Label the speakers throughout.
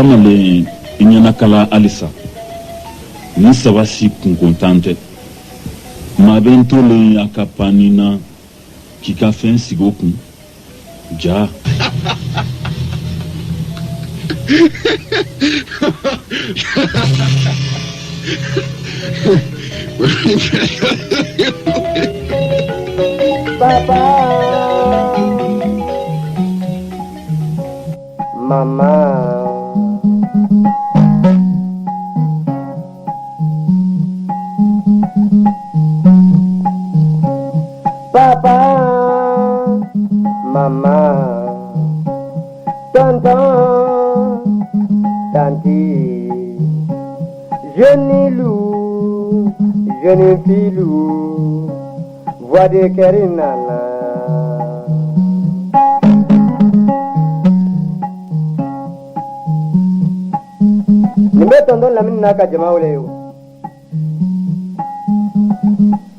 Speaker 1: kamalen I ɲɛna kala halisa ni saba si kunkontan tɛ maa bɛ n tolen a ka panni na k'i ka fɛn sigi o kun ja.
Speaker 2: Papa, Mama. Papa, Maman, Tonton, Tanti, jeune loup, jeune filou, voix de Kerinana. Nous mettons dans la mine naka jamaouleo.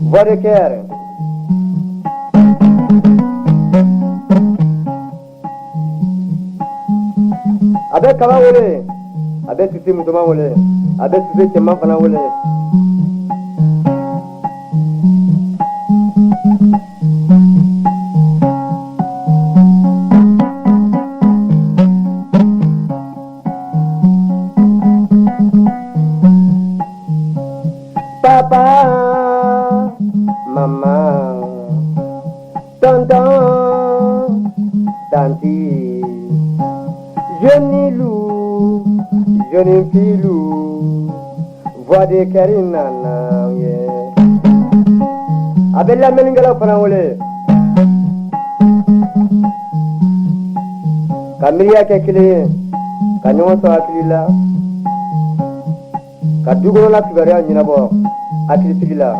Speaker 2: Voix de Kerinana. Abe kaba wole, abe sisi mutuma wole, abe sisi cema fana wole. Papa, Maman, Tonton, Tanti, jeune loup, jeune filou, voix de Kerinana, yeah. Abella Melingala Fanawole Kamilia Kekile, Kanyoso Akilila, Kadugo la Kibaria Ninabo, Akilipila.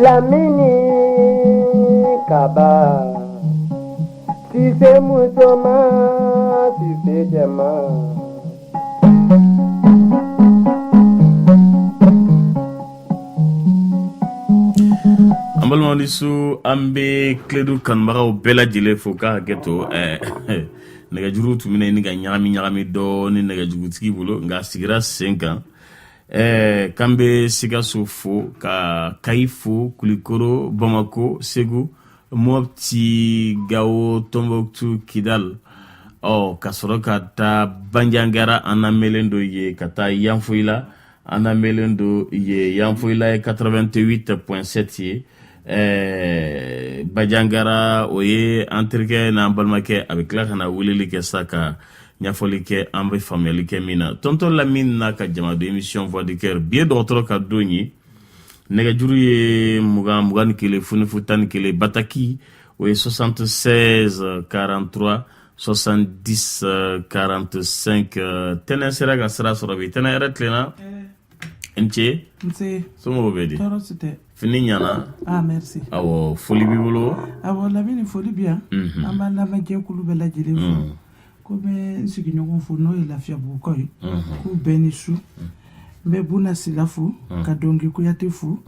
Speaker 2: La mini kaba, si c'est moutoma, si c'est diamant.
Speaker 3: Ambalma lisu ambe kledu kanbara o bela jile foka geto nega juru tumina ni ga nyami do ni nega jugutiki bulo nga sigira 5 ans. Kambe Sigasso fo ka Kaifo Kulikoro Bamako Segu Mopti Gao Tombouctou Kidal kasoroka ta Banjangara anamelendo ye kata Yanfoila anamelendo ye Yanfoila 88.7 ye Banjangara oye entreke na balmake avec la kana wulili ke saka Nyafoli ke ambe family ke mina tonton Lamine na ka jama de émission voix de cœur bien d'autres ka doni nega juru ye mugan kele funi futan kele bataki oye 76 43 70 45 tenen sera ga sera sorobi tenen era tlena enche somo bedi fini nyana
Speaker 4: merci
Speaker 3: awo foli bibolo
Speaker 4: awo Lamine foli bien amba la maje kulu bela jele fu ko be sigi ɲɔgɔn fo n'o ye lafiya bukaw ye k'u bɛɛ ni su n bɛ Buna Sila fo ka Dongi Kuyate fo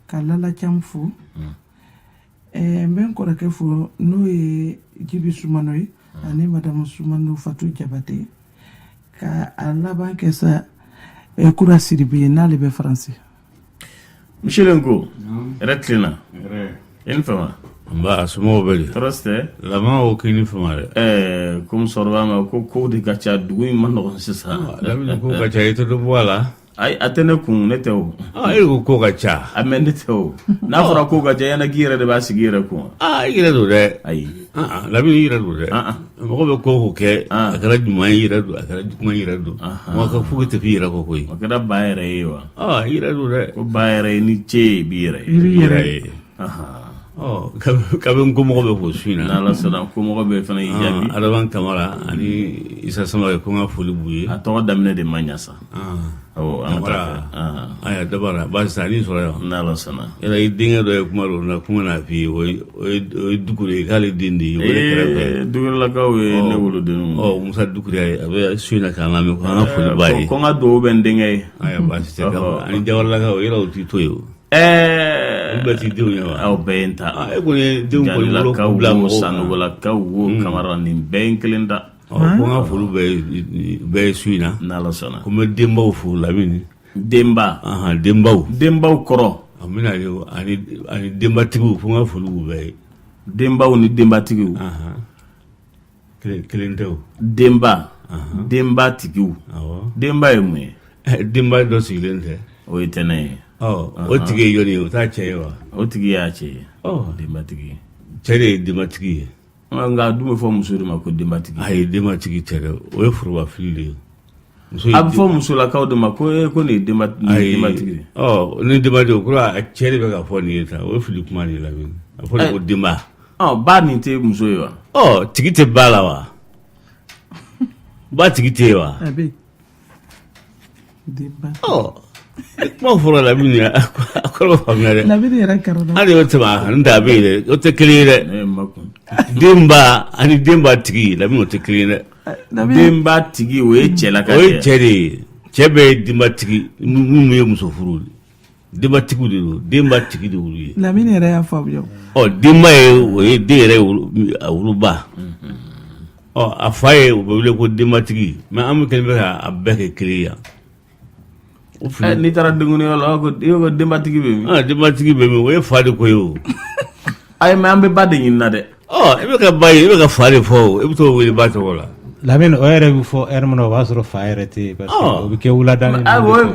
Speaker 4: ka Lala Cam fo n bɛ n kɔrɔkɛ fo n'o ye Jibi Sumano ye ani Madamu Sumano Fatou Jabate ka a laban kɛ sa Kura Siribi ye n'ale bɛ Faransi.
Speaker 3: Michel Ngo retlina fama
Speaker 5: Ba sumo beli.
Speaker 3: Troste
Speaker 5: Lama o kini famare.
Speaker 3: Comme sorba ko de gacha dugu man no sisa.
Speaker 5: Lamine ko gacha ito do wala.
Speaker 3: Ai atene kun ne tew.
Speaker 5: Ko gacha.
Speaker 3: Amen ne tew. Na fara ko gacha yana gira de ba sigira ko.
Speaker 5: Gira do de.
Speaker 3: Ai.
Speaker 5: Lamine gira do de. Mo be ko ke akara juma gira do akara juma gira do. Mo ka fu te fira ko koi.
Speaker 3: O kada bayre yiwa.
Speaker 5: Gira do de.
Speaker 3: Ko bayre ni che bire.
Speaker 5: Gira. Kabe nkomo be ko suina
Speaker 3: n'ala sɔnna komɔgɔ bɛ fana y'i jaabi
Speaker 5: Alaban Kamara ani Isa Samake ko ŋa foli b'u ye
Speaker 3: a tɔgɔ daminɛ de man ɲa sa awɔ an ka taa fɛ
Speaker 5: aya dabara basi sa ni sɔrɔ yan
Speaker 3: n'ala sɔnna
Speaker 5: yala i denkɛ dɔ ye kuma dɔ na kuma na f'i ye o ye Dukure k'ale den de ye o de kɛrɛfɛ
Speaker 3: Dukurelakaw ye ne wolodenw
Speaker 5: Musa Dukure a bɛ suina k'an lamɛn ko an ka foli b'a ye
Speaker 3: ko n ka duwawu bɛ n denkɛ ye
Speaker 5: aya basi tɛ ani Jawaralakaw yala o t'i to ye o bɛɛ t'i denw ye wa
Speaker 3: aw bɛɛ ye n ta
Speaker 5: e kɔni ye denw kɔni bolo
Speaker 3: Jalilakaw
Speaker 5: bila
Speaker 3: wo
Speaker 5: mɔgɔw kan
Speaker 3: Sanogolakaw wo Kamara nin bɛɛ ye n kelen ta
Speaker 5: ko n ka foli bɛɛ ye su in na
Speaker 3: n'ala sɔnna
Speaker 5: ko n bɛ denbaw fo Lamini
Speaker 3: denba denbaw kɔrɔ
Speaker 5: a bɛna ye ani denbatigiw ko n ka foli b'u bɛɛ ye
Speaker 3: denbaw ni denbatigiw
Speaker 5: kelen tɛ o
Speaker 3: denbatigiw denba ye mun ye
Speaker 5: denba dɔ sigilen tɛ
Speaker 3: o ye tɛnɛ ye
Speaker 5: o tigi ye jɔnni ye o t'a cɛ ye wa
Speaker 3: o tigi y'a cɛ ye denbatigi
Speaker 5: cɛ de ye denbatigi ye
Speaker 3: nka dun bɛ fɔ muso de ma ko denbatigi
Speaker 5: ayi denbatigi tɛ dɛ o ye forobafili de ye
Speaker 3: a bɛ fɔ musolakaw de ma ko nin ye denbatigi
Speaker 5: ni denbatigi o kɔrɔ a cɛ de bɛ ka fɔ nin ye ta o ye fili kuma de ye Lamini a fɔ de ko denba
Speaker 3: ba nin tɛ muso ye wa
Speaker 5: tigi tɛ ba la wa ba tigi tɛ ye wa kuma fɔra Lamini a kɔrɔ faamuya dɛ
Speaker 4: Lamini yɛrɛ kɛra
Speaker 5: hali o tɛmɛ a kan n tɛ a bɛ yen dɛ o tɛ kelen ye dɛ denba ani denbatigi Lamini o tɛ kelen ye dɛ
Speaker 3: denbatigi o ye cɛla ka
Speaker 5: o ye cɛ de ye cɛ bɛɛ ye denbatigi minnu ye muso furu denbatigiw de don denbatigi de olu ye
Speaker 4: Lamini yɛrɛ y'a faamuya
Speaker 5: denba ye o ye den yɛrɛ a wuluba a fa ye o bɛ wele ko denbatigi mais an bɛ kelen bɛ ka a bɛɛ kɛ kelen yan
Speaker 3: n'i taara denkunyɔrɔ la ko denbatigi bɛ min
Speaker 5: denbatigi bɛ min o ye fa de ko ye o
Speaker 3: ayi mais an bɛ ba de ɲini na dɛ
Speaker 5: e bɛ ka ba ye e bɛ ka fa de fɔ o e bɛ t'o wele ba tɔgɔ la
Speaker 6: Lamini o yɛrɛ bɛ fɔ heure min na o b'a sɔrɔ fa yɛrɛ tɛ yen parce que o bɛ kɛ wulada ni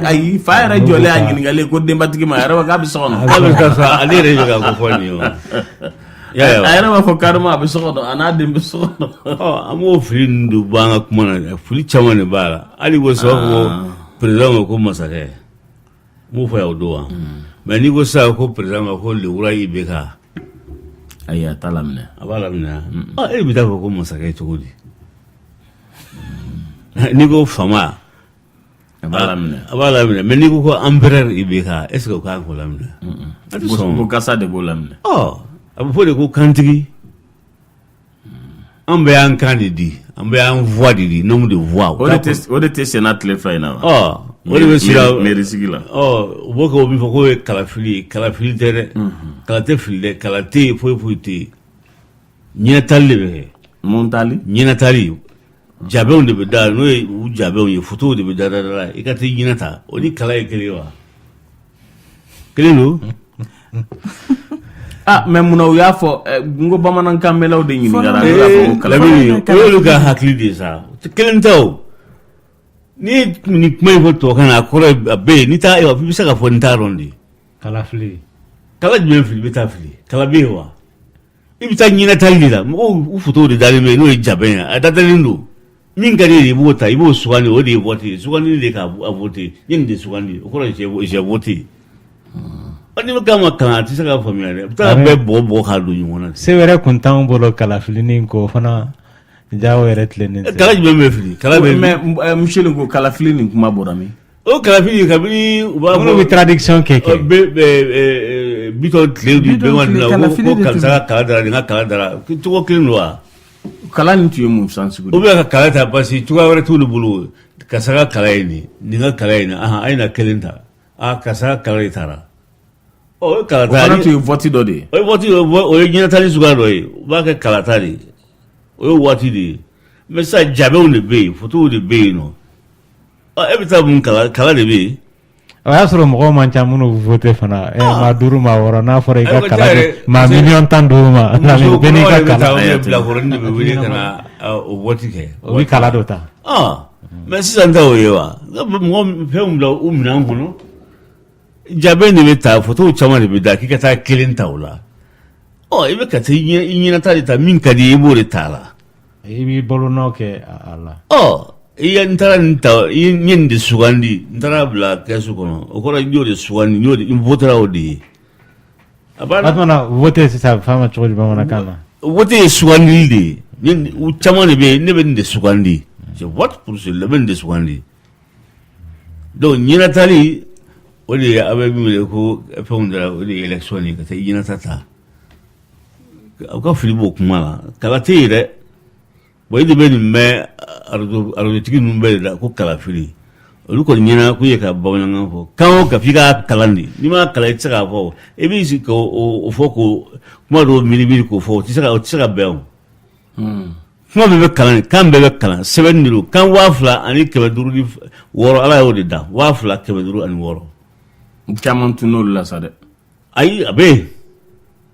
Speaker 3: ayi fa yɛrɛ jɔlen y'a ɲininkali ko denbatigi ma a yɛrɛ k'a bɛ so kɔnɔ
Speaker 5: ale yɛrɛ bɛ ka ko fɔ nin ye o
Speaker 3: a yɛrɛ b'a fɔ carrément a bɛ so kɔnɔ a n'a den bɛ so kɔnɔ
Speaker 5: an b'o fili ninnu don bɔ an ka kuma na fili caman de b'a la hali ko sababu ko président ko masakɛ n b'o fɔ yan o don wa mais n'i ko sisan ko président ko Lewura IBK
Speaker 3: ayi a t'a laminɛ
Speaker 5: a b'a laminɛ e bɛ taa fɔ ko masakɛ cogo di n'i ko fama
Speaker 3: a b'a
Speaker 5: laminɛ mais n'i ko empereur IBK est ce que o k'an k'o laminɛ
Speaker 3: ko kasa de b'o laminɛ
Speaker 5: a bɛ fɔ de ko kantigi an bɛ y'an kan de di an bɛ y'an voix de di nombre de voix
Speaker 3: o de tɛ senna tile fila in na
Speaker 5: wa o de bɛ sira
Speaker 3: mairie sigi la
Speaker 5: u b'o kɛ o min fɔ k'o ye kalafili ye kalafili tɛ dɛ kala tɛ fili dɛ kala tɛ yen foyi foyi tɛ yen ɲɛnatali de bɛ kɛ
Speaker 3: mun tali
Speaker 5: ɲɛnatali jabɛnw de bɛ da n'o ye u jabɛnw ye photos de bɛ da i ka t'i ɲɛnata o ni kala ye kelen ye wa kelen don
Speaker 3: mais munna u y'a fɔ n ko bamanankan mɛnlaw de ɲininkara
Speaker 5: Lamini o y'olu ka hakili de ye sa kelen tɛ o n'i ye nin kuma in fɔ tubabukan na a kɔrɔ a bɛ yen n'i t'a ye wa i bɛ se ka fɔ n t'a dɔn de
Speaker 6: kalafili
Speaker 5: kala jumɛn fili i bɛ taa fili kala bɛ yen wa i bɛ taa ɲɛnatali de la mɔgɔw u photos de dalen bɛ yen n'o ye jabɛn ye a datalen don min ka di ye i b'o ta i b'o sugandi o de ye vote ye sugandi de k'a vote n ye nin de sugandi o kɔrɔ ye j'ai voté n'i bɛ k'a ma kalan a tɛ se k'a faamuya dɛ a bɛ taa bɛɛ bɔgɔ k'a don ɲɔgɔn na
Speaker 6: se wɛrɛ kun t'anw bolo kalafili ni ko fana jawo yɛrɛ tilennen tɛ
Speaker 5: kala jumɛn bɛ fili kala bɛ
Speaker 3: mais monsieur ko kalafili nin kuma bɔra min
Speaker 5: o kalafili kabini u b'a
Speaker 6: minnu bɛ traduction kɛ
Speaker 5: bitɔn tile di bɛɛ ma dilan ko karisa ka kala dara nin ka kala dara cogo kelen don wa
Speaker 3: kala nin tun ye mun san sugu
Speaker 5: o bɛ ka kala ta parce que cogoya wɛrɛ t'olu bolo karisa ka kala ye nin ka kala ye nin a ye na kelen ta karisa ka kala de taara o ye kala ta
Speaker 3: o fana tun ye vote dɔ de ye
Speaker 5: o ye vote o ye ɲɛnatali suguya dɔ ye u b'a kɛ kala ta de o ye waati de ye mais sisan jabɛnw de bɛ yen photos de bɛ yen nɔ e bɛ taa mun kala de bɛ yen
Speaker 6: o y'a sɔrɔ mɔgɔw man ca minnu bɛ vote fana maa 5 maa 6 n'a fɔra i ka kala maa 1,15,000,000 ma bɛɛ n'i ka kala
Speaker 5: bilakɔrɔnin de bɛ wele ka na o vote kɛ
Speaker 6: o bɛ kala dɔ ta
Speaker 5: mais sisan ta o ye wa mɔgɔ fɛnw bila u minɛn kɔnɔ jabɛn de bɛ ta photos caman de bɛ da k'i ka taa kelen ta o la i bɛ ka taa i ɲɛnata de ta min ka di i b'o de ta la
Speaker 6: i b'i bolonɔ kɛ a la
Speaker 5: n taara nin ta n ye nin de sugandi n taara bila kɛsu kɔnɔ o kɔrɔ n y'o de sugandi n votera o de ye
Speaker 6: Atmana vote sisan fama cogo di bamanankan na.
Speaker 5: Vote ye sugandili de ni u caman de bɛ ne bɛ nin de sugandi je vote pour ce ne bɛ nin de sugandi donc ɲɛnatali o de ye a bɛ min wele ko fɛnw dara o de ye élection ye ka taa ɲɛnata ta aw ka fili b'o kuma la kala tɛ yen dɛ bon e de bɛ nin mɛn arajotigi ninnu bɛɛ de la ko kala fili olu kɔni ɲɛna k'u ye ka bamanankan fɔ kan o kan f'i ka kalan de n'i ma kalan i tɛ se k'a fɔ i b'i sigi k'o fɔ ko kuma dɔw miiri k'o fɔ o tɛ se ka bɛn o kuma bɛɛ bɛ kalan kan bɛɛ bɛ kalan sɛbɛnni de don kan 2000 ani 506 ala y'o de da 2000 506
Speaker 3: caman tun n'olu la sa dɛ
Speaker 5: ayi a bɛ yen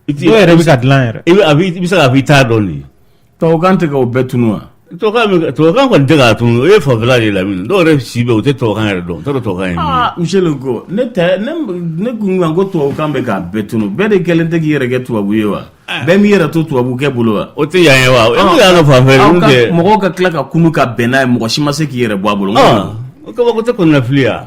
Speaker 6: dɔw yɛrɛ bɛ ka dilan yɛrɛ
Speaker 5: i bɛ se k'a fɔ i t'a dɔn de
Speaker 3: tubabukan tɛ k'o bɛɛ tunu wa
Speaker 5: tubabukan kɔni tɛ k'a tunu o ye fanfɛla de lamini dɔw yɛrɛ si bɛ o tɛ tubabukan yɛrɛ dɔn o t'a dɔn tubabukan ye min ye
Speaker 3: Michel ko ne kun kan ko tubabukan bɛ k'a bɛɛ tunu bɛɛ de kɛlen tɛ k'i yɛrɛ kɛ tubabu ye wa bɛɛ m'i yɛrɛ to tubabukɛ bolo wa
Speaker 5: o tɛ yan ye wa o ye yan ka fanfɛ
Speaker 3: mɔgɔw ka tila ka kunu ka bɛn n'a ye mɔgɔ si ma se k'i yɛrɛ bɔ a bolo
Speaker 5: o kabako tɛ kɔnɔnafili ya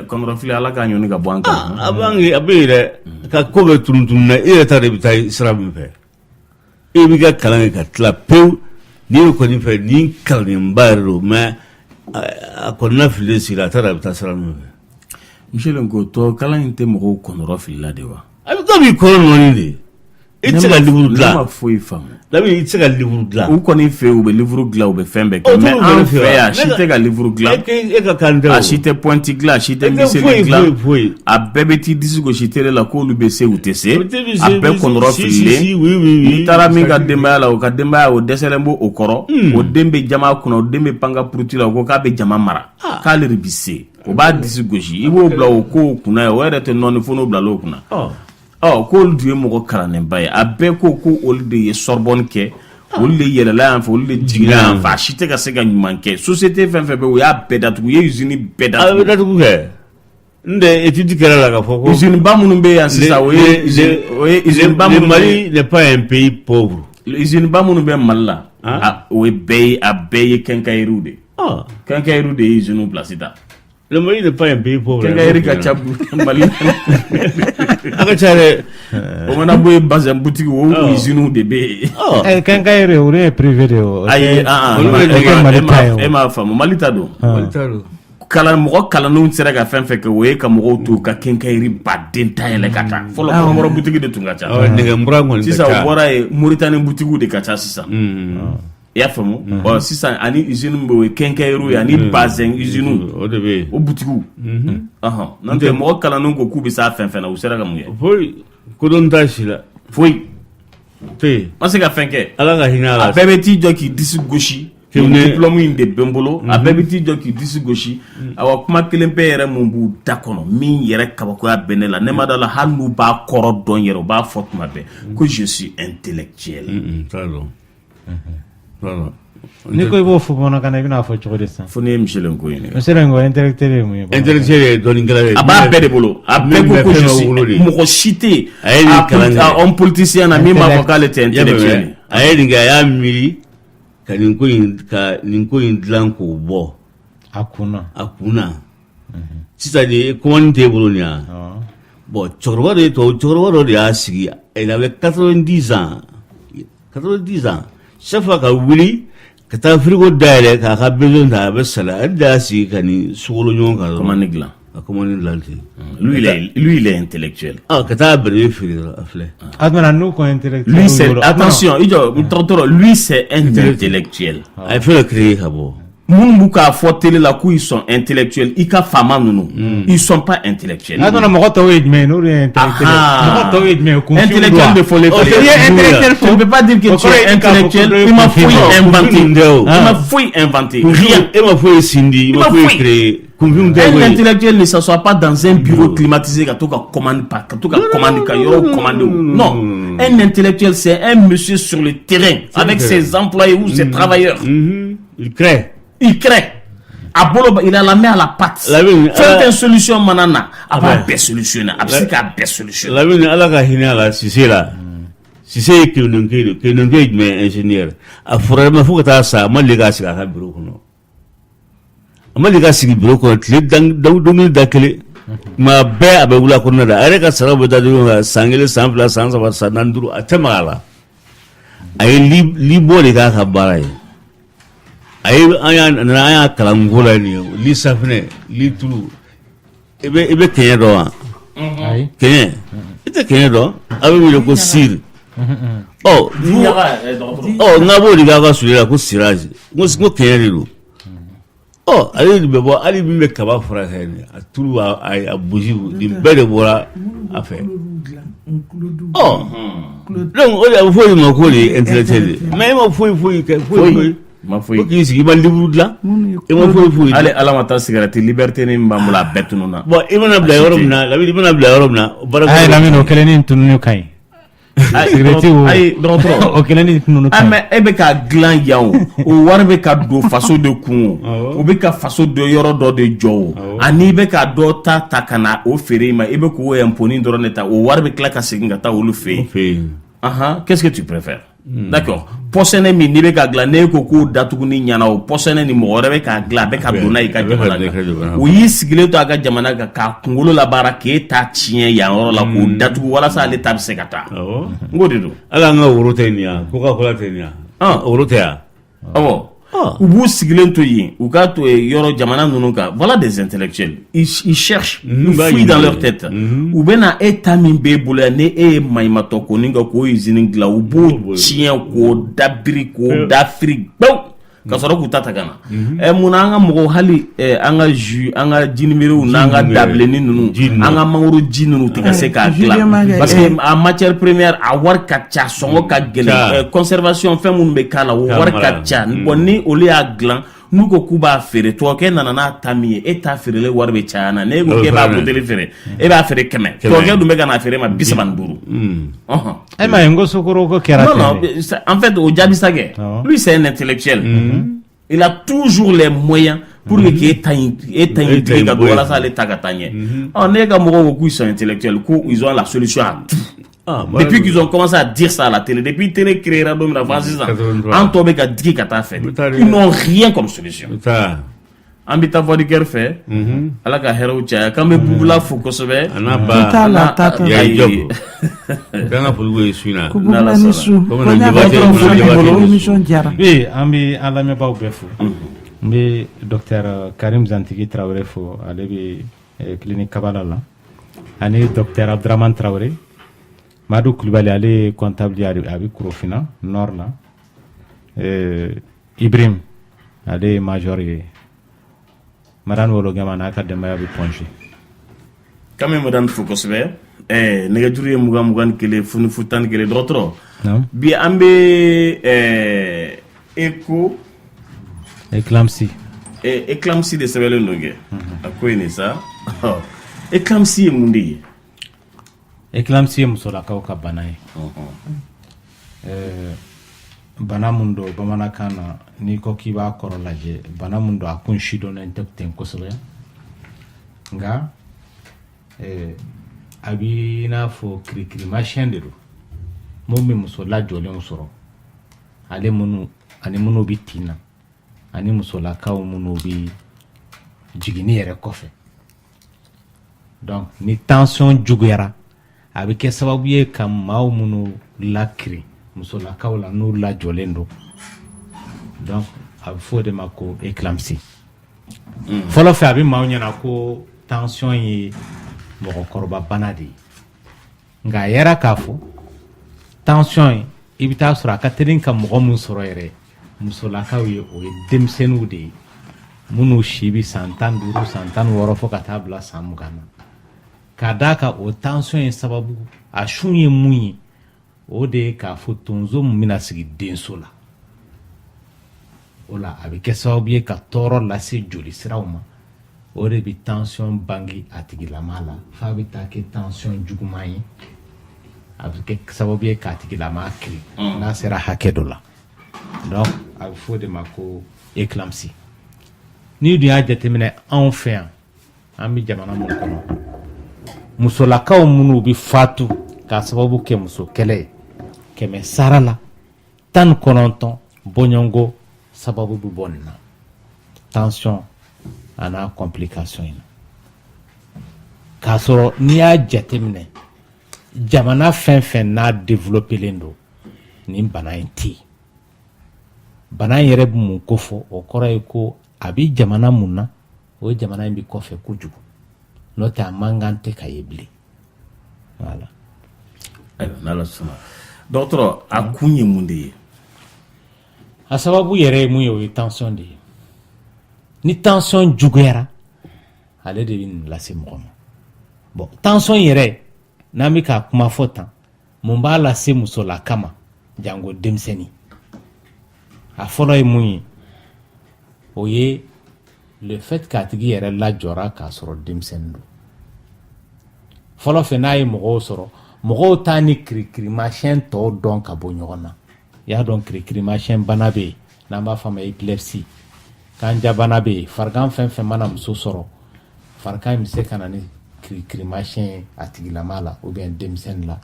Speaker 3: kɔnɔnafili ala k'a ɲɔni ka bɔ an kan
Speaker 5: a bɛ yen dɛ ka ko bɛ turun na e yɛrɛ ta de bɛ taa sira min fɛ e b'i ka kalan kɛ ka tila pewu n'i y'o kɔni fɛ ni kalanenba yɛrɛ don mais a kɔnɔnafili sira a ta de bɛ taa sira min fɛ
Speaker 3: Michel ko tɔ kalan in tɛ mɔgɔw kɔnɔnafili la de wa
Speaker 5: a bɛ dɔ b'i kɔnɔ nɔɔni de i tɛ se ka livre dilan
Speaker 3: ne ma foyi faamu
Speaker 5: Lamine i tɛ se ka livre dilan
Speaker 3: u kɔni fɛ u bɛ livre dilan u bɛ fɛn bɛɛ kɛ mais an fɛ yan si tɛ ka livre dilan
Speaker 5: e ka kan tɛ o
Speaker 3: a si tɛ pointi dilan a si tɛ miseli dilan a bɛɛ bɛ t'i disi gosi télé la k'olu bɛ se u tɛ se a bɛɛ kɔnɔnafililen n'i taara min ka denbaya la o ka denbaya o dɛsɛlen b'o o kɔrɔ o den bɛ jama kunna o den bɛ panga puruti la o ko k'a bɛ jama mara k'ale de bɛ se o b'a disi gosi i b'o bila o kow kunna ye o yɛrɛ tɛ nɔɔni fo n'o bila o kunna k'olu dun ye mɔgɔ kalanenba ye a bɛɛ ko olu de ye Sorbonne kɛ olu de yɛlɛla yan fɛ olu de jiginna yan fɛ a si tɛ ka se ka ɲuman kɛ société fɛn fɛn bɛ o y'a bɛɛ datugu u ye usine bɛɛ datugu.
Speaker 5: a bɛ datugu kɛ n tɛ étude kɛra la ka fɔ ko
Speaker 3: usine ba minnu bɛ yan sisan o ye usine ba minnu
Speaker 5: Mali n'est pas un pays pauvre
Speaker 3: usine ba minnu bɛ Mali la o ye bɛɛ ye quincailleries de quincailleries de ye usine place ta.
Speaker 5: Le Mali n'est pas un pays pauvre.
Speaker 3: Quincaillerie ka ca Mali
Speaker 5: a ka ca dɛ
Speaker 3: o mana bɔ yen bazin boutique o usines de bɛ yen
Speaker 6: quincaillerie o ye privé de o
Speaker 3: ayi e m'a faamu Mali ta don mɔgɔ kalannenw sera ka fɛn fɛn kɛ o ye ka mɔgɔw to ka quincaillerie baden dayɛlɛ ka taa fɔlɔ kɔrɔbɔrɔ boutique de tun ka ca
Speaker 5: nɛgɛmura kɔni
Speaker 3: sisan o bɔra yen Mauritanie boutique de ka ca sisan i y'a faamu sisan ani usine bɛ o ye quincaillerie ani bazin usine
Speaker 5: o de bɛ yen
Speaker 3: o boutique n'o tɛ mɔgɔ kalannenw ko k'u bɛ s'a fɛn fɛn na u sera ka mun kɛ
Speaker 5: foyi kodɔn t'a si la
Speaker 3: foyi
Speaker 5: te
Speaker 3: ma se ka fɛn kɛ
Speaker 5: ala ka hinɛ a la
Speaker 3: a bɛɛ bɛ t'i jɔ k'i disi gosi diplôme in de bɛ n bolo a bɛɛ bɛ t'i jɔ k'i disi gosi awa kuma kelen pe yɛrɛ mun b'u da kɔnɔ min yɛrɛ kabakoya bɛ ne la ne ma da la hali n'u b'a kɔrɔ dɔn yɛrɛ u b'a fɔ tuma bɛɛ ko je suis intellectuel
Speaker 6: ni ko i b'o fɔ bamanankan na i bɛna fɔ cogo di sisan
Speaker 3: fo ne ye Michel ko ɲini
Speaker 6: Michel ko intellectuel ye mun ye
Speaker 5: intellectuel ye dɔnnikɛla ye
Speaker 3: a b'a bɛɛ de bolo a bɛɛ ko je suis mɔgɔ si tɛ homme politicien na min b'a fɔ k'ale tɛ intellectuel
Speaker 5: a ye nin kɛ a y'a miiri ka nin ko in dilan k'o bɔ
Speaker 6: a kunna
Speaker 5: sisan de commande t'e bolo nin yan bon cɛkɔrɔba dɔ de y'a sigi il avait 90 ans chaque fois ka wuli ka taa frigo dayɛlɛ k'a ka besoin ta a bɛ sala ale de y'a sigi ka nin sukoro ɲɔgɔn kan
Speaker 3: commande dilan
Speaker 5: a commande dilan ten
Speaker 3: lui il est intellectuel
Speaker 5: ka taa brevet feere a filɛ
Speaker 6: Admana nous qu'on intellectuel
Speaker 3: lui c'est attention lui c'est un intellectuel
Speaker 5: a ye fɛn dɔ créer ka bɔ
Speaker 3: mun b'u k'a fɔ télé la k'u ils sont intellectuels i ka faama ninnu ils sont pas intellectuels
Speaker 6: Admana mɔgɔ tɔw ye jumɛn ye n'olu ye intellectuel mɔgɔ tɔw ye jumɛn ye
Speaker 3: intellectuel de fɔlen tu ne peux pas dire que tu es intellectuel i ma foyi inventé rien
Speaker 5: e ma foyi sindi i ma foyi créer
Speaker 3: un intellectuel ne s'assoit pas dans un bureau climatisé ka to ka commande ka yɔrɔ commande non un intellectuel c'est un monsieur sur le terrain avec ses employés ou ses travailleurs il crée a bolo il a la main à la pâte certaines solutions manana a b'a bɛɛ solutionner a bɛ se k'a bɛɛ solutionner
Speaker 5: Lamine ala ka hinɛ a la Cissé ye kelendonke ye jumɛn ingénieur a fɔra ma fo ka taa sa a ma deli k'a sigi a ka bureau kɔnɔ tile dɔnkili da kelen ma bɛɛ a bɛ wula kɔnɔna la a yɛrɛ ka sara bɛ taa dɔrɔn san 1 san 2 san 3 san 4 5 a tɛ maga la a ye li bɔ de k'a ka baara ye a ye an y'a kalan ko la nin ye li safinɛ li tulu i bɛ kɛɲɛ dɔn wa kɛɲɛ i tɛ kɛɲɛ dɔn a bɛ wele ko siri n'a b'o de k'a ka sulu la ko sirage n ko kɛɲɛ de don ale de bɛ bɔ hali min bɛ kaba furakɛ ni a tulu a buji nin bɛɛ de bɔra a fɛ donc o de a bɛ fɔ o de ma ko de ye intellectuel mais e ma foyi kɛ foyi
Speaker 3: ma foyi
Speaker 5: ko k'i sigi i ma livre dilan e ma foyi
Speaker 3: ale ala ma taa cigarette liberté ni b'an bolo a bɛɛ tununa
Speaker 5: bon i mana bila yɔrɔ min na Lamine i mana bila yɔrɔ min na
Speaker 6: ayi Lamine o kelen ni tununi ka ɲi
Speaker 3: ayi dɔgɔtɔrɔ
Speaker 6: o kelen ni tununi ka ɲi
Speaker 3: mais e bɛ ka dilan yan o wari bɛ ka don faso de kun o bɛ ka faso de yɔrɔ dɔ de jɔ o ani bɛ ka dɔ ta ka na o feere i ma i bɛ k'o imponi dɔrɔn de ta o wari bɛ tila ka segin ka taa olu fɛ yen qu'est-ce que tu préfères d'accord pɔsɛnɛ min n'i bɛ ka dilan ne ko k'o datuguni ɲɛna o pɔsɛnɛ ni mɔgɔ wɛrɛ bɛ k'a dilan a bɛ ka don n'a ye i ka jamana kan o y'i sigilen to a ka jamana kan k'a kunkolo labaara k'e ta tiɲɛ yan yɔrɔ la k'o datugu walasa ale ta bɛ se ka taa n k'o de don
Speaker 5: hali an ka woro tɛ nin yan Coca-Cola tɛ nin yan woro tɛ yan
Speaker 3: awɔ u b'u sigilen to yen u k'a to yɔrɔ jamana ninnu kan voilà des intellectuels ils cherchent ils fouillent dans leur tête u bɛ na e ta min b'e bolo yan ni e ye maɲumatɔ ko nin ka k'o usine dilan u b'o tiɲɛ k'o dabiri k'o dafiri gbaw ka sɔrɔ k'u ta ka na mun na an ka mɔgɔw hali an ka jus an ka jinimeriw n'an ka dabilenni ninnu an ka mangoro ji ninnu tɛ ka se k'a dilan parce que a matière première a wari ka ca sɔngɔ ka gɛlɛn conservation fɛn minnu bɛ k'a la o wari ka ca bon ni olu y'a dilan n'u ko k'u b'a feere tuwawukɛ nana n'a ta min ye e ta feerelen wari bɛ caya na n'e ko k'e b'a buteli feere e b'a feere 100 tuwawukɛ dun bɛ ka n'a feere ma 75
Speaker 6: e ma ye n ko sokoro ko kɛra
Speaker 3: non en fait o jaabi sa kɛ lui c'est un intellectuel il a toujours les moyens pour que e ta in tigɛ ka don walasa ale ta ka taa ɲɛ ne ka mɔgɔw ko k'u sont intellectuels qu'ils ont la solution à tout depuis qu'ils ont commencé à dire ça à la télé, depuis télé créera donc la France, en tombé qu'à dire qu'à ta fait. Ils n'ont rien comme solution. An bɛ taa voix du cœur fɛ ala ka hɛrɛw caya k'an bɛ bugula fo kosɛbɛ
Speaker 5: k'an ka foli ye su in na
Speaker 4: bugula ni su émission diyara
Speaker 6: an bɛ an lamɛnbaaw bɛɛ fo n bɛ docteur Karim Zantigi Traoré fo ale bɛ clinique Kabala la ani docteur Abdraman Traoré Madou Kulibali ale ye comptable a bɛ Korofina Nord la Ibrahim ale ye major ye Madame Wolo Gama n'a ka denbaya bɛ Ponche
Speaker 3: quand même madame fo kosɛbɛ nɛgɛjuru ye 21 funu 11 dɔgɔtɔrɔ bi an bɛ
Speaker 6: éclampsie
Speaker 3: de sɛbɛnlen don kɛ a ko ye nin sa éclampsie ye mun de ye
Speaker 6: éclampsie ye musolakaw ka bana ye bana mun do bamanankan na n'i ko k'i b'a kɔrɔ lajɛ bana mun do a kun sidɔnnen tɛ ten kosɛbɛ nka a b'i n'a fɔ kirikirimasiyɛn de do mun bɛ muso lajɔlenw sɔrɔ ale minnu ani minnu bɛ tin na ani musolakaw minnu bɛ jiginni yɛrɛ kɔfɛ donc ni tension juguyara a bɛ kɛ sababu ye ka maaw minnu lakiri musolakaw la n'u lajɔlen do donc a bɛ fɔ o de ma ko éclampsie fɔlɔ fɛ a bɛ maaw ɲɛna ko tension ye mɔgɔkɔrɔba bana de ye nka a yɛrɛ k'a fɔ tension ye i bɛ taa sɔrɔ a ka teli ka mɔgɔ min sɔrɔ yɛrɛ musolakaw ye o ye denmisɛnninw de ye minnu si bɛ san 15 san 16 fo ka taa bila san 20 na k'a d'a kan o tension ye sababu a sun ye mun ye o de ye k'a fɔ tonso min bɛna sigi denso la o la a bɛ kɛ sababu ye ka tɔɔrɔ lase joli siraw ma o de bɛ tension bange a tigilama la f'a bɛ taa kɛ tension juguman ye a bɛ kɛ sababu ye k'a tigilama kiri n'a sera hakɛ dɔ la donc a bɛ fɔ o de ma ko éclampsie n'i dun y'a jateminɛ anw fɛ yan an bɛ jamana mun kɔnɔ musolakaw minnu bɛ fatu k'a sababu kɛ muso kɛlɛ ye 100 sara la 19 bɔɲɔgɔnko sababu bɛ bɔ nin na tension a n'a complication in na k'a sɔrɔ n'i y'a jateminɛ jamana fɛn fɛn n'a développélen don nin bana in tɛ yen bana in yɛrɛ bɛ mun ko fɔ o kɔrɔ ye ko a bɛ jamana mun na o jamana in bɛ kɔfɛ kojugu n'o tɛ a man kan tɛ ka ye bilen voilà.
Speaker 3: ayiwa n'ala sɔnna dɔgɔtɔrɔ a kun ye mun de ye
Speaker 6: a sababu yɛrɛ ye mun ye o ye tension de ye ni tension juguyara ale de bɛ nin lase mɔgɔ ma bon tension yɛrɛ n'an bɛ k'a kuma fɔ tan mun b'a lase musolaka ma jango denmisɛnnin a fɔlɔ ye mun ye o ye le fait k'a tigi yɛrɛ lajɔra k'a sɔrɔ denmisɛnnin don fɔlɔ fɛ n'a ye mɔgɔw sɔrɔ mɔgɔw t'a ni kirikirimasiyɛn tɔw dɔn ka bɔ ɲɔgɔn na i y'a dɔn kirikirimasiyɛn bana bɛ yen n'an b'a fɔ a ma épilepsie kanja bana bɛ yen farigan fɛn fɛn mana muso sɔrɔ farigan in bɛ se ka na ni kirikirimasiyɛn a tigilama la ou bien denmisɛnnin la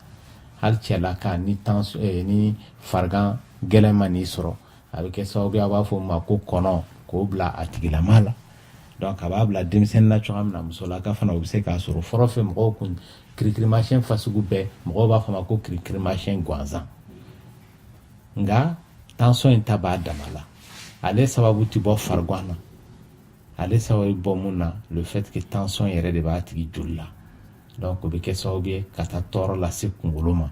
Speaker 6: hali cɛlaka ni tension ni farigan gɛlɛn ma n'i sɔrɔ a bɛ kɛ sababu ye a b'a fɔ o ma ko kɔnɔ k'o bila a tigilama la donc a b'a bila denmisɛnnin na cogoya min na musolaka fana o bɛ se k'a sɔrɔ fɔlɔ fɛ mɔgɔw kun kirikirimasiyɛn fasugu bɛɛ mɔgɔw b'a fɔ ma ko kirikirimasiyɛn gansan nka tension in ta b'a dama la ale sababu tɛ bɔ farigan na ale sababu bɔ mun na le fait que tension yɛrɛ de b'a tigi joli la donc o bɛ kɛ sababu ye ka taa tɔɔrɔ lase kunkolo ma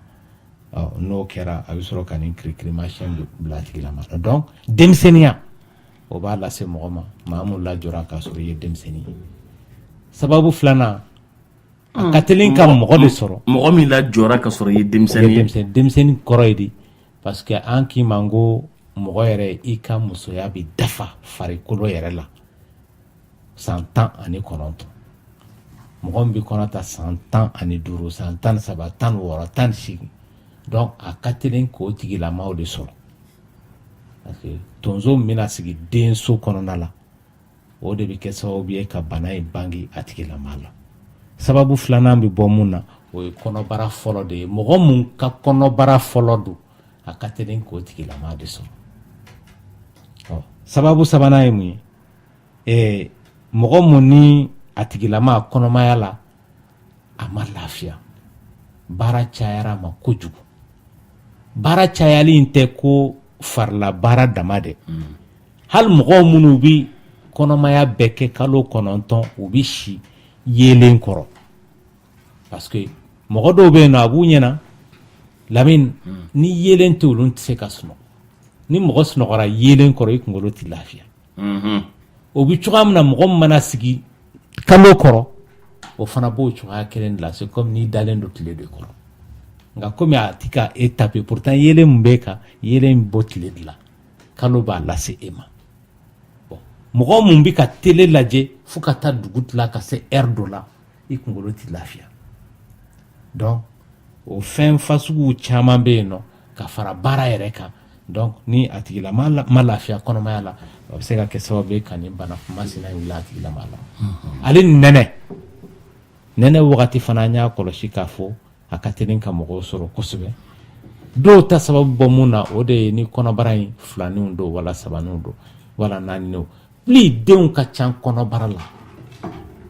Speaker 6: n'o kɛra a bɛ sɔrɔ ka nin kirikirimasiyɛn bila a tigi la ma donc denmisɛnninya o b'a lase mɔgɔ ma maa mun lajɔra k'a sɔrɔ i ye denmisɛnnin ye sababu filanan a ka teli ka mɔgɔ de sɔrɔ
Speaker 3: mɔgɔ min lajɔra k'a sɔrɔ i ye denmisɛnnin ye
Speaker 6: denmisɛnnin kɔrɔ ye di parce que an k'i ma ko mɔgɔ yɛrɛ i ka musoya bɛ dafa farikolo yɛrɛ la san 19 mɔgɔ min bɛ kɔnɔ ta san 15 san 17 16 18 donc a ka teli k'o tigilamaw de sɔrɔ parce que tonso min bɛna sigi denso kɔnɔna la o de bɛ kɛ sababu ye ka bana in bange a tigilama la sababu filanan bɛ bɔ mun na o ye kɔnɔbara fɔlɔ de ye mɔgɔ mun ka kɔnɔbara fɔlɔ don a ka teli k'o tigilama de sɔrɔ sababu sabanan ye mun ye mɔgɔ mun ni a tigilama kɔnɔmaya la a ma lafiya baara cayara ma kojugu baara cayali in tɛ ko farila baara dama dɛ hali mɔgɔw minnu bɛ kɔnɔmaya bɛɛ kɛ kalo 9 u bɛ si yelen kɔrɔ parce que mɔgɔ dɔw bɛ yen nɔ a b'u ɲɛna Lamine ni yelen tɛ olu tɛ se ka sunɔgɔ ni mɔgɔ sunɔgɔra yelen kɔrɔ i kunkolo tɛ lafiya o bɛ cogoya min na mɔgɔ mana sigi kalo kɔrɔ o fana b'o cogoya kelen de la c'est comme n'i dalen don tile de kɔrɔ nka komi a ti ka e taper pourtant yelen mun bɛ kan yelen bɔ tile de la kalo b'a lase e ma bon mɔgɔ mun bɛ ka télé lajɛ fo ka taa dugu tila ka se heure dɔ la i kunkolo tɛ lafiya donc o fɛn fasugu caman bɛ yen nɔ ka fara baara yɛrɛ kan donc ni a tigila ma lafiya kɔnɔmaya la o bɛ se ka kɛ sababu ye ka nin bana masina in wuli a tigila ma la ale nɛnɛ wagati fana an y'a kɔlɔsi k'a fɔ a ka teli ka mɔgɔw sɔrɔ kosɛbɛ dɔw ta sababu bɔ mun na o de ye ni kɔnɔbara in filaninw don wala sabaninw don wala naanininw plus denw ka ca kɔnɔbara la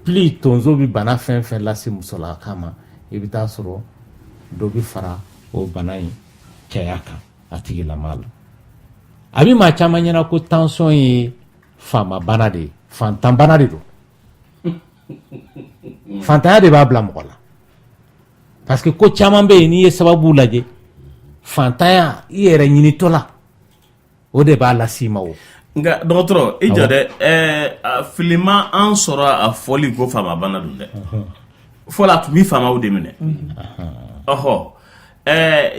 Speaker 6: plus tonso bɛ bana fɛn fɛn lase musolaka ma i bɛ taa sɔrɔ dɔ bɛ fara o bana in caya kan a tigilama la a bɛ maa caman ɲɛna ko tension ye faamabana de ye fantanbana de don fantanya de b'a bila mɔgɔ la parce que ko caman bɛ yen n'i ye sababu lajɛ fantanya i yɛrɛ ɲinitɔ la o de b'a lase i ma o
Speaker 3: nka dɔgɔtɔrɔ i jɔ dɛ a filima an sɔrɔ a fɔli ko faamabana don dɛ fɔlɔ a tun bɛ faamaw de minɛ ɔhɔ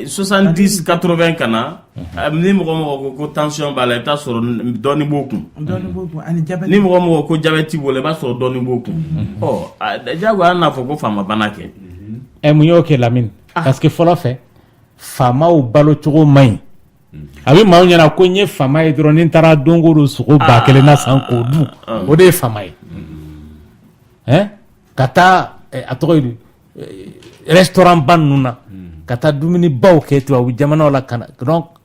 Speaker 3: 70 80 ka na ni mɔgɔ ko tension b'a la i bɛ taa sɔrɔ dɔɔnin b'o kun ni mɔgɔ ko jabɛti b'o la i b'a sɔrɔ dɔɔnin b'o kun jago an n'a fɔ ko faamabana kɛ
Speaker 6: mun y'o kɛ Lamine parce que fɔlɔ fɛ faamaw balo cogo man ɲi a bɛ maaw ɲɛna ko n ye faama ye dɔrɔn ni n taara don o don sogo 1000 na san k'o dun o de ye faama ye ka taa a tɔgɔ ye restaurant ba ninnu na ka taa dumuni baw kɛ tubabu jamanaw la ka na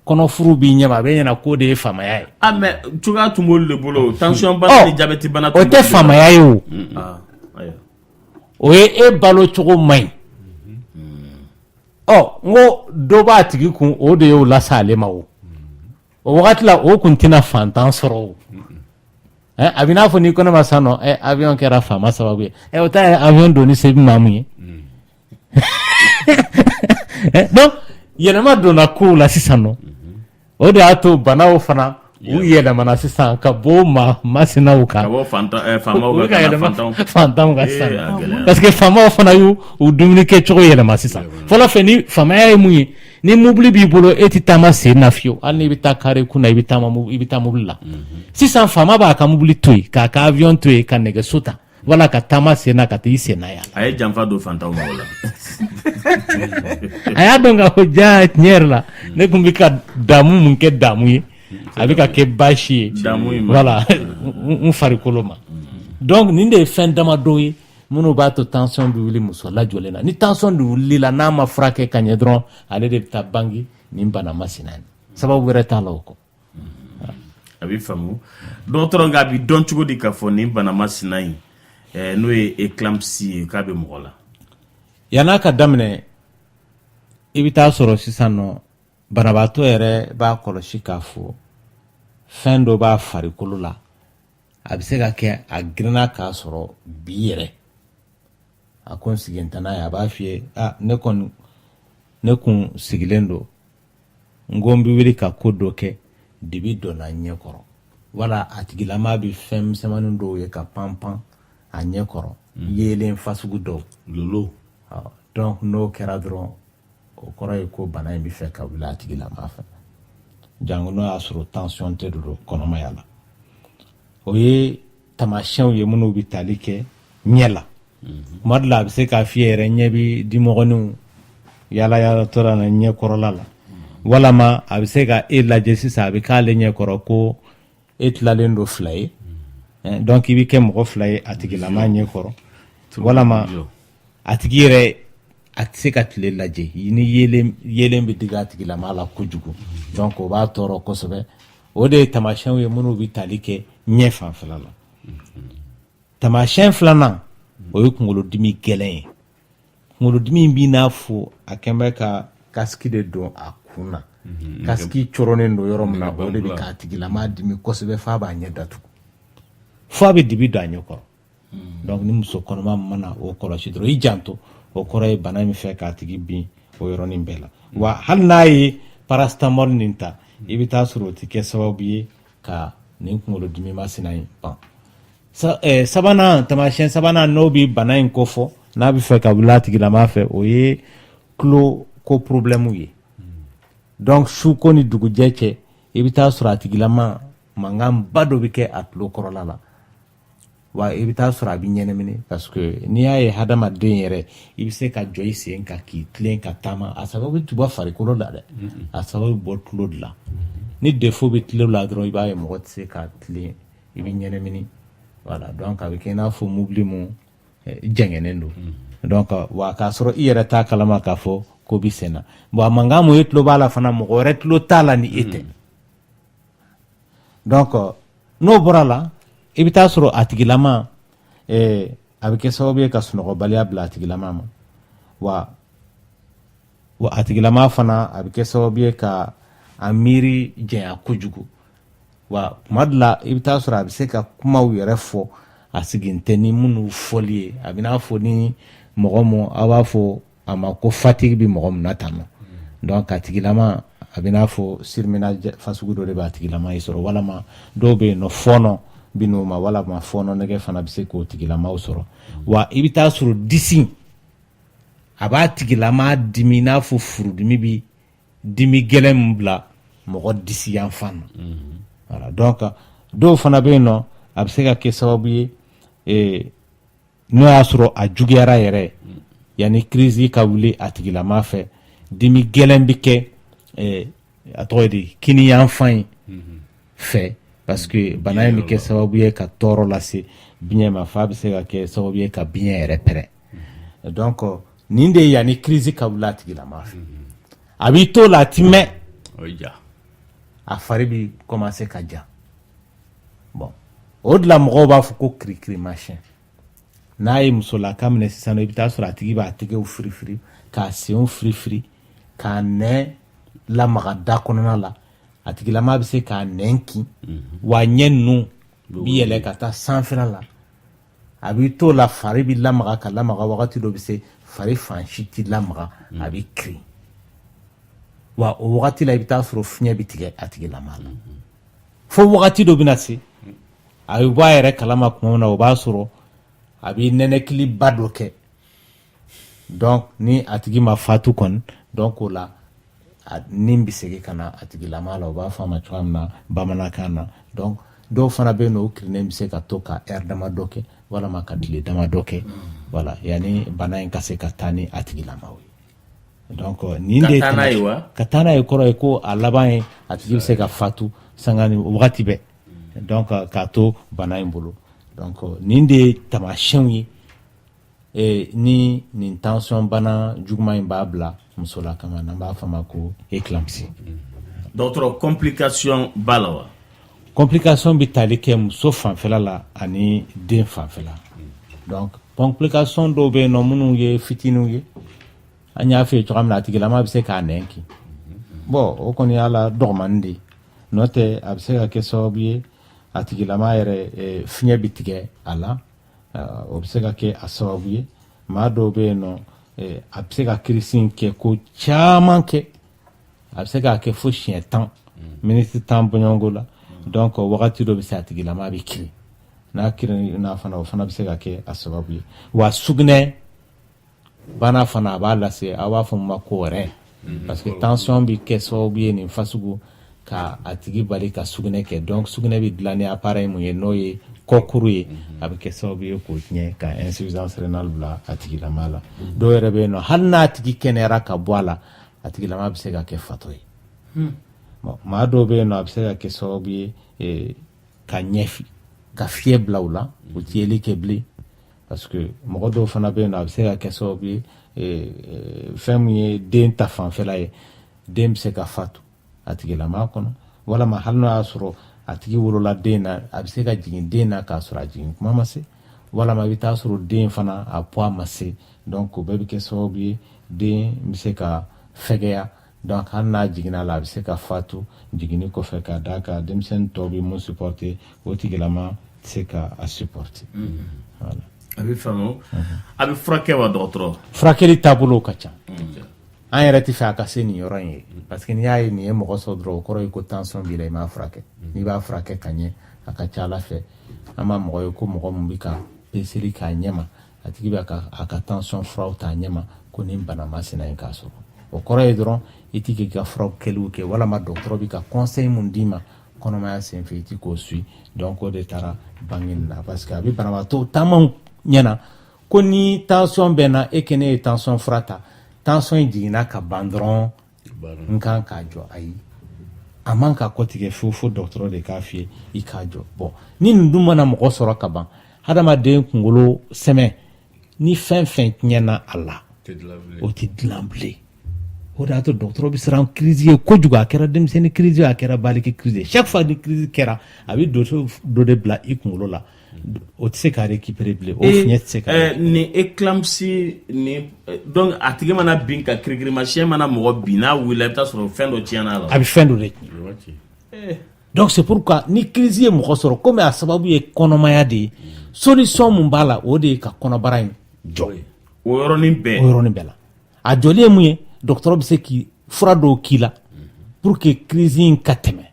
Speaker 6: kɔnɔfuru b'i ɲɛma a bɛ ɲɛna k'o de ye faamaya ye
Speaker 3: mais cogoya tun b'olu de bolo tension bana ni jabɛti bana
Speaker 6: o tɛ faamaya ye o o ye e balo cogo man ngo dɔ b'a tigi kun o de y'o lase ale ma o wagati la o kun tɛna fantan sɔrɔ o a bɛ n'a fɔ n'i ko ne ma sisan nɔ avion kɛra faama sababu ye o ta ye avion donni se bɛ maa mun ye donc yɛlɛma donna kow la sisan nɔ o de y'a to banaw fana u yɛlɛmana sisan ka bɔ masinaw kan
Speaker 3: ka bɔ faamaw
Speaker 6: ka yɛlɛma fantanw kan sisan parce que faamaw fana y'u dumuni kɛ cogo yɛlɛma sisan fɔlɔ fɛ ni faamaya ye mun ye ni mobili b'i bolo e tɛ taama sen na fiyewu hali n'i bɛ taa kare kunna i bɛ taa mobili la sisan faama b'a ka mobili to yen k'a ka avion to yen ka nɛgɛso ta wala ka taama sen na ka taa i sen na yan
Speaker 3: a ye janfa don fantanw ma o la
Speaker 6: a y'a dɔn k'a fɔ jaa tiɲɛ yɛrɛ la ne tun bɛ ka damu mun kɛ damu ye a bɛ ka kɛ baasi ye voilà n farikolo ma donc nin de ye fɛn damadɔ ye minnu b'a to tension bɛ wuli muso lajɔlen na ni tension de wulila n'a ma furakɛ ka ɲɛ dɔrɔn ale de bɛ taa bange nin bana masina ye sababu wɛrɛ t'a la o kɔ
Speaker 3: a bɛ faamu dɔgɔtɔrɔ nka a bɛ dɔn cogo di k'a fɔ nin bana masina in n'o ye éclampsie ye k'a bɛ mɔgɔ la
Speaker 6: yan'a ka daminɛ i bɛ taa sɔrɔ sisan nɔ banabaatɔ yɛrɛ b'a kɔlɔsi k'a fɔ fɛn dɔ b'a farikolo la a bɛ se ka kɛ a girinna k'a sɔrɔ bi yɛrɛ a ko n sigilen tɛ n'a ye a b'a f'i ye ne kun sigilen don n ko n bɛ wuli ka ko dɔ kɛ dibi donna ɲɛ kɔrɔ wala a tigilama bɛ fɛn misɛnmanin dɔw ye ka pan a ɲɛ kɔrɔ yeelen fasugu dɔw
Speaker 5: lolo
Speaker 6: donc n'o kɛra dɔrɔn o kɔrɔ ye ko bana in bɛ fɛ ka wuli a tigilama fɛ jango n'o y'a sɔrɔ tension tɛ don kɔnɔmaya la o ye taamasiyɛnw ye minnu bɛ tali kɛ ɲɛ la tuma dɔ la a bɛ se k'a f'i yɛrɛ ɲɛ bɛ dimɔgɔninw yaala na ɲɛ kɔrɔla la walama a bɛ se ka e lajɛ sisan a bɛ k'ale ɲɛ kɔrɔ ko e tilalen don fila ye donc i bɛ kɛ mɔgɔ fila ye a tigilama ɲɛ kɔrɔ walama a tigi yɛrɛ a tɛ se ka tile lajɛ ni yelen bɛ digi a tigilama la kojugu donc o b'a tɔɔrɔ kosɛbɛ o de ye taamasiyɛnw ye minnu bɛ tali kɛ ɲɛ fanfɛla la taamasiyɛn filanan o ye kunkolodimi gɛlɛn ye kunkolodimi in b'i n'a fɔ a kɛn bɛ ka kasiki de don a kun na kasiki coronnen don yɔrɔ min na o de bɛ k'a tigilama dimi kosɛbɛ f'a b'a ɲɛ datugu f'a bɛ dibi don a ɲɛ kɔrɔ donc ni muso kɔnɔma mana o kɔlɔsi dɔrɔn i janto o kɔrɔ ye bana min fɛ k'a tigi bin o yɔrɔnin bɛɛ la wa hali n'a ye paracetamol nin ta i bɛ taa sɔrɔ o tɛ kɛ sababu ye ka nin kunkolodimi masina in ban sabanan taamasiyɛn sabanan n'o bɛ bana in kofɔ n'a bɛ fɛ ka wuli a tigilama fɛ o ye tulo ko problème ye donc su ko ni dugujɛ cɛ i bɛ taa sɔrɔ a tigilama mankan ba dɔ bɛ kɛ a tulo kɔrɔla la wa i bɛ taa sɔrɔ a bɛ ɲɛnɛmini parce que n'i y'a ye hadamaden yɛrɛ i bɛ se ka jɔ i sen kan k'i tilen ka taama a sababu tɛ bɔ farikolo la dɛ a sababu bɔ tulo de la ni défaut bɛ tulo la dɔrɔn i b'a ye mɔgɔ tɛ se ka tilen i bɛ ɲɛnɛmini voilà donc a bɛ kɛ i n'a fɔ mobili mun jɛngɛnen don donc wa k'a sɔrɔ i yɛrɛ t'a kalama k'a fɔ ko bɛ sen na bon a mankan mun e tulo b'a la fana mɔgɔ wɛrɛ tulo t'a la ni e tɛ donc n'o bɔra la i bɛ taa sɔrɔ a tigilama a bɛ kɛ sababu ye ka sunɔgɔbaliya bila a tigilama ma wa a tigilama fana a bɛ kɛ sababu ye ka a miiri janya kojugu wa tuma dɔ la i bɛ taa sɔrɔ a bɛ se ka kumaw yɛrɛ fɔ a sigin tɛ ni minnu fɔli ye a bɛ n'a fɔ ni mɔgɔ min a b'a fɔ a ma ko fatigue bɛ mɔgɔ min na tan nɔ donc a tigilama a bɛ n'a fɔ surmenage fasugu dɔ de b'a tigilama ye sɔrɔ walama dɔw bɛ yen nɔ fɔɔnɔ bɛ n'o ma walama fɔɔnɔ nɛgɛ fana bɛ se k'o tigilamaw sɔrɔ wa i bɛ taa sɔrɔ disi a b'a tigilama dimi n'a fɔ furudimi bɛ dimi gɛlɛn min bila mɔgɔ disi yanfan na voilà donc dɔw fana bɛ yen nɔ a bɛ se ka kɛ sababu ye n'o y'a sɔrɔ a juguyara yɛrɛ yanni crise ka wuli a tigilama fɛ dimi gɛlɛn bɛ kɛ a tɔgɔ de kini yanfan fɛ parce que bana in bɛ kɛ sababu ye ka tɔɔrɔ lase biɲɛ ma f'a bɛ se ka kɛ sababu ye ka biɲɛ yɛrɛ pɛrɛn donc nin de ye yanni crise ka wuli a tigilama fɛ a b'i to la a ti mɛn a fari bɛ commencer ka ja bon o de la mɔgɔw b'a fɔ ko kirikirimasiyɛn n'a ye musolaka minɛ sisan nɔ i bɛ taa sɔrɔ a tigi b'a tɛgɛw firifiri k'a senw firifiri k'a nɛn lamaga da kɔnɔna la a tigilama bɛ se k'a nɛn kin wa ɲɛ ninnu bi yɛlɛ ka taa sanfɛla la a b'i t'o la fari bɛ lamaga ka lamaga wagati dɔ bɛ se fari fan si tɛ lamaga a bɛ kirin wa o wagati la i bɛ taa sɔrɔ fiɲɛ bɛ tigɛ a tigilama la fo wagati dɔ bɛ na se a bɛ bɔ a yɛrɛ kalama tuma min na o b'a sɔrɔ a bɛ nɛnɛkiliba dɔ kɛ donc ni a tigi ma fatu kɔni donc o la nin bɛ segin ka na a tigilama la o b'a fɔ a ma cogoya min na bamanankan na donc dɔw fana bɛ yen nɔ o kirinen bɛ se ka to ka heure damadɔ kɛ walama ka tile damadɔ kɛ voilà yanni bana in ka se ka taa ni a tigilama ye donc nin de
Speaker 3: ka
Speaker 6: taa n'a ye kɔrɔ ye ko a laban ye a tigi bɛ se ka fatu sanga ni wagati bɛɛ donc k'a to bana in bolo donc nin de ye taamasiyɛnw ye ni nin tension bana juguman in b'a bila muso la kama n'an b'a fɔ a ma ko éclampsie.
Speaker 3: dɔgɔtɔrɔ complication b'a la wa.
Speaker 6: complication bɛ tali kɛ muso fanfɛla la ani den fanfɛla donc complication dɔw bɛ yen nɔ minnu ye fitininw ye an y'a fɔ ye cogoya min na a tigilama bɛ se k'a nɛn kin bon o kɔni y'a la dɔgɔmanin de ye n'o tɛ a bɛ se ka kɛ sababu ye a tigilama yɛrɛ fiɲɛ bɛ tigɛ a la o bɛ se ka kɛ a sababu ye maa dɔw bɛ yen nɔ a bɛ se ka kirisi in kɛ ko caman kɛ a bɛ se k'a kɛ fo siɲɛ 10 miniti 10 bɔɲɔgɔnko la donc wagati dɔ bɛ se a tigilama bɛ kirin n'a kirinna fana o fana bɛ se ka kɛ a sababu ye wa sugunɛ bana fana a b'a lase a b'a fɔ mun ma ko rɛn parce que tension bɛ kɛ sababu ye nin fasugu ka a tigi bali ka sugunɛ kɛ donc sugunɛ bɛ dilan ni appareil mun ye n'o ye kɔkuru ye a bɛ kɛ sababu ye k'o tiɲɛ ka insuffisance rénale bila a tigilama la dɔw yɛrɛ bɛ yen nɔ hali n'a tigi kɛnɛyara ka bɔ a la a tigilama bɛ se ka kɛ fatɔ ye bon maa dɔw bɛ yen nɔ a bɛ se ka kɛ sababu ye ka ɲɛfi ka fiɲɛ bila u la u tɛ yeli kɛ bilen parce que mɔgɔ dɔw fana bɛ yen nɔ a bɛ se ka kɛ sababu ye fɛn min ye den ta fanfɛla ye den bɛ se ka fatu a tigilama kɔnɔ walama hali n'a y'a sɔrɔ a tigi wolola den na a bɛ se ka jigin den na k'a sɔrɔ a jigin kuma ma se walama i bɛ taa sɔrɔ den fana a poids ma se donc o bɛɛ bɛ kɛ sababu ye den bɛ se ka fɛgɛya donc hali n'a jiginna la a bɛ se ka fatu jiginni kɔfɛ k'a d'a kan denmisɛnnin tɔw bɛ mun supporter o tigilama tɛ se ka a supporter voilà.
Speaker 3: a bɛ faamu a bɛ furakɛ wa dɔgɔtɔrɔ.
Speaker 6: furakɛli taabolo ka ca an yɛrɛ tɛ fɛ a ka se nin yɔrɔ in ye parce que n'i y'a ye nin ye mɔgɔ sɔrɔ dɔrɔn o kɔrɔ ye ko tension b'i la i m'a furakɛ n'i b'a furakɛ ka ɲɛ a ka ca ala fɛ an ma mɔgɔ ye ko mɔgɔ min bɛ ka peseli k'a ɲɛma a tigi bɛ a ka tension furaw t'a ɲɛma ko nin bana masina in k'a sɔrɔ o kɔrɔ ye dɔrɔn i tɛ k'i ka furaw kɛliw kɛ walama dɔgɔtɔrɔ bɛ ka conseil mun d'i ma kɔnɔmaya senfɛ i tɛ k'o suit donc o de taara bangeni na parce que a bɛ banabaatɔ caman ɲɛna ko ni tension bɛ n na e kɛ ne ye tension fura ta tension in jiginna ka ban dɔrɔn n kan k'a jɔ ayi a man ka kɔtigɛ fo dɔgɔtɔrɔ de k'a f'i ye i k'a jɔ bon ni nin dun mana mɔgɔ sɔrɔ ka ban hadamaden kunkolo sɛmɛ ni fɛn fɛn tiɲɛna a la o tɛ dilan bilen o de y'a to dɔgɔtɔrɔ bɛ siran crise ye kojugu a kɛra denmisɛnnin crise ye a kɛra baliki crise ye chaque fois ni crise kɛra a bɛ dɔ de bila i kunkolo la o tɛ se ka récupérer bilen o fiɲɛ tɛ se ka
Speaker 3: ni éclampsie ni donc a tigi mana bin ka kirikirimasiyɛn mana mɔgɔ bin n'a wulila i bɛ taa sɔrɔ fɛn dɔ tiɲɛna a la
Speaker 6: a bɛ fɛn dɔ de tiɲɛ donc c'est pourquoi ni crise ye mɔgɔ sɔrɔ komi a sababu ye kɔnɔmaya de ye solution mun b'a la o de ye ka kɔnɔbara in jɔ
Speaker 3: o yɔrɔnin bɛɛ
Speaker 6: la a jɔli ye mun ye dɔgɔtɔrɔ bɛ se k'i fura dɔw k'i la pour que crise in ka tɛmɛ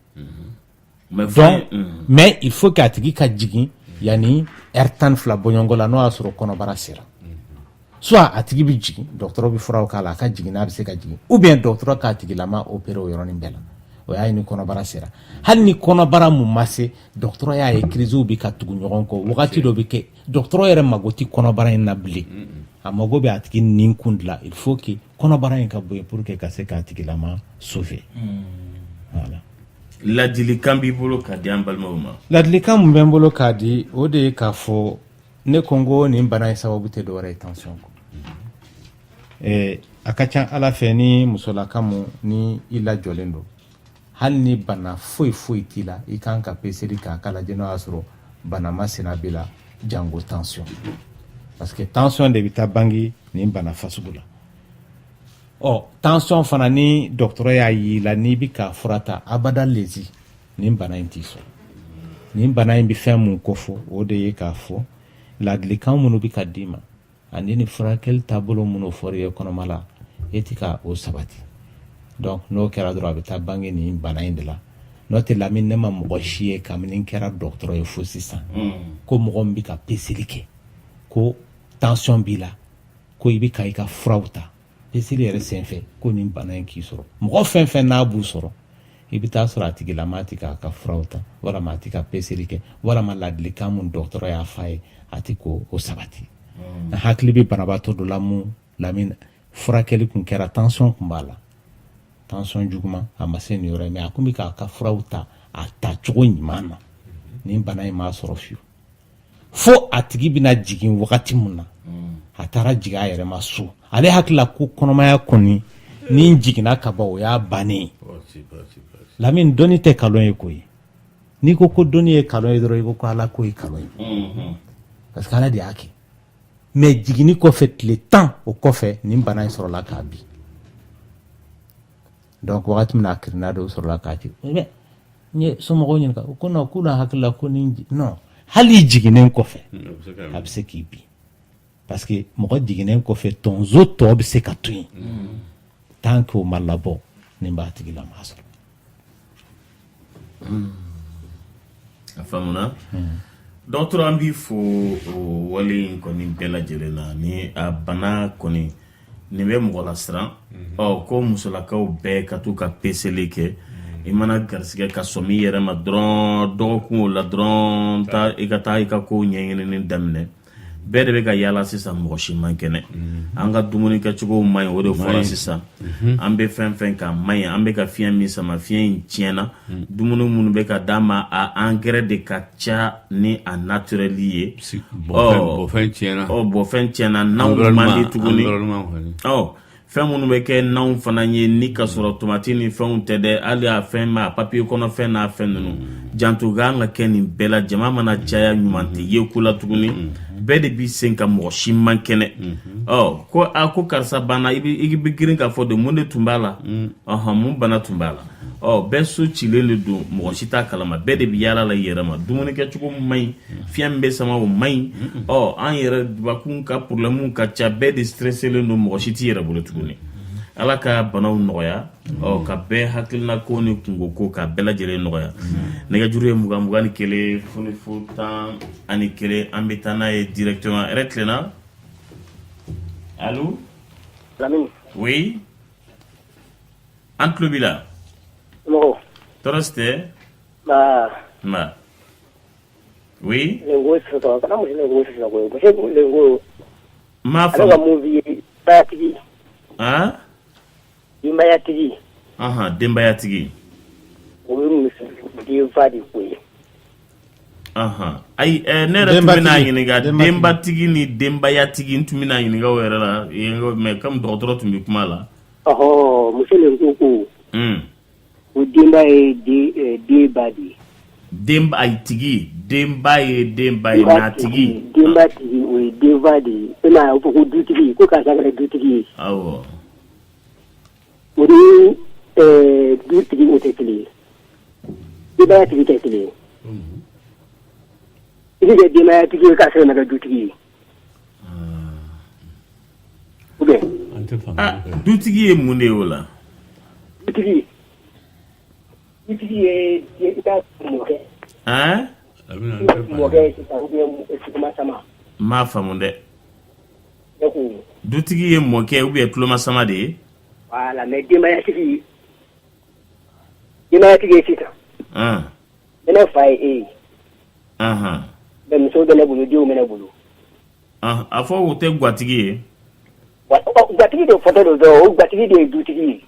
Speaker 6: donc mais il faut que a tigi ka jigin yanni heure 12 bɔɲɔgɔnko la n'o y'a sɔrɔ kɔnɔbara sera soit a tigi bɛ jigin dɔgɔtɔrɔ bɛ furaw k'a la a ka jigin n'a bɛ se ka jigin ou bien dɔgɔtɔrɔ k'a tigilama opérer o yɔrɔnin bɛɛ la o y'a ye ni kɔnɔbara sera hali ni kɔnɔbara mun ma se dɔgɔtɔrɔ y'a ye crise bɛ ka tugu ɲɔgɔn kɔ wagati dɔ bɛ kɛ dɔgɔtɔrɔ yɛrɛ mago tɛ kɔnɔbara in na bilen a mago bɛ a tigi nin kun dilan il faut que kɔnɔbara in ka bɔ yen pour que ka se k'a tigilama sauver voilà.
Speaker 3: ladilikan b'i bolo k'a di an balimaw ma.
Speaker 6: ladilikan mun bɛ n bolo k'a di o de ye k'a fɔ ne ko n ko nin bana in sababu tɛ dɔwɛrɛ ye tension kɔ a ka ca ala fɛ ni musolaka mun ni i lajɔlen don hali ni bana foyi t'i la i kan ka peseli k'a k'a lajɛ n'o y'a sɔrɔ bana masina b'i la jango tension parce que tension de bɛ taa bange nin bana fasugu la tension fana ni dɔgɔtɔrɔ y'a y'i la n'i bɛ ka fura ta abada lezi nin bana in t'i sɔrɔ nin bana in bɛ fɛn mun kofɔ o de ye k'a fɔ ladilikan minnu bɛ ka d'i ma ani ni furakɛli taabolo minnu fɔra i ye kɔnɔma la e tɛ ka o sabati donc n'o kɛra dɔrɔn a bɛ taa bange nin bana in de la n'o tɛ Lamini ne ma mɔgɔ si ye kabini n kɛra dɔgɔtɔrɔ ye fo sisan ko mɔgɔ min bɛ ka peseli kɛ ko tension b'i la ko i bɛ ka i ka furaw ta peseli yɛrɛ senfɛ ko nin bana in k'i sɔrɔ mɔgɔ fɛn fɛn n'a b'u sɔrɔ i bɛ taa sɔrɔ a tigilama tɛ k'a ka furaw ta walama a tɛ ka peseli kɛ walama ladilikan mun dɔgɔtɔrɔ y'a f'a ye a tɛ k'o sabati n hakili bɛ banabaatɔ dɔ la mun Lamini furakɛli kun kɛra tension kun b'a la tension juguman a ma se nin yɔrɔ ye mais a kun bɛ k'a ka furaw ta a tacogo ɲuman na nin bana in m'a sɔrɔ fiyewu fo a tigi bɛna jigin wagati mun na a taara jigin a yɛrɛ ma so ale hakili la ko kɔnɔmaya kɔni ni n jiginna ka ban o y'a bannen ye Lamini dɔnni tɛ kalon ye koyi n'i ko dɔnni ye kalon ye dɔrɔn i ko ala ko ye kalon ye parce que ala de y'a kɛ mais jiginni kɔfɛ tile 10 o kɔfɛ nin bana in sɔrɔla k'a bin donc wagati min na a kirina de o sɔrɔla k'a ci n ye somɔgɔw ɲininka o ko non k'u na hakili la ko nin non hali jiginnen kɔfɛ a bɛ se k'i bin parce que mɔgɔ jiginnen kɔfɛ tonso tɔ bɛ se ka to yen tant que o ma labɔ nin b'a tigi la maa sɔrɔ
Speaker 3: a faamuna dɔgɔtɔrɔ an b'i fo o wale in kɔni bɛɛ lajɛlen na ni a bana kɔni nin bɛ mɔgɔ la siran ko musolakaw bɛɛ ka t'u ka peseli kɛ i mana garisigɛ ka sɔmi i yɛrɛ ma dɔrɔn dɔgɔkun o la dɔrɔn i ka taa i ka kow ɲɛɲinini daminɛ bɛɛ de bɛ ka yaala sisan mɔgɔ si man kɛnɛ an ka dumuni kɛcogow man ɲi o de fɔra sisan an bɛ fɛn fɛn kan man ɲi an bɛ ka fiɲɛ min sama fiɲɛ in tiɲɛna dumuni minnu bɛ ka d'a ma a engrais de ka ca ni a naturel ye
Speaker 5: bɔfɛn
Speaker 3: tiɲɛna n'anw man di tuguni fɛn minnu bɛ kɛ n'anw fana ye ni ka sɔrɔ tomati ni fɛnw tɛ dɛ hali a fɛn ma papiye kɔnɔ fɛn n'a fɛn ninnu janto kan ka kɛ nin bɛɛ la jama mana caya ɲuman tɛ ye ko la tuguni bɛɛ de b'i sen ka mɔgɔ si man kɛnɛ ko karisa banna i bɛ girin k'a fɔ de mun de tun b'a la mun bana tun b'a la bɛɛ so cilen de don mɔgɔ si t'a kalama bɛɛ de bɛ yaala la i yɛrɛ ma dumuni kɛcogo man ɲi fiɲɛ min bɛ sama o man ɲi an yɛrɛ dubakun ka problème ka ca bɛɛ de stresselen don mɔgɔ si t'i yɛrɛ bolo tuguni ala ka banaw nɔgɔya ka bɛɛ hakilina ko ni kungo ko ka bɛɛ lajɛlen nɔgɔya nɛgɛjuru ye 21 ni 1 fonifo 10 ani 1 an bɛ taa n'a ye directement yɛrɛ tilenna allo
Speaker 2: Lamini
Speaker 3: oui an tulo b'i la
Speaker 2: mɔgɔ
Speaker 3: tɔɔrɔ si tɛ nba oui
Speaker 2: lengo sɔrɔ kana muso lengo sɔrɔ ko muso lengo
Speaker 3: m'a
Speaker 2: faamu ale ka mun f'i ye bayatigi denbayatigi
Speaker 3: denbayatigi
Speaker 2: o ye muso denfa de ko ye
Speaker 3: ayi ne yɛrɛ tun bɛna ɲininka denbatigi ni denbayatigi n tun bɛna ɲininka o yɛrɛ la mais comme dɔgɔtɔrɔ tun bɛ kuma la
Speaker 2: muso lengo ko o denba ye denba de ye
Speaker 3: denbayatigi denba ye denba ye natigi
Speaker 2: denbatigi o ye denfa de ye e m'a ye o fɔ ko dutigi ko karisa kɛra dutigi ye
Speaker 3: awɔ
Speaker 2: o ni dutigi o tɛ kelen ye denbayatigi tɛ kelen ye i bɛ kɛ denbayatigi ye k'a sɔrɔ nɛgɛ dutigi ye ou bien
Speaker 3: dutigi ye mun de ye o la
Speaker 2: dutigi ye i ka mɔkɛ mɔkɛ sisan ou bien tuloma sama
Speaker 3: m'a faamu dɛ dutigi ye mɔkɛ ou bien tuloma sama de ye
Speaker 2: voilà mais denbayatigi ye sisan ne fa ye e ye mais muso bɛ ne bolo denw bɛ ne bolo
Speaker 3: a fɔ o tɛ gatigi ye
Speaker 2: gatigi de fɔtɔ don dɔrɔn o gatigi de ye dutigi ye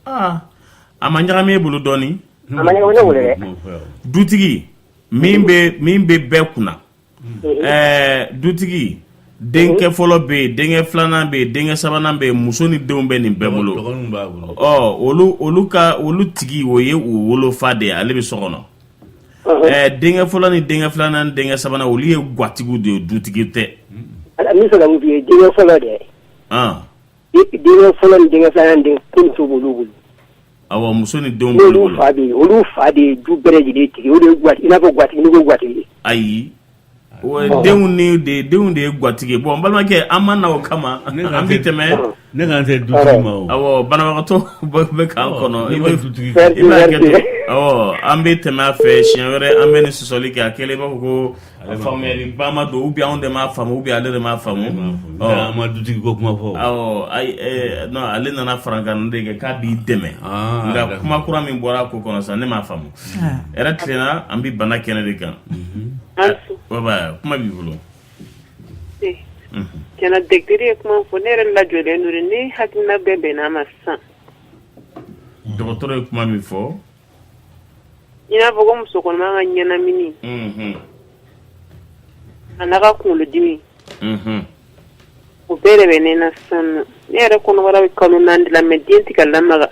Speaker 3: a ma ɲagami e bolo dɔɔni
Speaker 2: a ma ɲagami ne bolo dɛ
Speaker 3: dutigi min bɛ bɛɛ kunna dutigi denkɛ fɔlɔ bɛ yen denkɛ filanan bɛ yen denkɛ sabanan bɛ yen muso ni denw bɛ nin bɛɛ bolo olu tigi o ye u wolofa de ye ale bɛ so kɔnɔ denkɛ fɔlɔ ni denkɛ filanan ni denkɛ sabanan olu ye gatigiw de ye dutigi tɛ
Speaker 2: ami sala mu bi dinga folo de dinga folo dinga filanan den kun so bulu
Speaker 3: awa muso ni denw
Speaker 2: olu fa de du bɛrɛ lajɛlen tigɛ o de ye gwati i n'a fɔ gwatigi ni ko gwatigi
Speaker 3: ayi denw de ye gwatigi bon n balimakɛ an ma na o kama an bɛ tɛmɛ
Speaker 5: ne kan tɛ dutigi ma o
Speaker 3: awɔ banabagatɔ bɛ k'an kɔnɔ i bɛ hakɛ to awɔ an bɛ tɛmɛ a fɛ siɲɛ wɛrɛ an bɛ ni sɔsɔli kɛ a kɛlen i b'a fɔ ko faamuyali ba ma don ou bien anw de m'a faamu ou bien ale de m'a faamu
Speaker 5: an ma dutigi ko kuma fɔ
Speaker 3: awɔ ayi non ale nana farankan de kɛ k'a b'i dɛmɛ nka kuma kura min bɔra a ko kɔnɔ sisan ne m'a faamu yɛrɛ tilenna an bɛ bana kɛnɛ de kan baba kuma b'i bolo
Speaker 7: Tiɲɛna dɛgiteri ye kuma fɔ ne yɛrɛ lajɔlen don ne hakilina bɛɛ bɛnna a ma sisan
Speaker 3: dɔgɔtɔrɔ ye kuma min fɔ
Speaker 7: i n'a fɔ ko muso kɔnɔma ka ɲɛnamini a n'a ka kunkolodimi o bɛɛ de bɛ ne na sisan nɔ ne yɛrɛ kɔnɔbara bɛ kalo 4 la mɛ den tɛ ka lamaga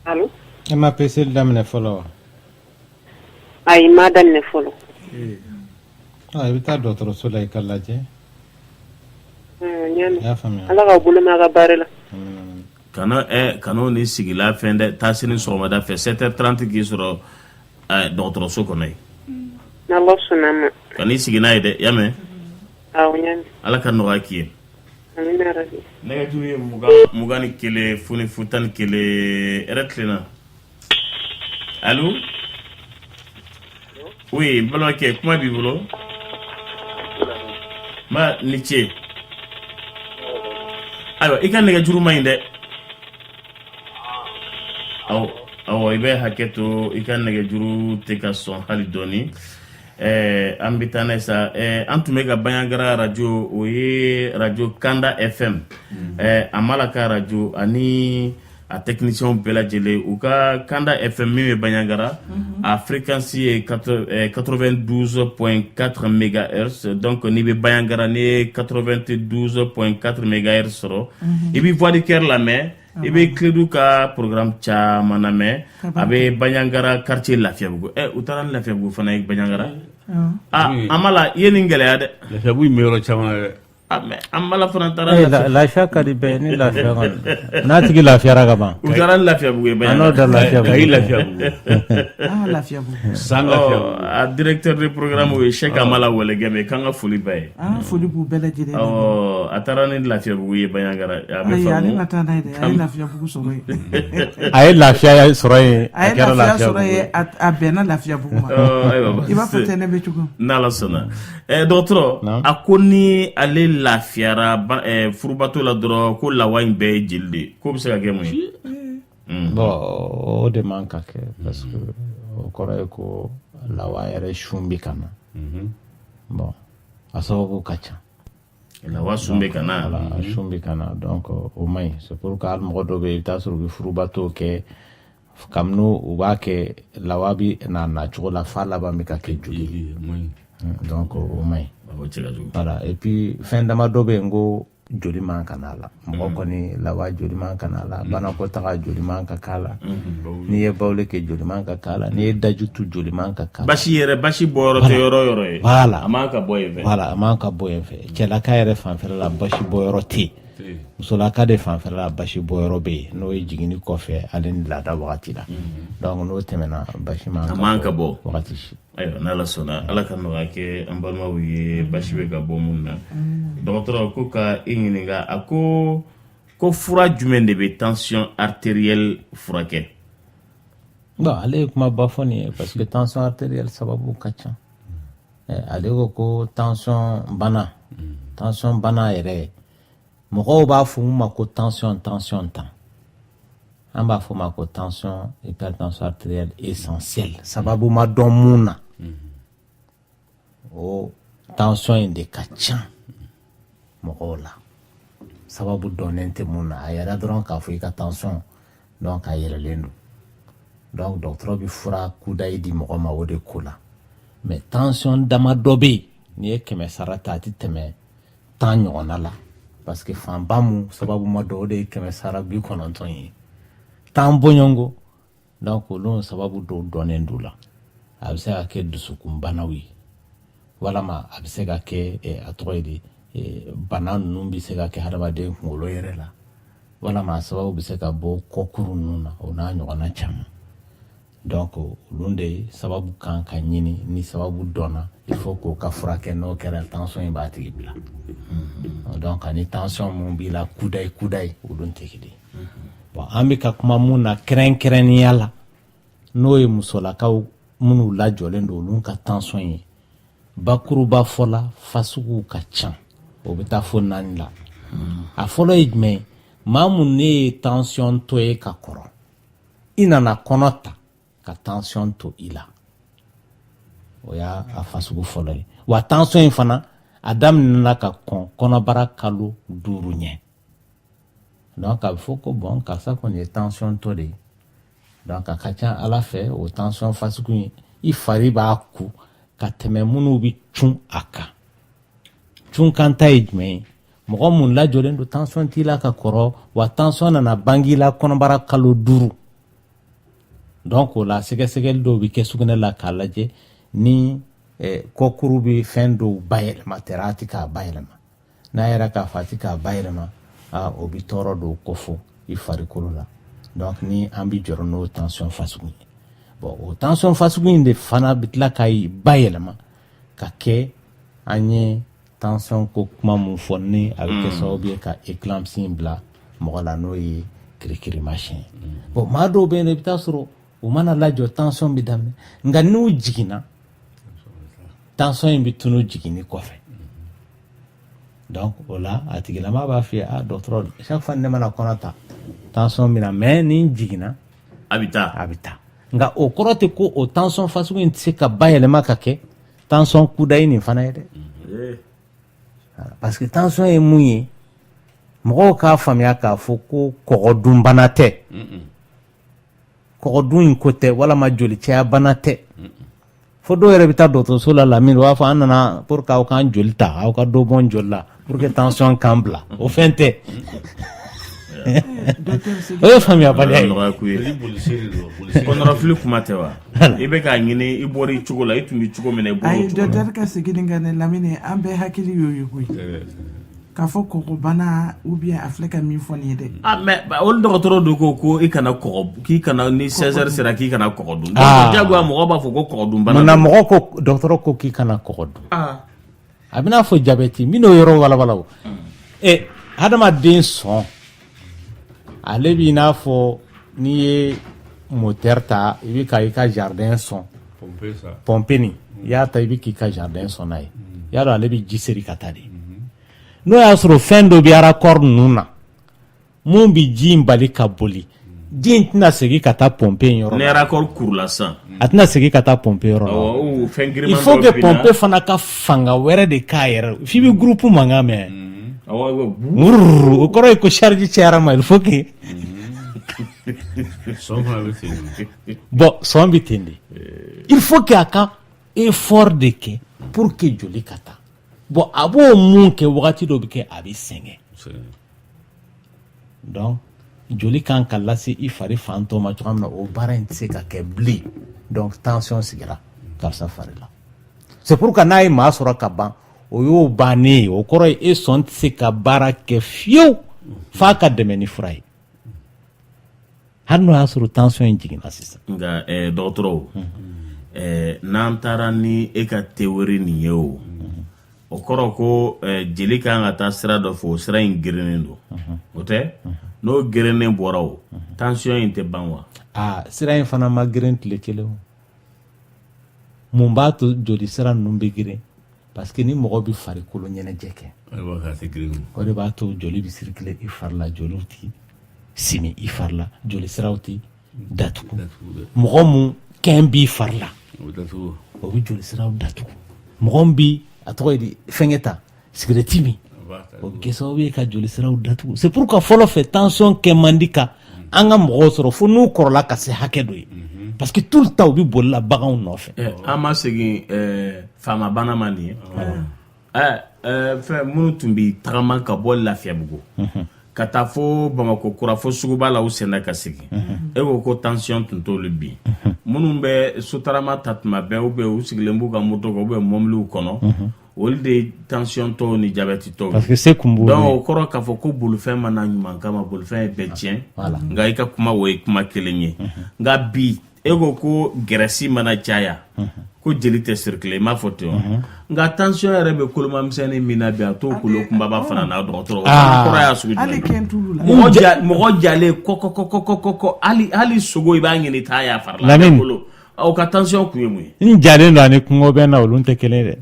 Speaker 7: allo
Speaker 6: e ma peseli daminɛ fɔlɔ wa
Speaker 7: ayi ma daminɛ fɔlɔ
Speaker 6: i bɛ taa dɔgɔtɔrɔso la i ka lajɛ y'a faamuya
Speaker 7: ala k'aw bolo mɛn a ka baara la
Speaker 3: kan'o ni sigila fɛn dɛ taa sini sɔgɔmada fɛ 7h30 k'i sɔrɔ dɔgɔtɔrɔso kɔnɔ ye
Speaker 7: n'ala sɔnna ma
Speaker 3: ka n'i sigi n'a ye dɛ y'a mɛn
Speaker 7: awɔ ɲani
Speaker 3: ala ka nɔgɔya k'i ye
Speaker 7: amina rabi
Speaker 3: nɛgɛjuru ye 21 foni 11 yɛrɛ tilenna allo oui n balimakɛ kuma b'i bolo ma ni ce ayiwa i ka nɛgɛjuru ma ɲi dɛ awɔ i bɛ hakɛ to i ka nɛgɛjuru tɛ ka sɔn hali dɔɔni an bɛ taa n'a ye sa an tun bɛ ka Banyangira radio o ye radio Kanda FM a Malaka radio ani a technicien bɛɛ lajɛlen u ka Kanda FM min bɛ Banyangira a fréquence ye 92.4 MHz donc n'i bɛ Banyangira n'i ye 92.4 MHz sɔrɔ i bɛ voix du cœur lamɛn i bɛ Clédou ka programme caman lamɛn a bɛ Banyangira quartier Lafiyabugu u taara ni Lafiyabugu fana ye Banyangira Amala i ye nin gɛlɛya dɛ
Speaker 5: Lafiyabugu in bɛ yɔrɔ caman dɛ
Speaker 3: Amala fana taara
Speaker 6: lafiya ka di bɛɛ ni lafiya kɔni n'a tigi lafiyara ka ban
Speaker 3: u taara ni Lafiyabugu ye
Speaker 6: n'o da
Speaker 5: Kayi
Speaker 4: Lafiyabugu
Speaker 5: san Lafiyabugu
Speaker 3: a directeur de programme o ye Cheikh Amala wele gɛmɛ k'an ka foli ba ye
Speaker 4: foli b'u bɛɛ lajɛlen
Speaker 3: a taara ni Lafiyabugu ye Banyangira a bɛ
Speaker 4: ayi
Speaker 3: faamu
Speaker 4: ale ma taa n'a ye dɛ a ye Lafiyabugu sɔrɔ yen
Speaker 6: a ye lafiya sɔrɔ yen
Speaker 4: a ye lafiya sɔrɔ yen a bɛnna Lafiyabugu ma i b'a fɔ tɛnɛ bɛ cogo
Speaker 3: n'Ala sɔnna dɔgɔtɔrɔ a ko ni ale lafiyara furubato la dɔrɔn ko lawa in bɛɛ ye jeli de ko bɛ se ka kɛ mun ye
Speaker 6: bon o de man ka kɛ parce que o kɔrɔ ye ko lawa yɛrɛ sun bɛ ka na bon a sababu ka ca
Speaker 3: lawa sun bɛ ka na
Speaker 6: sun bɛ ka na donc o man ɲi c'est pour que hali mɔgɔ dɔw bɛ yen i bɛ taa sɔrɔ u bɛ furubato kɛ kabini u b'a kɛ lawa bɛ na cogo la f'a laban bɛ ka kɛ joli donc o man ɲi voilà et puis fɛn dama dɔ bɛ yen ko joli man ka n'a la mɔgɔ kɔni lawa joli man ka n'a la banakɔtaga joli man ka k'a la n'i ye bawle kɛ joli man ka k'a la n'i ye daji tu joli man ka k'a la
Speaker 3: basi bɔ yɔrɔ tɛ yɔrɔ ye
Speaker 6: voilà
Speaker 3: a man ka bɔ yen fɛ
Speaker 6: voilà a man ka bɔ yen fɛ cɛlaka yɛrɛ fanfɛla la basi bɔ yɔrɔ tɛ yen musolaka de fanfɛla la basi bɔ yɔrɔ bɛ yen n'o ye jiginni kɔfɛ ale ni laada wagati la donc n'o tɛmɛna basi man ka bɔ wagati si
Speaker 3: ayiwa n'Ala sɔnna Ala ka nɔgɔya kɛ an balimaw ye basi bɛ ka bɔ mun na dɔgɔtɔrɔ ko ka i ɲininka a ko fura jumɛn de bɛ tension artérielle furakɛ
Speaker 6: bon ale ye kumaba fɔ nin ye parce que tension artérielle sababu ka ca ale ko tension bana yɛrɛ mɔgɔw b'a fɔ mun ma ko tension tan an b'a fɔ ma ko tension hypertension artérielle essentielle sababu ma dɔn mun na o tension in de ka ca mɔgɔw la sababu dɔnnen tɛ mun na a yɛrɛ dɔrɔn k'a fɔ i ka tension donc a yɛlɛlen don donc dɔgɔtɔrɔ bɛ fura kudayi di mɔgɔ ma o de ko la mais tension dama dɔ bɛ yen n'i ye 100 sara ta a tɛ tɛmɛ 10 ɲɔgɔnna la parce que fanba mun sababu ma dɔ o de ye 100 sara 90 ye 10 bɔɲɔngo donc olu sababu dɔw dɔnnen d'u la a bɛ se ka kɛ dusukunbanaw ye walama a bɛ se ka kɛ a tɔgɔ ye di bana ninnu bɛ se ka kɛ hadamaden kunkolo yɛrɛ la walama a sababu bɛ se ka bɔ kɔkuru ninnu na o n'a ɲɔgɔnna caman donc olu de sababu kan ka ɲini ni sababu dɔnna il faut k'o ka furakɛ n'o kɛra tension in b'a tigi bila donc ani tension mun b'i la kudayi olu tɛ kelen bon an bɛ ka kuma mun na kɛrɛnkɛrɛnnenya la n'o ye musolakaw minnu lajɔlen don olu ka tension ye bakuruba fɔla fasuguw ka ca o bɛ taa fo 4 la a fɔlɔ ye jumɛn ye maa mun ne ye tension to ye ka kɔrɔ i nana kɔnɔ ta ka tension to i la o y'a fasugu fɔlɔ ye wa tension in fana a daminɛna ka kɔn kɔnɔbara kalo 5 ɲɛ donc a bɛ fɔ ko bon karisa kɔni ye tension to de ye donc a ka ca ala fɛ o tension fasugu in i fari b'a ku ka tɛmɛ minnu bɛ cun a kan cun kan ta ye jumɛn ye mɔgɔ mun lajɔlen don tension t'i la ka kɔrɔ wa tension nana bangi la kɔnɔbara kalo 5 donc o la sɛgɛsɛgɛli dɔw bɛ kɛ sugunɛ la k'a lajɛ ni kɔkuru bɛ fɛn dɔw bayɛlɛma tɛrɛ a tɛ k'a bayɛlɛma n'a yɛrɛ k'a fɔ a tɛ k'a bayɛlɛma o bɛ tɔɔrɔ dɔw kofɔ i farikolo la donc ni an bɛ jɔrɔ n'o tension fasugu ye bon o tension fasugu in de fana bɛ tila ka bayɛlɛma ka kɛ an ye tension ko kuma mun fɔ ni a bɛ kɛ sababu ye ka éclampsie bila mɔgɔ la n'o ye kirikirimasiyɛn ye bon maa dɔw bɛ yen i bɛ taa sɔrɔ u mana lajɔ tension bɛ daminɛ nka n'u jiginna tension in bɛ tunu jiginni kɔfɛ donc o la a tigilama b'a f'i ye dɔgɔtɔrɔ chaque fois ne mana kɔnɔ ta tension bɛ na mais ni n jiginna
Speaker 3: a bɛ taa
Speaker 6: nka o kɔrɔ tɛ ko o tension fasugu in tɛ se ka bayɛlɛma ka kɛ tension kudayi nin fana ye dɛ parce que tension ye mun ye mɔgɔw k'a faamuya k'a fɔ ko kɔgɔdunbana tɛ kɔgɔdun in ko tɛ walama jolicɛya bana tɛ fo dɔw yɛrɛ bɛ taa dɔgɔtɔrɔso la lamini u b'a fɔ an nana pour que aw k'an joli ta aw ka dɔ bɔ n joli la pour que tension k'an bila o fɛn tɛ o ye faamuyabaliya ye
Speaker 3: kɔnɔrɔfili kuma tɛ wa i bɛ k'a ɲini i bɔra i cogo la i tun bɛ cogo min na i bɔra o
Speaker 4: ayi
Speaker 3: cogo la
Speaker 4: docteur ka segin ka ne lamini an bɛɛ hakili y'o ye koyi k'a fɔ kɔgɔbana ou bien a filɛ ka min fɔ nin ye dɛ
Speaker 3: mais olu dɔgɔtɔrɔ de ko i kana kɔgɔ k'i kana ni 16 heures sera k'i kana kɔgɔ dun jagoya mɔgɔ b'a fɔ ko kɔgɔdun bana
Speaker 6: munna mɔgɔ ko dɔgɔtɔrɔ ko k'i kana kɔgɔ dun a bɛna fɔ jabɛti min n'o yɔrɔ walawala o hadamaden sɔn ale b'i n'a fɔ n'i ye moteur ta i bɛ ka i ka jardin sɔn pompe nin i y'a ta i bɛ k'i ka jardin sɔn n'a ye i y'a dɔn ale bɛ ji seri ka taa de n'o y'a sɔrɔ fɛn dɔ bɛ raccord ninnu na mun bɛ ji in bali ka boli ji in tɛna segin ka taa pompe in yɔrɔ la
Speaker 3: ni raccord kurula sisan
Speaker 6: a tɛna segin ka taa pompe yɔrɔ la il faut que pompe fana ka fanga wɛrɛ de k'a yɛrɛ f'i bɛ groupe mankan mɛn o kɔrɔ ye ko charge cayara ma il faut que bon sɔn bɛ ten de il faut que a ka effort de kɛ pour que joli ka taa bon a b'o mun kɛ wagati dɔ bɛ kɛ a bɛ sɛgɛn donc joli kan ka lase i fari fan tɔ ma cogoya min na o baara in tɛ se ka kɛ bilen donc tension sigira karisa fari la c'est pourquoi n'a ye maa sɔrɔ ka ban o y'o bannen ye o kɔrɔ ye e sɔn tɛ se ka baara kɛ fiyewu f'a ka dɛmɛ ni fura ye hali n'o y'a sɔrɔ tension in jiginna sisan.
Speaker 3: nka dɔgɔtɔrɔw n'an taara ni e ka théorie nin ye o kɔrɔ ko jeli kan ka taa sira dɔ fɛ o sira in gerennen don o tɛ n'o gerennen bɔra o tension in tɛ ban wa.
Speaker 6: sira in fana ma geren tile kelen o mun b'a to joli sira ninnu bɛ geren parce que ni mɔgɔ bɛ farikolo ɲɛnajɛ kɛ o de b'a to joli bɛ circuler i fari la joliw tɛ simi i fari la joli siraw tɛ datugu mɔgɔ mun kɛn b'i fari la o bɛ joli siraw datugu mɔgɔ min bɛ a tɔgɔ ye di fɛnkɛ ta sigirɛti min o bɛ kɛ sababu ye ka joli siraw datugu c'est pourquoi fɔlɔ fɛ tension kɛ man di ka an ka mɔgɔw sɔrɔ fo n'u kɔrɔla ka se hakɛ dɔ ye parce que tout le temps u bɛ bolila baganw nɔfɛ.
Speaker 3: an ma segin faamabana ma nin ye fɛn minnu tun bɛ tagama ka bɔ Lafiyabugu ka taa fo Bamakɔ kura fo Suguba la u senna ka segin e ko ko tension tun t'olu bin minnu bɛ sotarama ta tuma bɛɛ ou bien u sigilen b'u ka moto kan ou bien mɔbiliw kɔnɔ olu de tension tɔw ni diabète tɔw
Speaker 6: parce que c'est kun b'u
Speaker 3: donc o kɔrɔ k'a fɔ ko bolifɛn mana ɲuman kama bolifɛn ye bɛɛ tiɲɛ nka i ka kuma o ye kuma kelen ye nka bi e ko gɛrɛsi mana caya ko jeli tɛ circuler i m'a fɔ ten nka tension yɛrɛ bɛ kolomamisɛnnin min na bi a t'o kolo kunbaba fana na dɔgɔtɔrɔ o fana kɔrɔ y'a sugu
Speaker 4: hali
Speaker 3: jumɛn
Speaker 4: kɛn t'ulu la
Speaker 3: mɔgɔ jalen kɔkɔkɔkɔkɔ hali sogo i b'a ɲini t'a y'a fari la
Speaker 6: Lamine.
Speaker 3: bolo o ka tension kun ye mun ye
Speaker 6: n jalen don ani kungo bɛ na olu tɛ kelen dɛ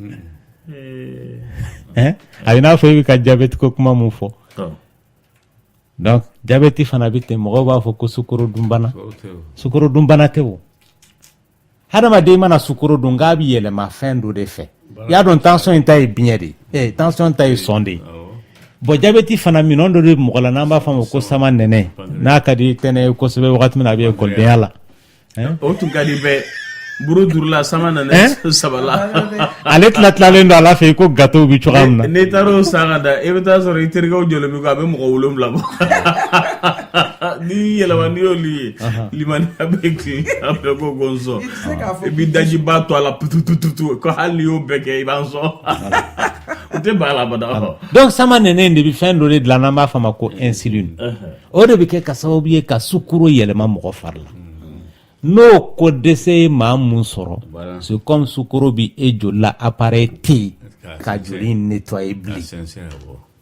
Speaker 6: a bɛ n'a fɔ i bɛ ka jabɛti ko kuma mun fɔ donc jabɛti fana bɛ ten mɔgɔw b'a fɔ ko sukoro dunbana sukoro dunbana tɛ o hadamaden mana sukoro dun k'a bɛ yɛlɛma fɛn dɔ de fɛ i y'a dɔn tension in ta ye biɲɛ de ye tension ta ye sɔn de ye bon jabɛti fana minɛn dɔ de bɛ mɔgɔ la n'an b'a fɔ a ma ko sama nɛnɛ n'a ka di tɛnɛ ye kosɛbɛ wagati min na a bɛ ekɔlidenya la
Speaker 3: o tun ka di bɛɛ buru durula sama nana sabala
Speaker 6: ale tilalen don ala fɛ i ko gâteau bɛ cogoya min na
Speaker 3: n'i taara o san ka da i bɛ taa sɔrɔ i terikɛw jɔlen bɛ ko a bɛ mɔgɔ 7 bɔ n'i yɛlɛma n'i y'olu ye limaniya bɛ tilen a bɛ ko nsɔn i bɛ dajiba to a la putututu ko hali n'i y'o bɛɛ kɛ i b'a sɔn o tɛ ban a la abada
Speaker 6: donc sama nɛnɛ de bɛ fɛn dɔ de dilan n'an b'a fɔ a ma ko insuline o de bɛ kɛ ka sababu ye ka sukaro yɛlɛma mɔgɔ fari la n'o ko dɛsɛ ye maa mun sɔrɔ c'est comme sukaro bɛ e joli la appareil tɛ yen ka joli nettoyer bilen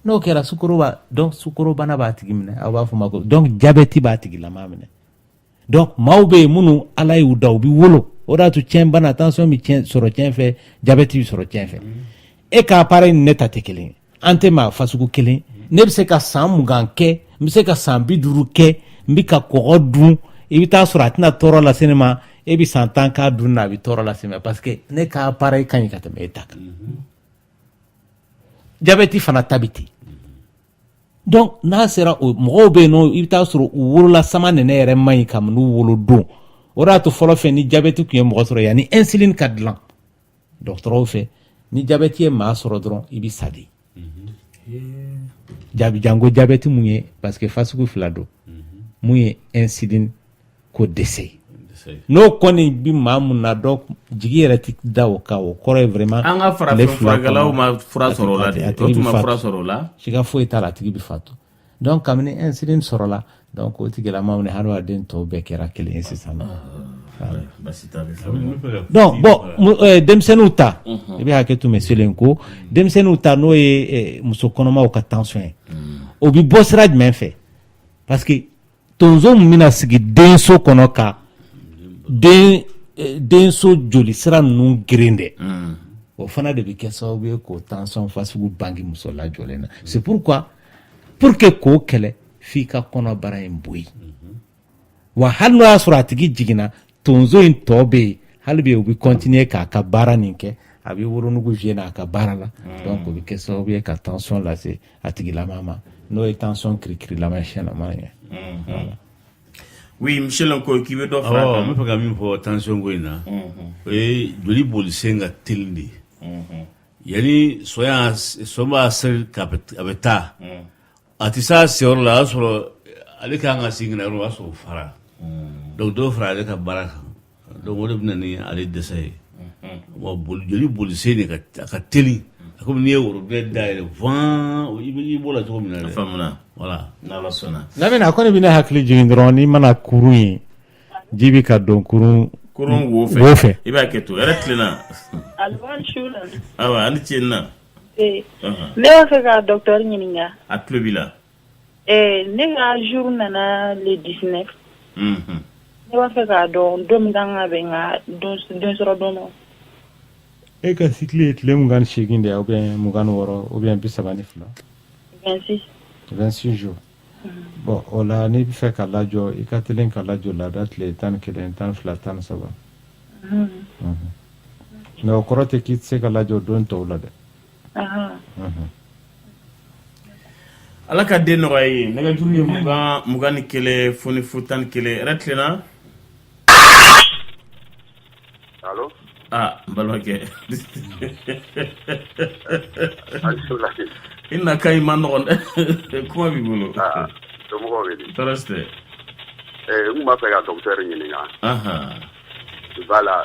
Speaker 6: n'o kɛra sukaro b'a donc sukaro bana b'a tigi minɛ aw b'a fɔ ma ko donc diabète b'a tigi lama minɛ donc maaw bɛ yen minnu ala y'u da u bɛ wolo o de y'a to tiɲɛ bana tension bɛ sɔrɔ tiɲɛ fɛ diabète bɛ sɔrɔ tiɲɛ fɛ e ka appareil ni ne ta tɛ kelen ye an tɛ maa fasugu kelen ne bɛ se ka san 20 kɛ n bɛ se ka san 50 kɛ n bɛ ka kɔgɔ dun i bɛ taa sɔrɔ a tɛna tɔɔrɔ lase ne ma e bɛ san 10 k'a dun na a bɛ tɔɔrɔ lase ma parce que ne ka appareil ka ɲi ka tɛmɛ e ta kan diabète fana ta bɛ ten donc n'a sera o mɔgɔw bɛ yen nɔ i bɛ taa sɔrɔ u wolola sama nɛnɛ yɛrɛ man ɲi ka n'u wolo don o de y'a to fɔlɔ fɛ ni diabète tun ye mɔgɔ sɔrɔ yanni insuline ka dilan dɔgɔtɔrɔw fɛ ni diabète ye maa sɔrɔ dɔrɔn i bɛ sa de jango diabète mun ye parce que fasugu 2 don mun ye insuline ko dɛsɛ n'o kɔni bi maa mun na dɔ jigi yɛrɛ tɛ da o kan o kɔrɔ ye vraiment
Speaker 3: an ka farafin furakɛlaw ma fura sɔrɔ o la de o tun ma fura sɔrɔ o la
Speaker 6: siga foyi t'a la a tigi bɛ fatu donc kabini insuline sɔrɔ la donc o tigilama ni hadamaden tɔw bɛɛ kɛra kelen ye sisan donc bon denmisɛnninw ta i bɛ hakɛ to monsieur Lenko denmisɛnninw ta n'o ye muso kɔnɔmaw ka tension ye o bɛ bɔ sira jumɛn fɛ parce que tonso min bɛna sigi denso kɔnɔ ka denso joli sira ninnu geren dɛ o fana de bɛ kɛ sababu ye k'o tension fasugu bange muso lajɔlen na c'est pourquoi pour que k'o kɛlɛ f'i ka kɔnɔbara in bɔ yen wa hali n'o y'a sɔrɔ a tigi jiginna tonso in tɔ bɛ yen hali bi u bɛ continuer k'a ka baara nin kɛ a bɛ wolonugu jouer n'a ka baara la donc o bɛ kɛ sababu ye ka tension lase a tigilama ma n'o ye tension kirikirilama siɲɛnama ye.
Speaker 3: oui monsieur Lenko k'i bɛ dɔ fara a kan.
Speaker 5: n bɛ fɛ ka min fɔ tension ko in na o ye joli bolisen ka teli de yanni sɔn b'a seri a bɛ taa a tɛ s'a seyɔrɔ la a y'a sɔrɔ ale kan ka segin ka na yɔrɔ o y'a sɔrɔ o fara donc dɔw fara ale ka baara kan donc o de bɛ na ni ale dɛsɛ ye wa joli bolisen de ka teli komi n'i ye worobinɛ dayɛlɛ i b'o la cogo min na dɛ.
Speaker 3: faamuna
Speaker 5: voilà
Speaker 3: n'ala sɔnna.
Speaker 6: Lamine a kɔni bɛ ne hakili jigin dɔrɔn n'i mana kurun ye ji bɛ ka don kurun
Speaker 3: wo fɛ i b'a kɛ to yɛrɛ tilenna. awa ani ce na.
Speaker 8: ne b'a fɛ ka docteur ɲininka.
Speaker 3: a tulo b'i la.
Speaker 8: ne ka jour nana le 19. ne b'a fɛ k'a dɔn don min kan ka bɛn n ka don sɔrɔ don ma.
Speaker 6: e ka cycle ye tile 28 de ou bien 26 ou bien 32.
Speaker 8: 26.
Speaker 6: 26 jours. bon o la n'i bɛ fɛ ka lajɔ i ka teli ka lajɔ laada tile 11 12 13 mais o kɔrɔ tɛ k'i tɛ se ka lajɔ don tɔw la dɛ.
Speaker 3: ala ka den nɔgɔya ye nɛgɛjuru ye 21 foni fu 11 yɛrɛ tilenna.
Speaker 9: allo.
Speaker 3: n balimakɛ i na kan i ma nɔgɔn dɛ kuma b'i bolo.
Speaker 9: somɔgɔw bɛ di.
Speaker 3: tɔɔrɔ si tɛ.
Speaker 9: n tun b'a fɛ ka docteur ɲininka. Voilà,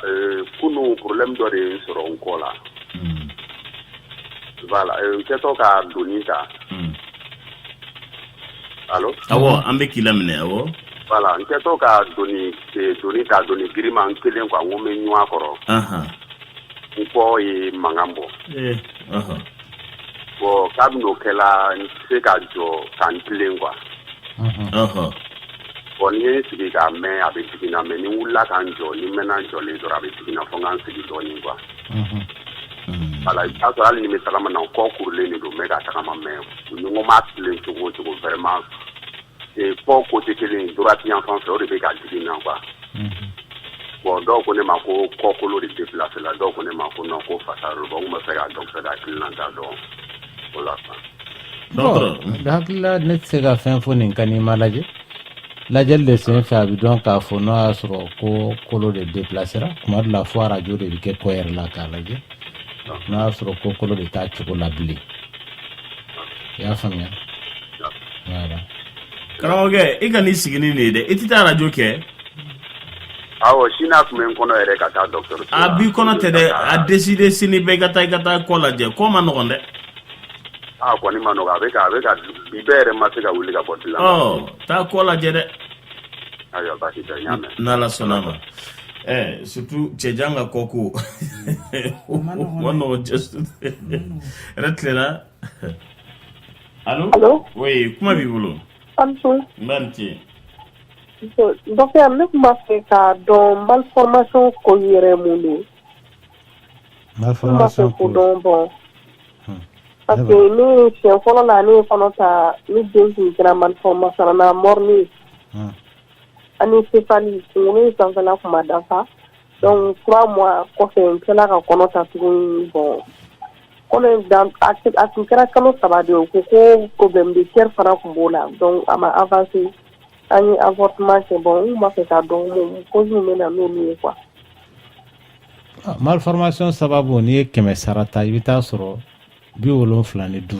Speaker 9: kunu problème dɔ de sɔrɔ n kɔ la. Voilà, n kɛtɔ ka doni ta. Allo?
Speaker 3: Awɔ, an bɛ k'i laminɛ, awɔ.
Speaker 9: Voilà, n kɛtɔ ka doni ta doni girima n kelen quoi, n ko n bɛ ɲɔgɔn kɔrɔ. N kɔ ye mankan bɔ. Bon, kabini o kɛla n tɛ se ka jɔ ka n tilen quoi. Bon, ni ye n sigi k'a mɛn a bɛ jigin na mais ni n wulila ka n jɔ ni n mɛnna n jɔlen dɔrɔn a bɛ jigin na fo n ka n sigi dɔɔnin quoi. Voilà, i b'a sɔrɔ hali ni n bɛ tagama na n kɔ kurulen de don n bɛ ka tagama mais ni n ko n b'a tilen cogo o cogo vraiment fɔ côté kelen droite yan fan fɛ o de bɛ ka jigin na quoi. Bon, dɔw ko ne ma ko kɔkolo de déplacé la dɔw ko ne ma ko non ko fasa de bon n bɛ fɛ ka docteur hakilina ta dɔn o la quoi.
Speaker 6: Hakilila ne tɛ se ka fɛn fɔ nin kan n'i ma lajɛ. Lajɛli de sen fɛ a bɛ dɔn k'a fɔ n'o y'a sɔrɔ ko kolo de déplacera tuma dɔ la fo arajo de bɛ kɛ kɔ yɛrɛ la k'a lajɛ n'o y'a sɔrɔ ko kolo de t'a cogo la bilen i y'a faamuya. Voilà.
Speaker 3: Karamɔgɔkɛ i ka n'i sigi ni nin ye dɛ i tɛ taa arajo kɛ.
Speaker 9: Awɔ sini a tun bɛ n kɔnɔ yɛrɛ ka taa dɔgɔtɔrɔso la.
Speaker 3: A b'i kɔnɔ tɛ dɛ a décidé sini bɛɛ ka taa i ka taa kɔ lajɛ kɔ ma nɔgɔn dɛ.
Speaker 9: Kɔni ma nɔgɔn a bɛ ka bi bɛɛ yɛrɛ ma se ka wuli ka bɔ dilan.
Speaker 3: Taa kɔ lajɛ dɛ.
Speaker 9: Ayiwa baasi tɛ n y'a mɛn.
Speaker 3: N'Ala sɔnna ma. Surtout cɛjan ka kɔ ko o ma nɔgɔn just yɛrɛ tilela. Allo? Oui, kuma b'i bolo.
Speaker 7: Allo.
Speaker 3: N b'a ni ce.
Speaker 7: Docteur, ne tun b'a fɛ k'a dɔn malformation ko yɛrɛ mun don.
Speaker 6: Malformation
Speaker 7: ko dɔn bon. Parce que ne siɲɛ fɔlɔ la ne fana ta ne den tun kɛra malformation na morni ani céphalie kunkolo in sanfɛla tun ma dafa donc 3 mois kɔfɛ n kɛla ka kɔnɔ ta tuguni bon kɔnɔ in a tun kɛra kalo 3 de o ko problème de cœur fana tun b'o la donc a ma avancé an ye avortement kɛ bon n b'a fɛ k'a dɔn cause min bɛ na n'olu ye quoi.
Speaker 6: Malformation sababu n'i ye 100 sara ta i bɛ taa sɔrɔ 75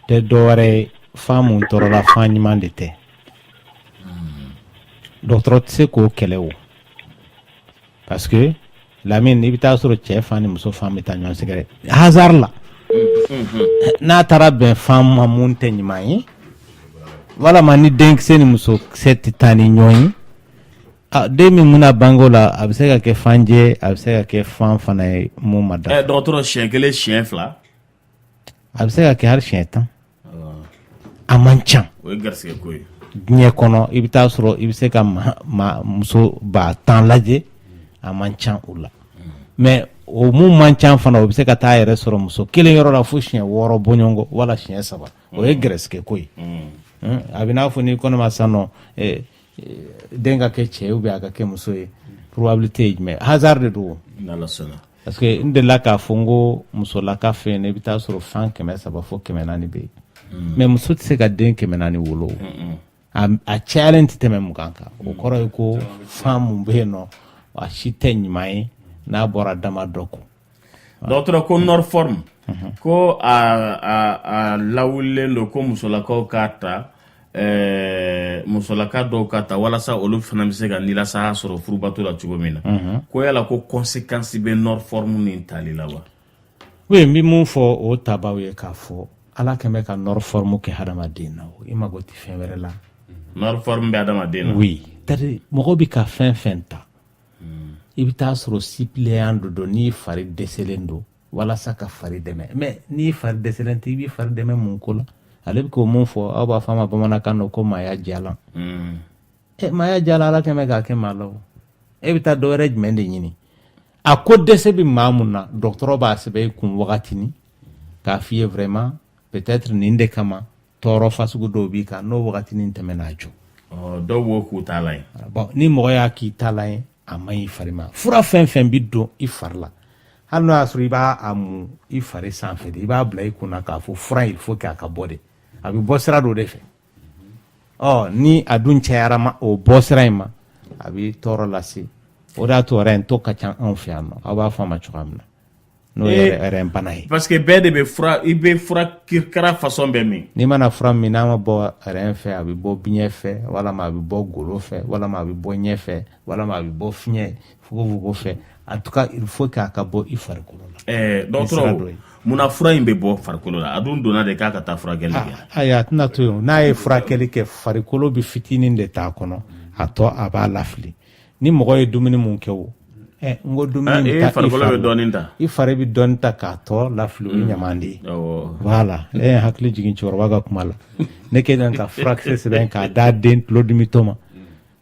Speaker 6: tɛ dɔwɛrɛ ye fan mun tɔɔrɔla fan ɲuman de tɛ dɔgɔtɔrɔ tɛ se k'o kɛlɛ o parce que Lamine i bɛ taa sɔrɔ cɛ fan ni muso fan bɛ taa ɲɔgɔn sɛgɛrɛ hasard la n'a taara bɛn fan ma mun tɛ ɲuman ye walama ni denkisɛ ni musokisɛ tɛ taa ni ɲɔgɔn ye den min bɛna bange o la a bɛ se ka kɛ fanjɛ a bɛ se ka kɛ fan fana ye mun ma dafa.
Speaker 3: Dɔgɔtɔrɔ siɲɛ 1 siɲɛ 2
Speaker 6: a bɛ se ka kɛ hali siɲɛ 10 a man ca.
Speaker 3: O ye garisɛgɛ ko ye.
Speaker 6: Diɲɛ kɔnɔ i bɛ taa sɔrɔ i bɛ se ka muso ba 10 lajɛ a man ca o la mais o mun man ca fana o bɛ se ka taa yɛrɛ sɔrɔ muso kelen yɔrɔ la fo siɲɛ 6 bɔɲɔgɔn wala siɲɛ 3 o ye garisɛgɛ ko ye. A bɛ n'a fɔ ni kɔnɔma sisan nɔ den ka kɛ cɛ ou bien a ka kɛ muso ye probabilité ye jumɛn hasard de don parce que n delila k'a fɔ n ko musolaka fɛ yen i bɛ taa sɔrɔ fan 300 fo 400 bɛ yen mais muso tɛ se ka den 400 wolo a cayalen tɛ tɛmɛ 20 kan o kɔrɔ ye ko fan mun bɛ yen nɔ a si tɛ ɲuman ye n'a bɔra dama dɔ ko.
Speaker 3: Dɔgɔtɔrɔ ko Norform ko a lawulilen don ko musolakaw k'a ta musolaka dɔw ka ta walasa olu fana bɛ se ka nilasaya sɔrɔ furubato la cogo min na ko yala ko conséquence bɛ Norform nin tali la wa.
Speaker 6: Oui n bɛ mun fɔ o tabaw ye k'a fɔ ala kɛn bɛ ka Norform kɛ hadamaden na o i mago tɛ fɛn wɛrɛ la.
Speaker 3: Norform bɛ hadamaden na.
Speaker 6: Oui c'est-à-dire mɔgɔ bɛ ka fɛn fɛn ta i bɛ taa sɔrɔ suppléant dɔ don n'i fari dɛsɛlen don walasa ka fari dɛmɛ mais n'i fari dɛsɛlen tɛ i bɛ fari dɛmɛ mun ko la. Ale bɛ k'o mun fɔ aw b'a fɔ a ma bamanankan na ko maaya jalan maaya jalan ala kɛn bɛ k'a kɛ maa la o e bɛ taa dɔwɛrɛ jumɛn de ɲini a ko dɛsɛ bɛ maa mun na dɔgɔtɔrɔ b'a sɛbɛn i kun wagatini k'a f'i ye vraiment peut-être nin de kama tɔɔrɔ fasugu dɔw b'i kan n'o wagatini tɛmɛna a jɔ.
Speaker 3: Dɔw b'o k'u ta la ye.
Speaker 6: Bon ni mɔgɔ y'a k'i ta la ye a man ɲi fari ma fura fɛn fɛn bɛ don i fari la hali n'o y'a sɔrɔ i b'a mun i fari sanfɛ de i b'a bila i kunna k'a fɔ fura il faut k'a ka bɔ de. A bɛ bɔ sira dɔ de fɛ ni a dun cayara ma o bɔ sira in ma a bɛ tɔɔrɔ lase o de y'a to yɛrɛ n to ka ca anw fɛ yan nɔ aw b'a fɔ a ma cogoya min na n'o yɛrɛ bana ye
Speaker 3: parce que bɛɛ de bɛ fura i bɛ fura kirikara façon bɛɛ min
Speaker 6: n'i mana fura min n'a ma bɔ rɛn fɛ a bɛ bɔ biɲɛ fɛ walama a bɛ bɔ golo fɛ walama a bɛ bɔ ɲɛ fɛ walama a bɛ bɔ fiɲɛ fugofugo fɛ en tout cas il faut k'a ka bɔ i farikolo la
Speaker 3: dɔgɔtɔrɔ munna fura in bɛ bɔ farikolo la a dun donna de k'a ka taa furakɛli kɛ
Speaker 6: ayi a tɛna to yen n'a ye furakɛli kɛ farikolo bɛ fitinin de t'a kɔnɔ a tɔ a b'a lafili ni mɔgɔ ye dumuni mun kɛ o n ko dumuni ta
Speaker 3: farikolo bɛ dɔɔnin ta
Speaker 6: i fari bɛ dɔɔnin ta k'a tɔ lafili o ye ɲaman de ye voilà hakili jigin cɛkɔrɔba ka kuma la ne kɛlen ka furakisɛ sɛbɛn k'a d'a den tulodimitɔ ma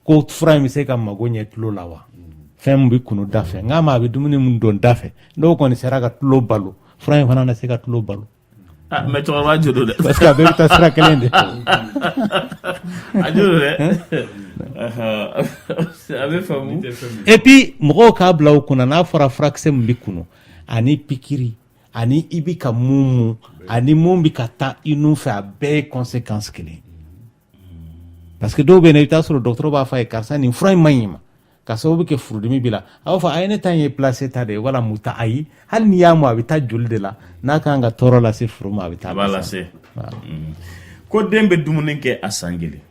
Speaker 6: ko fura in bɛ se ka mago ɲɛ tulo la wa fɛn min bɛ kunu da fɛ n k'a ma a bɛ dumuni min don da fɛ n'o kɔni sera ka tulo balo fura in fana na se ka tulo balo
Speaker 3: mais cɛkɔrɔba jo don dɛ
Speaker 6: parce que a bɛɛ bɛ taa sira kelen de
Speaker 3: a jo don dɛ a bɛ faamu
Speaker 6: et puis mɔgɔw k'a bila u kunna n'a fɔra furakisɛ min bɛ kunu ani pikiri ani i bɛ ka mun ani mun bɛ ka taa i nun fɛ a bɛɛ ye conséquence kelen parce que dɔw bɛ yen i bɛ taa sɔrɔ dɔgɔtɔrɔ b'a fɔ a ye karisa nin fura in man ɲi ma ka sababu kɛ furudimi b'i la a b'a fɔ a ye ne ta in ye placé ta de ye wala mun ta ayi hali n'i y'a mun a bɛ taa joli de la n'a kan ka tɔɔrɔ lase furu ma a bɛ taa
Speaker 3: lase ko den bɛ dumuni kɛ a san kelen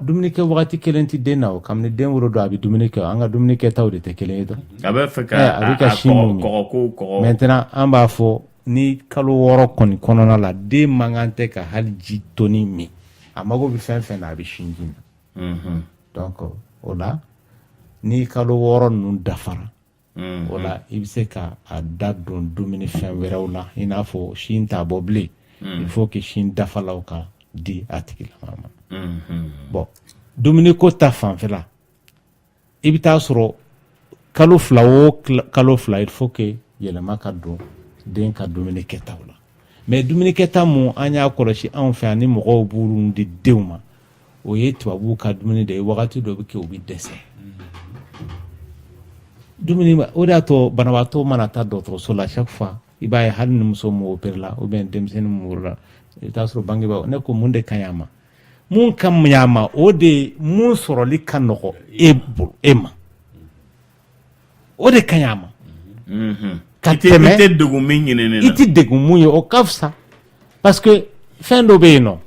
Speaker 6: dumuni kɛ wagati kelen tɛ den na o kabini den wolo don a bɛ dumuni kɛ an ka dumuni kɛtaw de tɛ kelen ye dɔrɔn
Speaker 3: a bɛ fɛ
Speaker 6: a bɛ ka sin mun
Speaker 3: kɔgɔ
Speaker 6: maintenant an b'a fɔ ni kalo 6 kɔni kɔnɔna la den man kan tɛ ka hali ji toni min a mago bɛ fɛn fɛn na a bɛ sinji na donc o la ni kalo 6 ninnu dafara o la i bɛ se ka a da don dumuni fɛn wɛrɛw la i n'a fɔ sin t'a bɔ bilen il faut que sin dafalaw ka di a tigilama ma bon dumuni ko ta fanfɛla i bɛ taa sɔrɔ kalo 2 o kalo 2 il faut que yɛlɛma ka don den ka dumuni kɛtaw la mais dumuni kɛta mun an y'a kɔlɔsi anw fɛ ani mɔgɔw b'u di denw ma o ye tubabuw ka dumuni de ye wagati dɔ bɛ kɛ u bɛ dɛsɛ dumuni o de y'a to banabaatɔ mana taa dɔgɔtɔrɔso la chaque fois i b'a ye hali ni muso mun opéré la ou bien denmisɛnnin mun wolola i bɛ taa sɔrɔ bangebaaw ne ko mun de ka ɲi a ma mun ka ɲi a ma o de mun sɔrɔli ka nɔgɔ e ma o de ka ɲi a ma ka tɛmɛ
Speaker 3: i tɛ degun min ɲinini na
Speaker 6: i tɛ degun mun ye o ka fisa parce que fɛn dɔ bɛ yen nɔ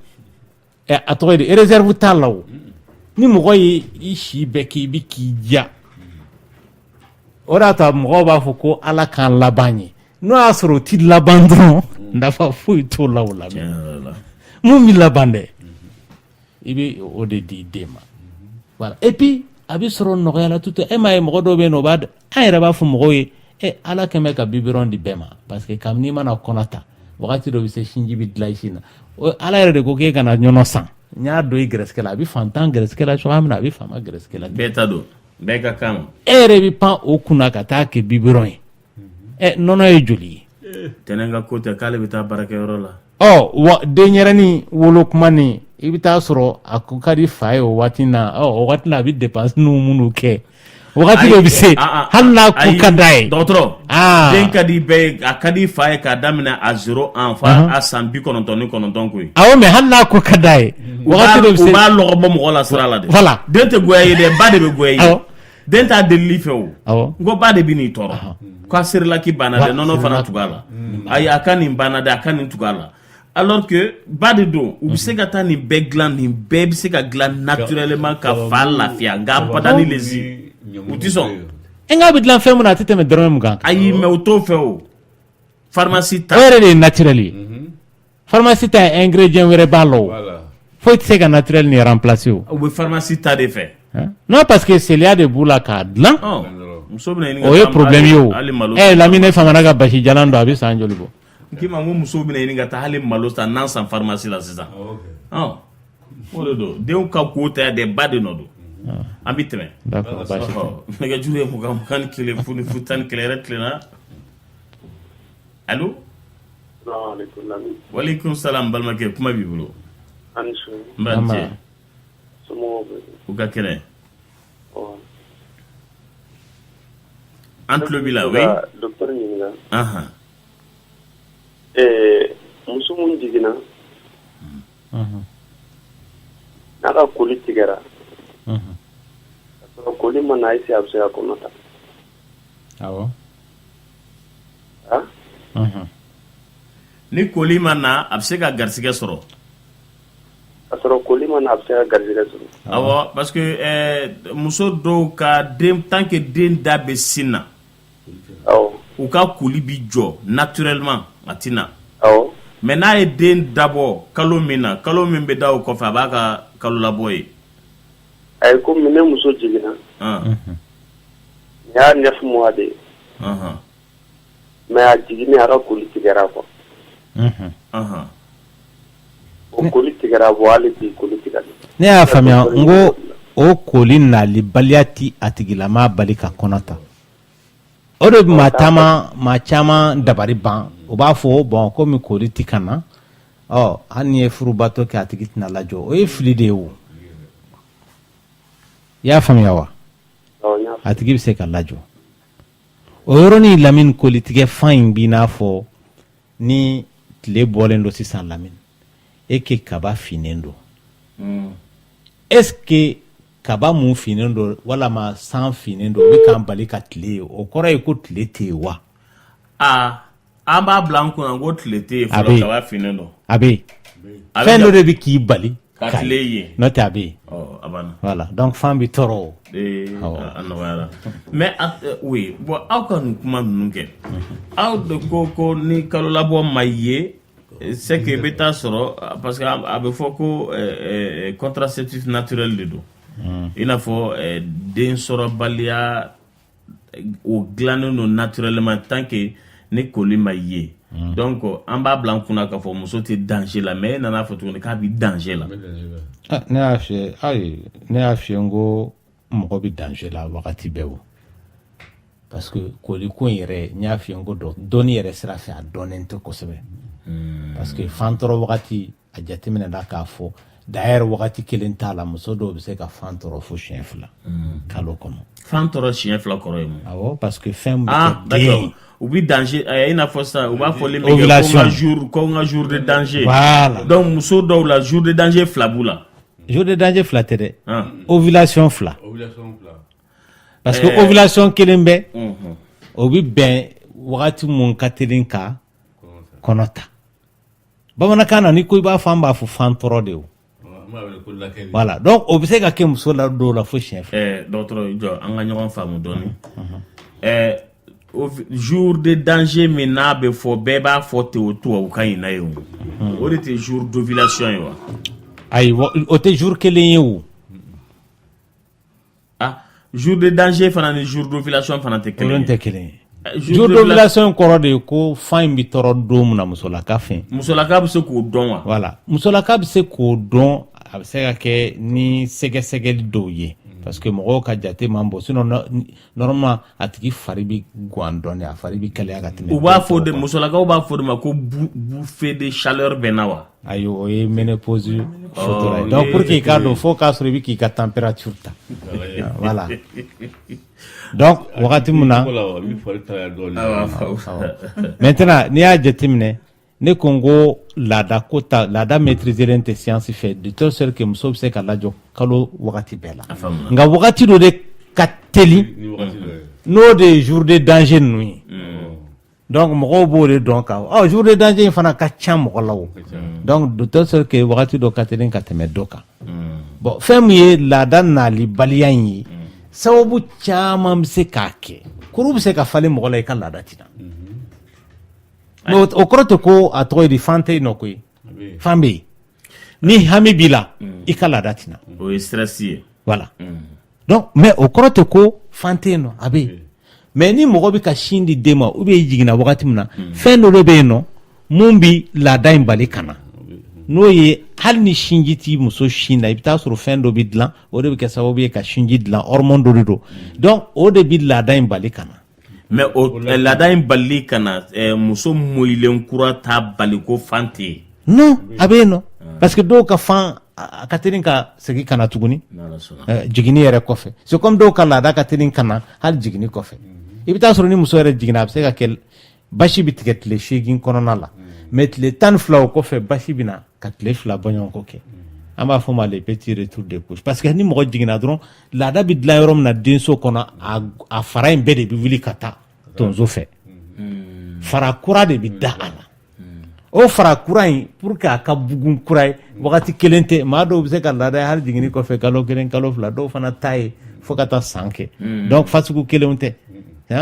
Speaker 6: a tɔgɔ ye di réserve t'a la o ni mɔgɔ ye i si bɛɛ kɛ i bɛ k'i ja o de y'a to mɔgɔw b'a fɔ ko ala k'an laban ye n'o y'a sɔrɔ o ti laban dɔrɔn nafa foyi t'o la o la mun bɛ laban dɛ i bɛ o de di den ma voilà et puis a bɛ sɔrɔ nɔgɔya la tout e m'a ye mɔgɔ dɔw bɛ yen nɔ o b'a an yɛrɛ b'a fɔ mɔgɔw ye ala kɛn bɛ ka biberon di bɛɛ ma parce que kabini mana kɔnɔ ta wagati dɔ bɛ se sinji bɛ dilan i sin na ala yɛrɛ de ko k'e kana ɲɔnɔ san n y'a don i gɛrɛsɛgɛ la a bɛ fantan gɛrɛsɛgɛ la cogoya min na a bɛ faama gɛrɛsɛgɛ la
Speaker 3: bɛɛ ta don bɛɛ ka kan
Speaker 6: e yɛrɛ bɛ pan o kunna ka taa kɛ biberon ye nɔnɔ ye joli ye
Speaker 3: tɛnɛn ka ko tɛ k'ale bɛ taa baarakɛyɔrɔ la
Speaker 6: wa denyɛrɛnin wolo kuma ni i bɛ taa sɔrɔ a ko ka di fa ye o waati na o waati la a bɛ dépense minnu kɛ wagati dɔ bɛ se hali n'a ko ka d'a ye
Speaker 3: dɔgɔtɔrɔ den ka di bɛɛ a ka di fa ye k'a daminɛ a 0 an fa a san 99 koyi
Speaker 6: awɔ mais hali n'a ko ka d'a ye wagati dɔ bɛ se
Speaker 3: u b'a lɔgɔ bɔ mɔgɔ la sira la de
Speaker 6: voilà
Speaker 3: den tɛ goya ye dɛ ba de bɛ goya ye den t'a delili fɛ o
Speaker 6: awɔ
Speaker 3: n ko ba de bɛ n'i tɔɔrɔ k'a serilaki banna dɛ nɔnɔ fana tug'a la ayi a ka nin banna dɛ a ka nin tug'a la alors que ba de don u bɛ se ka taa nin bɛɛ dilan nin bɛɛ bɛ se ka dilan naturellement ka fa lafiya nka bada ni lezi u tɛ sɔn
Speaker 6: nka bɛ dilan fɛn min na a tɛ tɛmɛ dɔrɔmɛ mugan kan
Speaker 3: ayi mais u t'o fɛ o pharmacie ta
Speaker 6: o yɛrɛ de ye naturel ye pharmacie ta ingrédient wɛrɛ b'a la o foyi tɛ se ka naturel ni remplacer o
Speaker 3: u bɛ pharmacie ta de fɛ
Speaker 6: non parce que seliya de b'u la k'a dilan
Speaker 3: muso bɛna ɲini
Speaker 6: o ye problème ye o Lamine Famara ka basi jalan don a bɛ san joli bɔ
Speaker 3: k'i ma ko muso bɛna ɲini ka taa hali malo san n'an san pharmacie la sisan o de don denw ka ko ta dɛ ba de nɔ don an bɛ tɛmɛ nɛgɛjuru ye 21 fo ni 11 yɛrɛ tilenna allo walekum salam balimakɛ kuma b'i bolo n b'a cɛ u ka kɛnɛ an tulo b'i la oui
Speaker 10: docteur ɲininka muso mun jiginna n'a ka koli tigɛra ka sɔrɔ koli ma na ese a bɛ se ka kɔnɔ ta
Speaker 6: awɔ
Speaker 3: ni koli ma na a bɛ se ka garisɛgɛ sɔrɔ.
Speaker 10: a sɔrɔ koli ma na a bɛ se ka garisɛgɛ sɔrɔ.
Speaker 3: awɔ parce que muso dɔw ka den tant que den da bɛ sin na.
Speaker 10: awɔ.
Speaker 3: u ka koli bi jɔ naturellement a ti na.
Speaker 10: awɔ.
Speaker 3: mais n'a ye den dabɔ kalo min na kalo min bɛ da o kɔfɛ a b'a ka kalo labɔ ye.
Speaker 10: ayi komi ne muso jiginna. nin y'a 9 mois de ye. mais a jiginni a ka koli tigɛra quoi. o koli tigɛra bɔ hali bi koli tigɛra.
Speaker 6: ne y'a faamuya n ko o koli nalibaliya ti a tigilama bali ka kɔnɔ ta. o de maa caman dabari ban o b'a fɔ bon komi koli ti ka na hali ni ye furubato kɛ a tigi tɛna lajɔ o ye fili de ye o. i y'a faamuya wa. a tigi bɛ se ka lajɔ. o yɔrɔnin Lamini kolitigɛ fan in b'i n'a fɔ ni tile bɔlen don sisan Lamini e que kaba finnen don. est-ce que kaba mun finnen don walama san finnen don o bɛ k'an bali ka tile ye o kɔrɔ ye ko tile tɛ yen wa.
Speaker 3: an b'a bila an kunna ko tile tɛ yen fɔlɔ kaba finnen don.
Speaker 6: a bɛ yen fɛn dɔ de bɛ k'i bali
Speaker 3: ka tile ye.
Speaker 6: n'o tɛ a bɛ yen.
Speaker 3: a banna.
Speaker 6: voilà donc fan bɛ tɔɔrɔ o.
Speaker 3: a nɔgɔyara mais oui bon aw ka nin kuma ninnu kɛ aw de ko ni kalo labɔ ma ye c'est que i bɛ taa sɔrɔ parce que a bɛ fɔ ko contraceptif naturel de don i n'a fɔ den sɔrɔbaliya o dilannen don naturellement tant que ni koli ma ye donc an b'a bila an kunna k'a fɔ muso tɛ danger la mais e nana fɔ tuguni k'a bɛ danger la.
Speaker 6: ne y'a fiyɛ n ko mɔgɔ bɛ danger la wagati bɛɛ o parce que koliko in yɛrɛ n y'a fiyɛ n ko dɔnni yɛrɛ sira fɛ a dɔnnen tɛ kosɛbɛ parce que fan tɔrɔ wagati a jateminɛ na k'a fɔ d'ailleurs wagati kelen t'a la muso dɔw bɛ se ka fan tɔrɔ fo siɲɛ 2 kalo kɔnɔ.
Speaker 3: fan tɔrɔ siɲɛ 2 kɔrɔ ye mun.
Speaker 6: awɔ parce que fɛn bɛ kɛ den.
Speaker 3: u bɛ danger i n'a fɔ sisan u b'a fɔ len bɛ kɛ ko n ka jour de danger.
Speaker 6: voilà
Speaker 3: donc muso dɔw la jour de danger 2 b'u la.
Speaker 6: jour de danger 2 tɛ dɛ. ovulation 2. parce que ovulation kelen bɛ o bɛ bɛn wagati mun ka teli ka kɔnɔ ta. bamanankan na ni ko i b'a fɔ an b'a fɔ fan tɔrɔ de o. voilà donc o bɛ se ka kɛ muso la dɔw la fo siɲɛ 2.
Speaker 3: dɔgɔtɔrɔ jɔ an ka ɲɔgɔn faamu dɔɔni. jour de danger min n'a bɛ fɔ bɛɛ b'a fɔ ten o tubabukan in na ye o de tɛ jour d'ovulation ye wa.
Speaker 6: ayi o tɛ jour kelen ye o.
Speaker 3: jour de danger fana ni jour d'ovulation fana tɛ kelen ye.
Speaker 6: olu tɛ kelen ye. jour d'ovulation kɔrɔ de ye ko fan in bɛ tɔrɔ don min na musolaka fɛ.
Speaker 3: musolaka bɛ se k'o dɔn wa.
Speaker 6: voilà musolaka bɛ se k'o dɔn a bɛ se ka kɛ ni sɛgɛsɛgɛli dɔw ye. parce que mɔgɔw ka jate man bɔ sinon normalement a tigi fari bɛ gan dɔɔni a fari bɛ kalaya ka tɛmɛ. u
Speaker 3: b'a fɔ de musolakaw b'a fɔ de ma ko bouffée de chaleur bɛ na wa.
Speaker 6: ayi o ye ménopause sutura ye donc pour que i k'a dɔn fo k'a sɔrɔ i bɛ k'i ka température ta. voilà donc wagati min na. maintenant n'i y'a jateminɛ ne ko n ko laada maîtriseren tɛ science fɛ de telle sorte que muso bɛ se ka lajɔ kalo wagati bɛɛ la nka wagati dɔ de ka teli n'o de ye jour de danger ninnu ye donc mɔgɔw b'o de dɔn ka jour de danger in fana ka ca mɔgɔ la o donc de telle sorte que wagati dɔ ka teli ka tɛmɛ dɔ kan bon fɛn min ye laada nalibaliya in ye sababu caman bɛ se k'a kɛ kuru bɛ se ka falen mɔgɔ la i ka laada tɛ na. o kɔrɔ tɛ ko a tɔgɔ ye di fan tɛ yen nɔ koyi fan bɛ yen ni hami b'i la i ka laada tɛ na.
Speaker 3: o ye stress ye.
Speaker 6: voilà donc mais o kɔrɔ tɛ ko fan tɛ yen nɔ a bɛ yen mais ni mɔgɔ bɛ ka sin di den ma ou bien i jiginna wagati min na fɛn dɔ de bɛ yen nɔ mun bɛ laada in bali ka na n'o ye hali ni sinji t'i muso sin na i bɛ taa sɔrɔ fɛn dɔ bɛ dilan o de bɛ kɛ sababu ye ka sinji dilan hormone dɔ de don donc o de bɛ laada in bali ka na.
Speaker 3: mais laada in bali ka na muso moyilen kura t'a bali ko fan tɛ yen.
Speaker 6: non a bɛ yen nɔ parce que dɔw ka fan a ka teli ka segin ka na tuguni jiginni yɛrɛ kɔfɛ c'est comme dɔw ka laada ka teli ka na hali jiginni kɔfɛ i bɛ taa sɔrɔ ni muso yɛrɛ jiginna a bɛ se ka kɛ basi bɛ tigɛ tile 8 kɔnɔna la mais tile 12 o kɔfɛ basi bɛ na ka tile 2 bɔɲɔgɔnko kɛ an b'a fɔ ma les petits retours de couche parce que ni mɔgɔ jiginna dɔrɔn laada bɛ dilan yɔrɔ min na denso kɔnɔ a fara in bɛɛ de bɛ wuli ka taa tonso fɛ fara kura de bi da ala o fara kura in pour que a ka bugun kura ye wagati kelen tɛ maa dɔw bɛ se ka laada hali jiginni kɔfɛ kalo kelen kalo fila dɔw fana ta ye fo ka taa san kɛ donc fasugu kelenw tɛ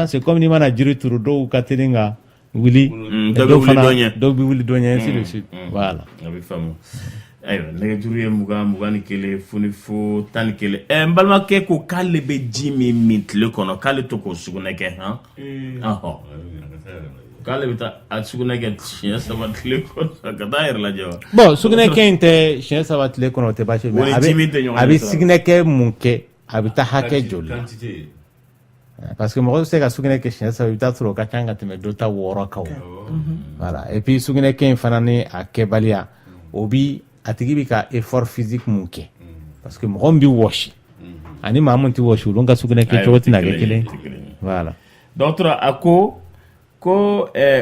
Speaker 6: c'est comme ni mana jiri turu dɔw ka teli ka wuli dɔw bɛ wuli dɔ ɲɛ ainsi de suite voilà
Speaker 3: a bɛ faamu ayiwa nɛgɛjuru ye 21 foni fo 11 n balimakɛ ko k'ale bɛ ji min tile kɔnɔ k'ale to k'o sugunɛ kɛ k'ale bɛ taa a sugunɛ kɛ siɲɛ 3 tile kɔnɔ ka taa yɛrɛ lajɛ wa
Speaker 6: bon sugunɛ kɛ in tɛ siɲɛ 3 tile kɔnɔ o tɛ baasi mais a bɛ sugunɛ kɛ mun kɛ a bɛ taa hakɛ joli parce que mɔgɔ bɛ se ka sugunɛ kɛ siɲɛ 3 i bɛ taa sɔrɔ o ka ca ka tɛmɛ dɔ ta 6 kan voilà et puis sugunɛ kɛ in fana ni a kɛbaliya o bi a tigi bɛ ka effort physique mun kɛ parce que mɔgɔ min bɛ wɔsi ani maa min tɛ wɔsi olu ka sugunɛ kɛ cogo tɛna kɛ kelen voilà
Speaker 3: dɔgɔtɔrɔ a ko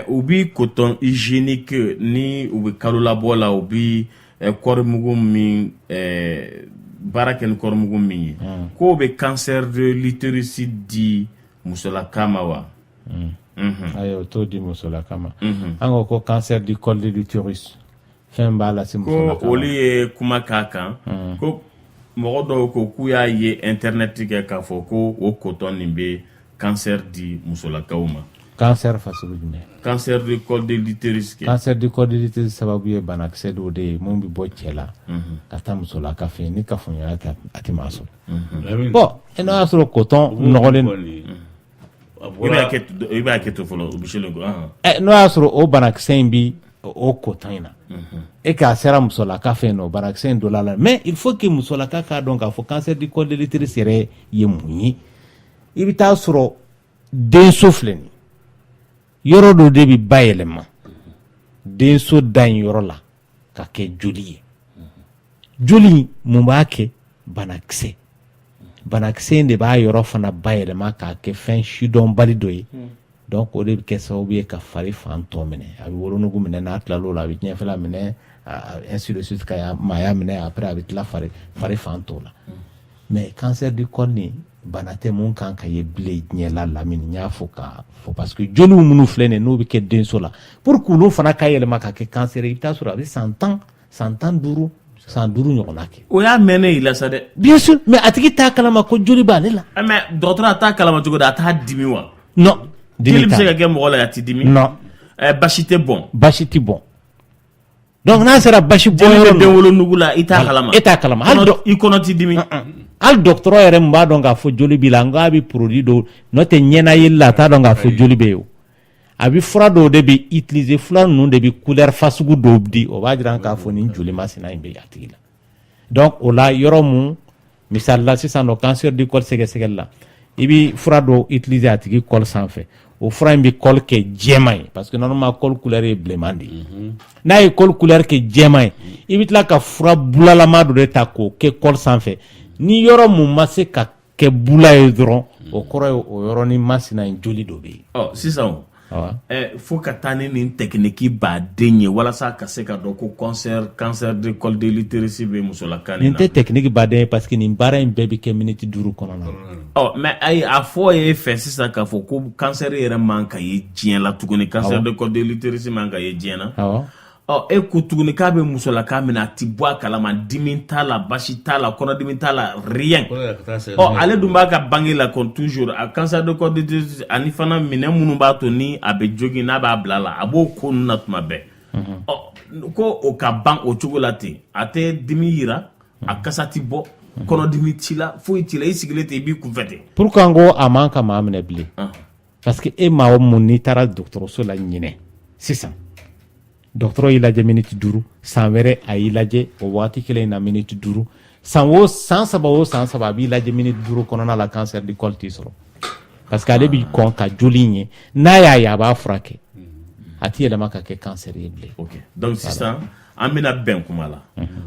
Speaker 3: u bi coton hygiénique ni u bɛ kalo labɔ la u bi kɔrimugu min baara kɛ ni kɔrimugu min ye ko u bɛ cancer de l'utérus di musolaka ma wa
Speaker 6: ayi o t'o di musolaka ma an ko cancer du col de l'utérus fɛn b'a lase musolaka ma
Speaker 3: ko olu ye kuma k'a kan ko mɔgɔ dɔw ko k'u y'a ye internet kɛ k'a fɔ ko o coton nin bɛ cancer di musolakaw ma
Speaker 6: cancer fasugu jumɛn
Speaker 3: cancer du col de l'utérus
Speaker 6: cancer du col de l'utérus sababu ye banakisɛ dɔw de ye mun bɛ bɔ cɛ la ka taa musolaka fɛ ni kafoɲɔgɔnya tɛ a tɛ maa sɔrɔ bon n'o y'a sɔrɔ coton nɔgɔlen
Speaker 3: i b'a kɛ to fɔlɔ o bɛ selen ko
Speaker 6: n'o y'a sɔrɔ o banakisɛ in bi o coton in na e k'a sera musolaka fɛ yen nɔ banakisɛ in donna la mais il faut que musolaka k'a dɔn k'a fɔ cancer du col de l'utérus yɛrɛ ye mun ye i bɛ taa sɔrɔ denso filɛ nin yɔrɔ dɔ de bɛ bayɛlɛma denso da in yɔrɔ la ka kɛ joli ye joli mun b'a kɛ banakisɛ in de b'a yɔrɔ fana bayɛlɛma k'a kɛ fɛn sidɔnbali dɔ ye donc o de bɛ kɛ sababu ye ka fari fan tɔ minɛ a bɛ wolonugu minɛ n'a tilal'o la a bɛ diɲɛfɛla minɛ ainsi de suite ka maaya minɛ après a bɛ tila fari fan tɔ la mais cancer du col nin bana tɛ mun kan ka ye bilen diɲɛ la lamini n y'a fɔ k'a fɔ parce que joliw minnu filɛ nin n'o bɛ kɛ denso la pour que olu fana ka yɛlɛma ka kɛ cancer ye i bɛ taa sɔrɔ a bɛ san 15 ɲɔgɔnna kɛ
Speaker 3: o y'a mɛnnen i la sa dɛ
Speaker 6: bien sûr mais a tigi t'a kalama ko joli b'ale la
Speaker 3: mais dɔgɔtɔrɔ a t'a kalama cogo di a t'a dimi wa
Speaker 6: non
Speaker 3: joli bɛ se ka kɛ mɔgɔ la a tɛ dimi
Speaker 6: non
Speaker 3: basi tɛ bɔn
Speaker 6: donc n'a sera basi bɔn
Speaker 3: yɔrɔ bɛ den wolonugu la i t'a kalama
Speaker 6: e t'a kalama
Speaker 3: i kɔnɔ tɛ dimi
Speaker 6: hali dɔgɔtɔrɔ yɛrɛ mun b'a dɔn k'a fɔ joli b'i la n k'a bɛ produit dɔw n'o tɛ ɲɛna yeli la a t'a dɔn k'a fɔ joli bɛ yen o a bɛ fura dɔw de bɛ utiliser fura ninnu de bɛ couleur fasugu dɔw di o b'a jira k'a fɔ nin joli masina in bɛ a tigi la donc o la yɔrɔ mun misali la sisan nɔ cancer du col sɛgɛsɛgɛli la i bɛ fura dɔw utiliser a tigi col sanfɛ o fura in bɛ col kɛ jɛman ye parce que normalement col couleur ye bilenman de ye n'a ye col couleur kɛ jɛman ye i bɛ tila ka fura bulalama dɔ de ta k'o kɛ col sanfɛ ni yɔrɔ mun ma se ka kɛ bula ye dɔrɔn o kɔrɔ ye o yɔrɔnin masina in joli dɔ bɛ yen
Speaker 3: sisan fo ka taa ni nin technique baden ye walasa ka se ka dɔn ko cancer de col de l'utérus bɛ musolaka nin na
Speaker 6: nin tɛ technique baden ye parce que nin baara in bɛɛ bɛ kɛ minute 5 kɔnɔna na
Speaker 3: mais ayi a fɔ ye fɛ sisan k'a fɔ ko cancer yɛrɛ man ka ye diɲɛ la tuguni cancer de col de l'utérus man ka ye diɲɛ na e ko tuguni k'a bɛ musolaka min a ti bɔ a kalama dimi t'a la basi t'a la kɔnɔdimi t'a la rien ale dun b'a ka bange la comme toujours a cancer de col de l'utérus ani fana minɛn minnu b'a to ni a bɛ jogin n'a b'a bila la a b'o ko ninnu na tuma bɛɛ ko o ka ban o cogo la ten a tɛ dimi yira a kasa ti bɔ kɔnɔdimi t'i la foyi t'i la i sigilen ten i b'i kunfɛ ten
Speaker 6: pourquoi n ko a man ka maa minɛ bilen parce que e maa o mun n'i taara dɔgɔtɔrɔso la ɲinɛ sisan dɔgɔtɔrɔ y'i lajɛ minute 5 san wɛrɛ a y'i lajɛ o waati kelen na minute 5 san saba a b'i lajɛ minute 5 kɔnɔna la cancer du col t'i sɔrɔ parce que ale b'i kɔn ka joli in ye n'a y'a ye a b'a furakɛ a ti yɛlɛma ka kɛ cancer ye bilen
Speaker 3: donc sisan an bɛna bɛn kuma la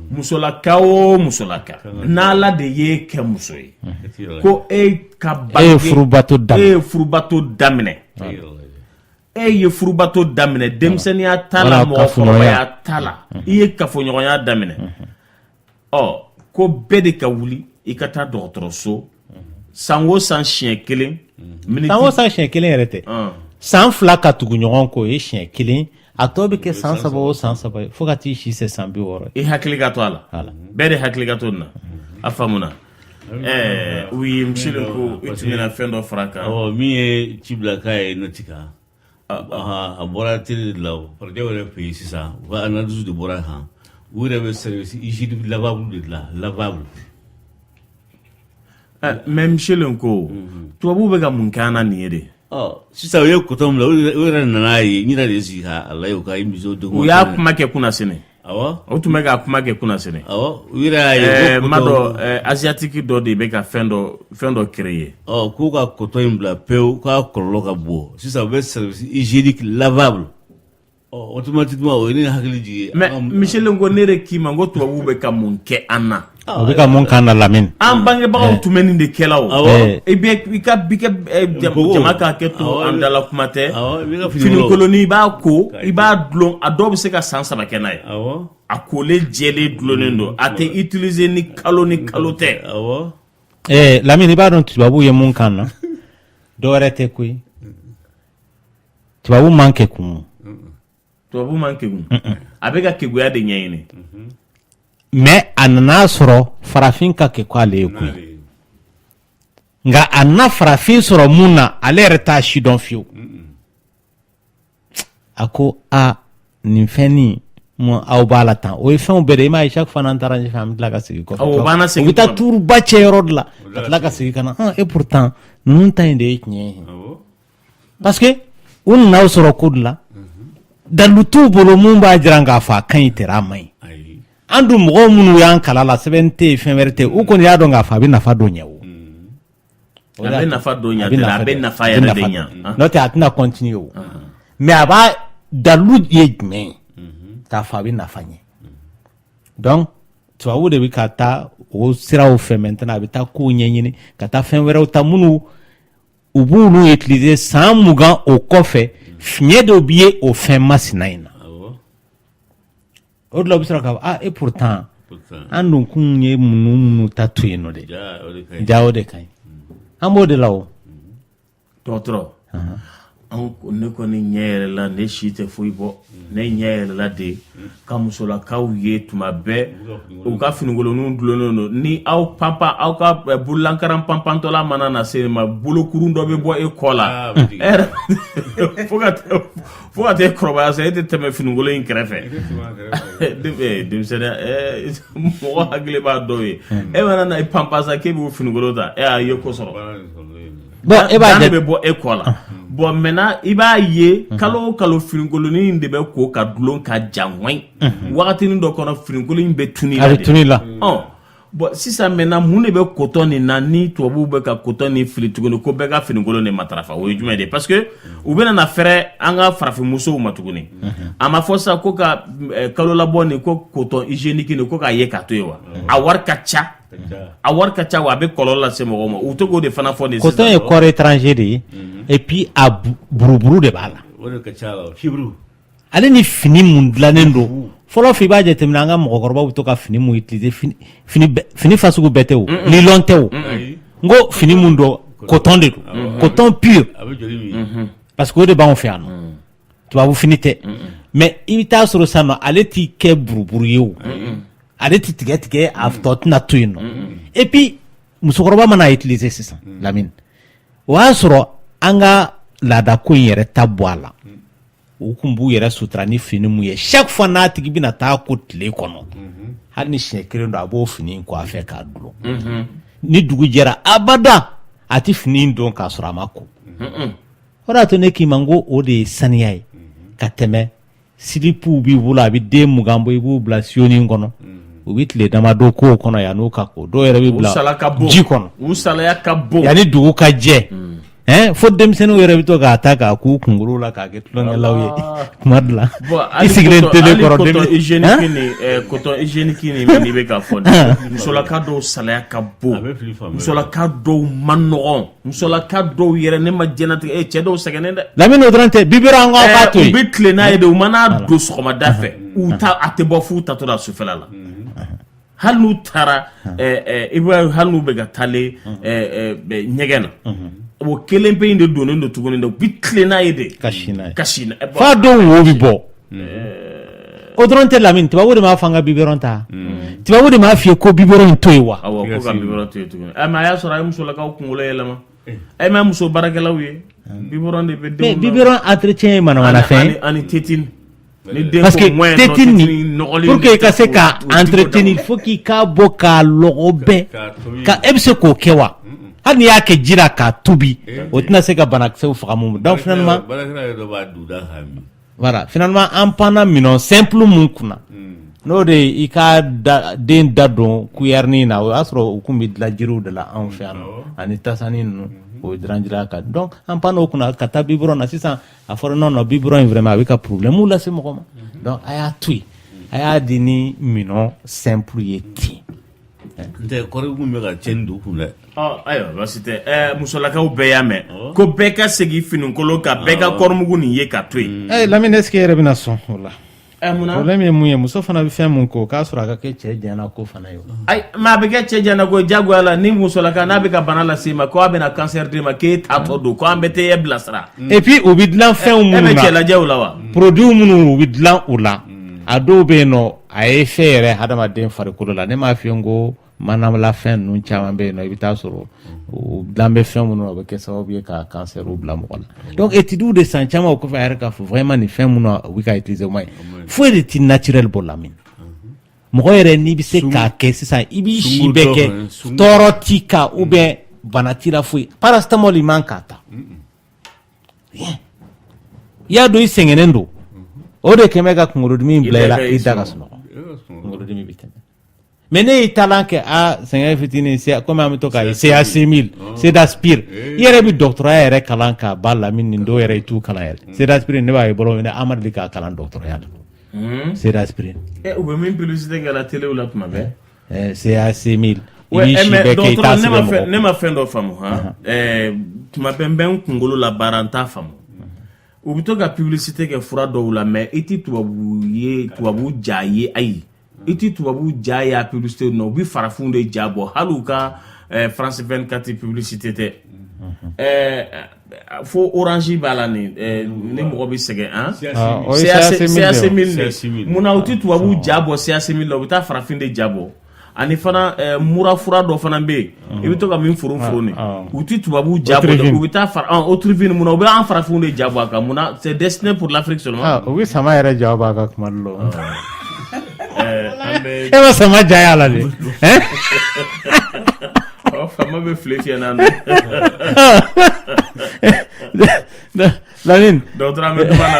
Speaker 3: musolaka o musolaka n'ala de y'e kɛ muso ye ko e ka bange
Speaker 6: e ye furubato
Speaker 3: daminɛ e ye furubato daminɛ denmisɛnniya t'a la mɔgɔkɔrɔbaya t'a la i ye kafoɲɔgɔnya daminɛ ko bɛɛ de ka wuli i ka taa dɔgɔtɔrɔso san o san siɲɛ kelen
Speaker 6: yɛrɛ tɛ san fila ka tugu ɲɔgɔn kɔ o ye siɲɛ kelen a tɔ bɛ kɛ san 3 o san 3 fo ka t'i si se san 60.
Speaker 3: I hakili ka to a la bɛɛ de hakili ka to nin na a faamuna oui monsieur le ko i tun bɛna fɛn dɔ fara kan
Speaker 5: min ye ci bila k'a ye nɔti kan a bɔra télé de la o radio yɛrɛ fɛ yen sisan u ka analyse de bɔra kan u yɛrɛ bɛ service hygiène lavable de la lavable
Speaker 3: mais monsieur le ko tubabu bɛ ka mun kɛ an na nin ye de
Speaker 5: sisan u ye coton min la u yɛrɛ nan'a ye n yɛrɛ de sigi k'a lajɛ u ka émission
Speaker 3: u y'a kuma kɛ kunna sɛnɛ o tun bɛ ka kuma kɛ kunna sɛnɛ
Speaker 5: u yɛrɛ y'a ye
Speaker 3: ma dɔ asiatique dɔ de bɛ ka fɛn dɔ créer
Speaker 5: k'u ka coton in bila pewu k'a kɔlɔlɔ ka bon sisan u bɛ service hygiénique lavable automatiquement o ye ne hakili jigin
Speaker 3: mais monsieur le ko ne de k'i ma ko tubabu bɛ ka mun kɛ an na
Speaker 6: o bɛ ka mun k'an na Lamine
Speaker 3: an bangebagaw tun bɛ nin de kɛla o i ka bi kɛ jama k'a kɛ to an dala kuma tɛ finikoloni i b'a ko i b'a dulon a dɔw bɛ se ka san 3 kɛ n'a ye a kolen jɛlen dulonnen don a tɛ utiliser ni kalo tɛ
Speaker 6: Lamine i b'a dɔn tubabu ye mun k'an na dɔwɛrɛ tɛ koyi tubabu man kɛ kun
Speaker 3: tubabu man kɛ kun a bɛ ka keguya de ɲɛɲini
Speaker 6: mais a nana sɔrɔ farafin ka kɛ ko ale ye koyi nka a na farafin sɔrɔ mun na ale yɛrɛ t'a si dɔn fiyewu a ko nin fɛn nin aw b'a la tan o ye fɛnw bɛɛ de i m'a ye chaque fois n'an taara ɲɛfɛ an bɛ tila ka segin kɔfɛ u bɛ taa turuba cɛ yɔrɔ de la ka tila ka segin ka na et pourtant ninnu ta in de ye tiɲɛ ye parce que u nana sɔrɔ ko de la dalu t'u bolo mun b'a jira k'a fɔ a ka ɲi tɛ a ma ɲi an dun mɔgɔw minnu y'an kala la sɛbɛn tɛ yen fɛn wɛrɛ tɛ u kɔni y'a dɔn k'a fɔ a bɛ nafa dɔ ɲɛ o
Speaker 3: a bɛ nafa dɔ ɲɛ a bɛ nafa yɛrɛ de ɲɛ
Speaker 6: n'o tɛ a tɛna continuer o mais a b'a dalu ye jumɛn ye k'a fɔ a bɛ nafa ɲɛ donc tubabu de bɛ ka taa o siraw fɛ maintenant a bɛ taa kow ɲɛɲini ka taa fɛn wɛrɛw ta minnu u b'olu utiliser san 20 o kɔfɛ fiɲɛ dɔ bɛ ye o fɛn masina in na o de la u bɛ sɔrɔ k'a fɔ et pourtant an dun kun ye minnu ta to yen nɔ de ja o de ka ɲi an b'o de la o
Speaker 3: dɔgɔtɔrɔ ne kɔni ɲɛ yɛrɛ la ne si tɛ foyi bɔ ne ɲɛ yɛrɛ la de ka musolakaw ye tuma bɛɛ u ka finikoloniw dulonnen don ni aw panpan aw ka bololankaran panpantɔla mana na se ma bolokurun dɔ bɛ bɔ e kɔ la fo ka t'e kɔrɔbaya sa e tɛ tɛmɛ finikolon in kɛrɛfɛ denmisɛnniya mɔgɔ hakili b'a dɔw ye e mana na i panpan sa k'e b'o finikolon ta a ye ko sɔrɔ
Speaker 6: bon e b'a
Speaker 3: de bɛ bɔ e kɔ la bon maintenant i b'a ye kalo kalo finikoloni in de bɛ ko ka dulon ka janwɛn wagatinin dɔ kɔnɔ finikolon in bɛ tuni
Speaker 6: a bɛ tuni la
Speaker 3: bon sisan maintenant mun de bɛ coton nin na ni tubabuw bɛ ka coton nin fili tuguni ko bɛɛ ka finikolon de matarafa o ye jumɛn de parce que u bɛna na fɛrɛ an ka farafin musow ma tuguni a ma fɔ sa ko ka kalo labɔ nin ko coton hygiénique nin ko k'a ye k'a to ye wa a wari ka ca wa a bɛ kɔlɔlɔ lase mɔgɔw ma u to k'o de fana fɔ de sisan
Speaker 6: coton ye corps étranger de ye et puis a buruburu de b'a la
Speaker 5: o de ka ca la fibre
Speaker 6: ale ni fini mun dilannen don fɔlɔ fɔ i b'a jateminɛ an ka mɔgɔkɔrɔbaw bɛ to ka fini mun utiliser fini fasugu bɛɛ tɛ o nilon tɛ o n ko fini mun don coton de don coton pur parce que o de b'anw fɛ yan nɔ tubabu fini tɛ mais i bɛ taa sɔrɔ sisan nɔ ale t'i kɛ buruburu ye o ale tɛ tigɛ a tɔ tɛna to yen nɔ et puis musokɔrɔba mana utiliser sisan Lamine o y'a sɔrɔ an ka laadako in yɛrɛ ta bɔ a la u kun b'u yɛrɛ sutura ni fini mun ye chaque fois n'a tigi bɛna taa ko tile kɔnɔ hali ni siɲɛ kelen don a b'o fini in kɔ a fɛ k'a dulon ni dugu jɛra abada a tɛ fini in don k'a sɔrɔ a ma ko o de y'a to ne k'i ma n ko o de ye saniya ye ka tɛmɛ silipuw b'i bolo a bɛ den 20 bɔ i b'u bila siyoni kɔnɔ u bɛ tile damadɔ k'o kɔnɔ yan n'o ka ko dɔw yɛrɛ bɛ bila ji kɔnɔ
Speaker 3: u salaya ka bon
Speaker 6: yanni dugu ka jɛ fo denmisɛnninw yɛrɛ bɛ to k'a ta k'a k'u kunkolo la k'a kɛ tulonkɛlaw ye kuma dɔ la i sigilen tele kɔrɔ
Speaker 3: coton hygiénique ni min bɛ ka fɔ nin musolaka dɔw salaya ka bon musolaka dɔw man nɔgɔn musolaka dɔw yɛrɛ ne ma diɲɛlatigɛ cɛ dɔw sɛgɛnnen dɛ
Speaker 6: Lamine o dɔrɔn tɛ bibira an k'a to yen
Speaker 3: u bɛ tile n'a ye de u mana don sɔgɔmada fɛ a tɛ bɔ f'u tatɔla sufɛla la hali n'u taara i b'a hali n'u bɛ ka taalen ɲɛgɛn na o kelen pe in de donnen don tuguni de u bi tilen n'a ye de
Speaker 6: ka si n'a ye
Speaker 3: f'a
Speaker 6: dɔw wo bi bɔ o dɔrɔn tɛ Lamini tubabu de m'a fɔ an ka biberon ta tubabu de m'a f'i ye ko biberon in to yen wa
Speaker 3: awɔ ko ka biberon to yen tuguni mais a y'a sɔrɔ a ye musolakaw kunkolo yɛlɛma a ma muso baarakɛlaw ye biberon de bɛ denw na
Speaker 6: biberon entretien ye manamana fɛn
Speaker 3: ani tétine
Speaker 6: parce que tétine pour que i ka se ka entretenir il faut k'i k'a bɔ k'a lɔgɔ bɛɛ ka e bɛ se k'o kɛ wa hali n'i y'a kɛ ji la k'a tobi o tɛna se ka banakisɛw faga mun donc finalement voilà finalement an panna minɛn simple mun kunna n'o de i ka den da don kuyɛrini na o y'a sɔrɔ u tun bɛ dilan jiriw de la anw fɛ yan nɔ ani tasani ninnu o ye dilanjira kan donc an panna o kunna ka taa biberon na sisan a fɔra non non biberon in vraiment a bɛ ka problème lase mɔgɔ ma donc a y'a to yen a y'a di ni minɛn simple ye ten
Speaker 5: ntɛ kɔrɔ kun bɛ ka tiɲɛni don kun dɛ
Speaker 3: ayiwa baasi tɛ musolakaw bɛɛ y'a mɛn ko bɛɛ ka segin finikolon kan bɛɛ ka kɔrɔmugu nin ye ka to yen
Speaker 6: Lamini est-ce que e yɛrɛ bɛna sɔn o la
Speaker 3: munna
Speaker 6: problème ye mun ye muso fana bɛ fɛn mun ko k'a sɔrɔ a ka kɛ cɛ jɛnna ko fana ye
Speaker 3: ayi mais a bɛ kɛ cɛ jɛnna ko jagoya la ni musolaka n'a bɛ ka bana lase ma ko a bɛna cancer d'e ma k'e taatɔ don ko an bɛ t'e bilasira
Speaker 6: et puis u bɛ dilan fɛnw minnu na
Speaker 3: e bɛ cɛ lajɛ o la wa
Speaker 6: produit minnu u bɛ dilan o la a dɔw bɛ yen nɔ a ye fɛn yɛrɛ hadamaden farikolo la ne m'a f'i ye n ko manamala fɛn ninnu caman bɛ yen nɔ i bɛ taa sɔrɔ o dilan bɛ fɛn minnu na o bɛ kɛ sababu ye ka cancer bila mɔgɔ la donc études de san caman o kɔfɛ a yɛrɛ k'a fɔ vraiment nin fɛn minnu u bɛ ka utiliser o ma ɲi foyi de ti naturel bɔ Lamini mɔgɔ yɛrɛ n'i bɛ se k'a kɛ sisan i b'i si bɛɛ kɛ tɔɔrɔ t'i kan ou bien bana t'i la foyi paracétamol i man k'a ta i y'a dɔn i sɛgɛnnen don o de kɛmɛ ka kunkolodimi bila i la i da ka sunɔgɔ kunkolodimi bɛ tɛmɛ mais ne y'i talan kɛ sɛgɛn fitinin comme an bɛ to k'a ye CA6000 Sedaspir i yɛrɛ bɛ dɔgɔtɔrɔya yɛrɛ kalan k'a ban Lamini nin dɔw yɛrɛ i t'u kalan yɛrɛ Sedaspir ne b'a ye bɔlɔ min an ma deli k'a kalan dɔgɔtɔrɔya la Sedaspir
Speaker 3: u bɛ min publicité kɛ la télé la tuma bɛɛ
Speaker 6: CA6000 i b'i si bɛɛ kɛ i t'a sɛbɛn mɔgɔ
Speaker 3: ne ma fɛn dɔ faamu tuma bɛɛ n bɛ n kunkolo la baara n t'a faamu u bɛ to ka publicité kɛ fura dɔw la mais i tɛ tubabu ja ye ayi i tɛ tubabu ja ye a publicité na u bɛ farafinw de ja bɔ hali u ka France 24 publicité tɛ fo orange b'a la nin ni mɔgɔ bɛ sɛgɛn CA6000 munna u tɛ tubabu ja bɔ CA6000 la u bɛ taa farafin de ja bɔ ani fana mura fura dɔ fana bɛ yen i bɛ to ka min foro nin u tɛ tubabu ja bɔ u bɛ taa Otrivine munna u bɛ an farafinw de ja bɔ a kan munna c'est destiné pour l'Afrique seulement
Speaker 6: u bɛ sama yɛrɛ ja bɔ a ka kuma dɔ la e ma sama ja la de
Speaker 3: fama bɛ file fiyɛ na
Speaker 6: Lamini
Speaker 3: dɔgɔtɔrɔ an bɛ kuma na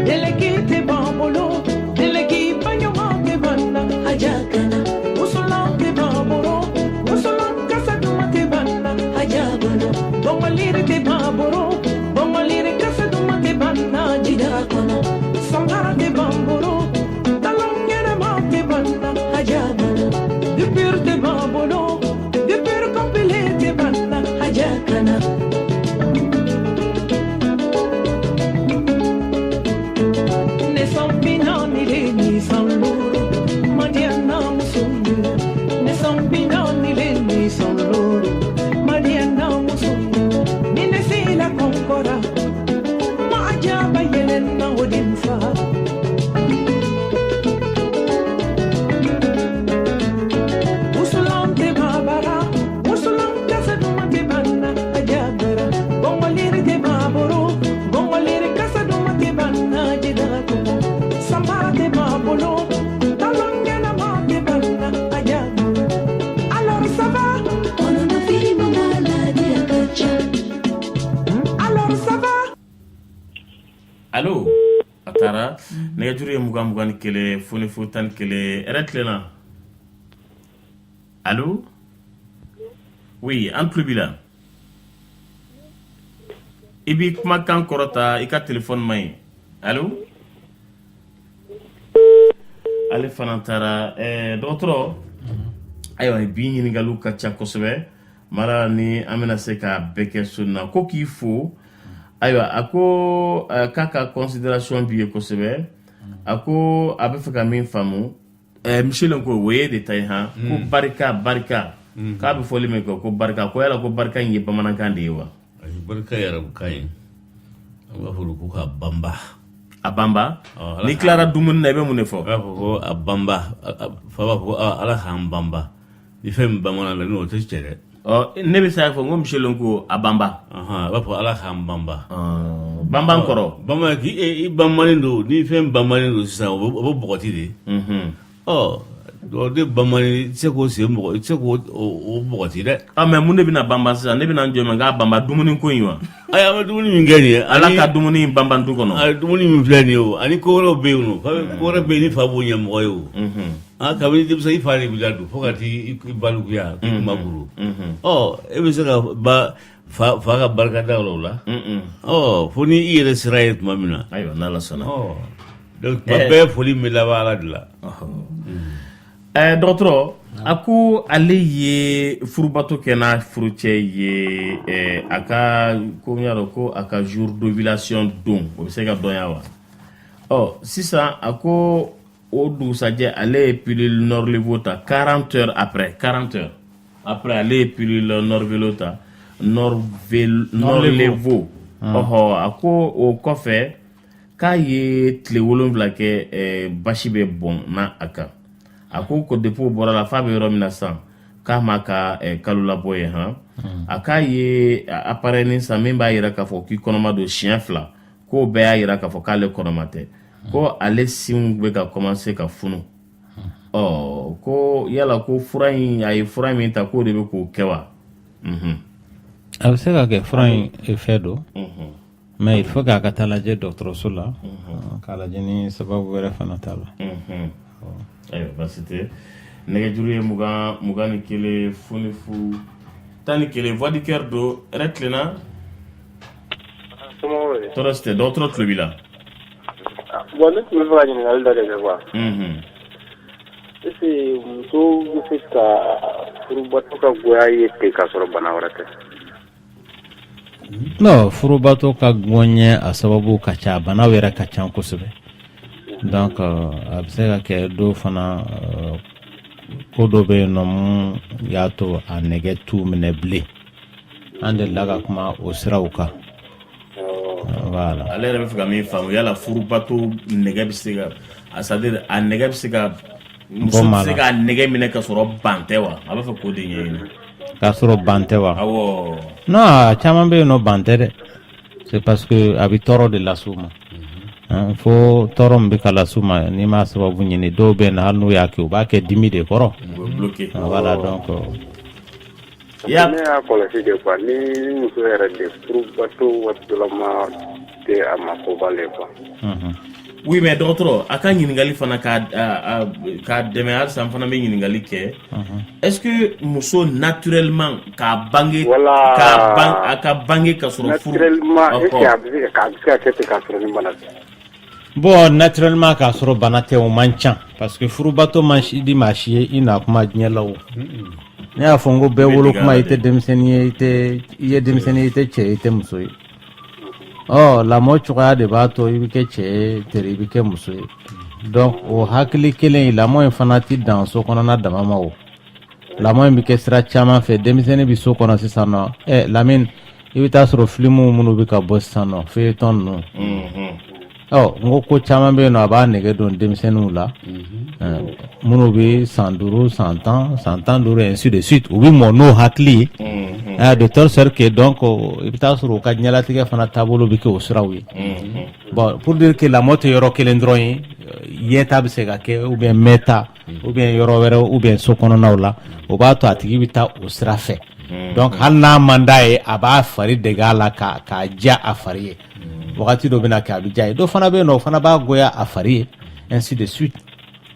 Speaker 11: Delegate bon
Speaker 3: nɛgɛjuru ye 21 foni fo 11 ɛrɛ tilenna allo oui an tulo b'i la i b'i kumakan kɔrɔta i ka telefɔni man ɲi allo ale fana taara dɔgɔtɔrɔ ayiwa bi ɲiningaliw ka ca kosɛbɛ mara ni an bɛna se ka bɛɛ kɛ so na ko k'i fo ayiwa a ko k'a ka considération b'i ye kosɛbɛ a ko a bɛ fɛ ka min faamu Michel ko o ye de ta ye han ko barika k'a bɛ fɔli min kɛ ko barika ko yala ko barika in ye bamanankan de ye wa
Speaker 5: ayi barika ye arabukan ye an b'a fɔ ko ka banba
Speaker 3: a banba ni tilara dumuni na i bɛ mun de fɔ
Speaker 5: b'a fɔ ko a banba fa b'a fɔ ko ala k'an banba ni fɛn min bamanan la n'o tɛ cɛ dɛ
Speaker 3: ne bɛ se k'a fɔ n ko Michel ko a banba
Speaker 5: a b'a fɔ ala k'an banba
Speaker 3: banban kɔrɔ
Speaker 5: banba k'i banbanen don ni fɛn banbanen don sisan o bɛ bɔgɔti de de banbanen i tɛ se k'o sen mɔgɔ i tɛ se k'o bɔgɔti dɛ
Speaker 3: mais mun de bɛna banba sisan ne bɛna n jɔ n k'a banba dumuni ko in wa
Speaker 5: ayi an bɛ dumuni min kɛ nin ye
Speaker 3: ala ka dumuni in banban du kɔnɔ
Speaker 5: dumuni min filɛ nin ye o ani ko wɛrɛw bɛ yen nɔ ko wɛrɛ bɛ yen ni fa b'o ɲɛmɔgɔ ye o kabini denmisɛn i fa de b'i ladon fo ka t'i balikuya k'i makuru e bɛ se ka fa ka barika da o la fo ni i yɛrɛ sira ye tuma min na
Speaker 3: ayiwa n'ala sɔnna
Speaker 5: donc tuma bɛɛ foli min bɛ laban ala de la
Speaker 3: dɔgɔtɔrɔ a ko ale ye furubato kɛ n'a furucɛ ye a ka ko n y'a dɔn ko a ka jour d'ovulation don o bɛ se ka dɔnya wa sisan a ko o dugusajɛ ale ye pilule Norlevo ta 40 heures après ale ye pilule Norlevo ta Norlevo a ko o kɔfɛ k'a ye tile 7 kɛ basi bɛ bɔn na a kan a ko depuis bɔra la f'a bɛ yɔrɔ min na sisan k'a ma ka kalo labɔ ye a k'a ye appareil nin san min b'a yira k'a fɔ k'i kɔnɔma don siɲɛ 2 k'o bɛɛ y'a yira k'a fɔ k'ale kɔnɔma tɛ ko ale sinw bɛ ka commencer ka funu ko yala ko fura in a ye fura min ta k'o de bɛ k'o kɛ wa
Speaker 6: a bɛ se ka kɛ fura in effet don mais il faut k'a ka taa lajɛ dɔgɔtɔrɔso la k'a lajɛ ni sababu wɛrɛ fana t'a la
Speaker 3: ayiwa basi tɛ nɛgɛjuru ye 21 foni fu 11 voix du cœur do ɛrɛ tilenna tɔɔrɔ si tɛ dɔgɔtɔrɔ tulo b'i la
Speaker 10: bon ne tun bɛ fɛ ka ɲininkali dɔ de kɛ quoi est-ce que muso bɛ se ka furubato ka goya ye ten k'a sɔrɔ bana wɛrɛ tɛ
Speaker 6: non furubato ka gɔnyɛ a sababu ka ca banaw yɛrɛ ka ca kosɛbɛ donc a bɛ se ka kɛ dɔw fana ko dɔ bɛ yen nɔ mun y'a to a nɛgɛ t'u minɛ bilen an delila ka kuma o siraw kan voilà
Speaker 3: ale yɛrɛ bɛ fɛ ka min faamu yala furubato nɛgɛ bɛ se ka c'est-à-dire a nɛgɛ bɛ se ka muso bɛ se ka nɛgɛ minɛ ka sɔrɔ ban tɛ wa a b'a fɛ k'o de ɲɛɲini
Speaker 6: k'a sɔrɔ ban tɛ wa
Speaker 3: awɔ
Speaker 6: non a caman bɛ yen nɔ ban tɛ dɛ c'est parce que a bɛ tɔɔrɔ de las'u ma fo tɔɔrɔ min bɛ ka las'u ma n'i ma sababu ɲini dɔw bɛ yen nɔ hali n'u y'a kɛ u b'a kɛ dimi de kɔrɔ voilà donc
Speaker 10: ne y'a kɔlɔsi de quoi ni muso yɛrɛ de furubato waati dɔ la ma tɛ a ma koba le quoi
Speaker 3: oui mais dɔgɔtɔrɔ a ka ɲininkali fana k'a dɛmɛ halisa n fana bɛ ɲininkali kɛ est-ce que muso naturellement k'a bange a ka bange ka sɔrɔ furu
Speaker 10: naturellement est-ce que a bɛ se ka kɛ ten k'a sɔrɔ ni bana tɛ
Speaker 6: bon naturellement k'a sɔrɔ bana tɛ o man ca parce que furubato man di maa si ye i na kuma diɲɛ la o ne y'a fɔ n ko bɛɛ wolo kuma i tɛ denmisɛnnin ye i ye denmisɛnnin ye i tɛ cɛ ye i tɛ muso ye lamɔ cogoya de b'a to i bɛ kɛ cɛ ye teri i bɛ kɛ muso ye donc o hakili kelen in lamɔ in fana tɛ dan so kɔnɔna dama ma o lamɔ in bɛ kɛ sira caman fɛ denmisɛnnin bɛ so kɔnɔ sisan nɔ Lamine i bɛ taa sɔrɔ filimuw minnu bɛ ka bɔ sisan nɔ feuilleton ninnu n ko caman bɛ yen nɔ a b'a nɛgɛ don denmisɛnninw la minnu bɛ san 5 san 10 san 15 ainsi de suite u bɛ mɔ n'o hakili ye de telle sorte que donc i bɛ taa sɔrɔ u ka diɲɛlatigɛ fana taabolo bɛ kɛ o siraw ye bon pour dire que lamɔ tɛ yɔrɔ kelen dɔrɔn ye yeta bɛ se ka kɛ ou bien mɛta ou bien yɔrɔ wɛrɛ ou bien so kɔnɔnaw la o b'a to a tigi bɛ taa o sira fɛ donc hali n'a man d'a ye a b'a fari dege a la k'a diya a fari ye wagati dɔ bɛna kɛ a bɛ diya ye dɔ fana bɛ yen nɔ o fana b'a goya a fari ye ainsi de suite.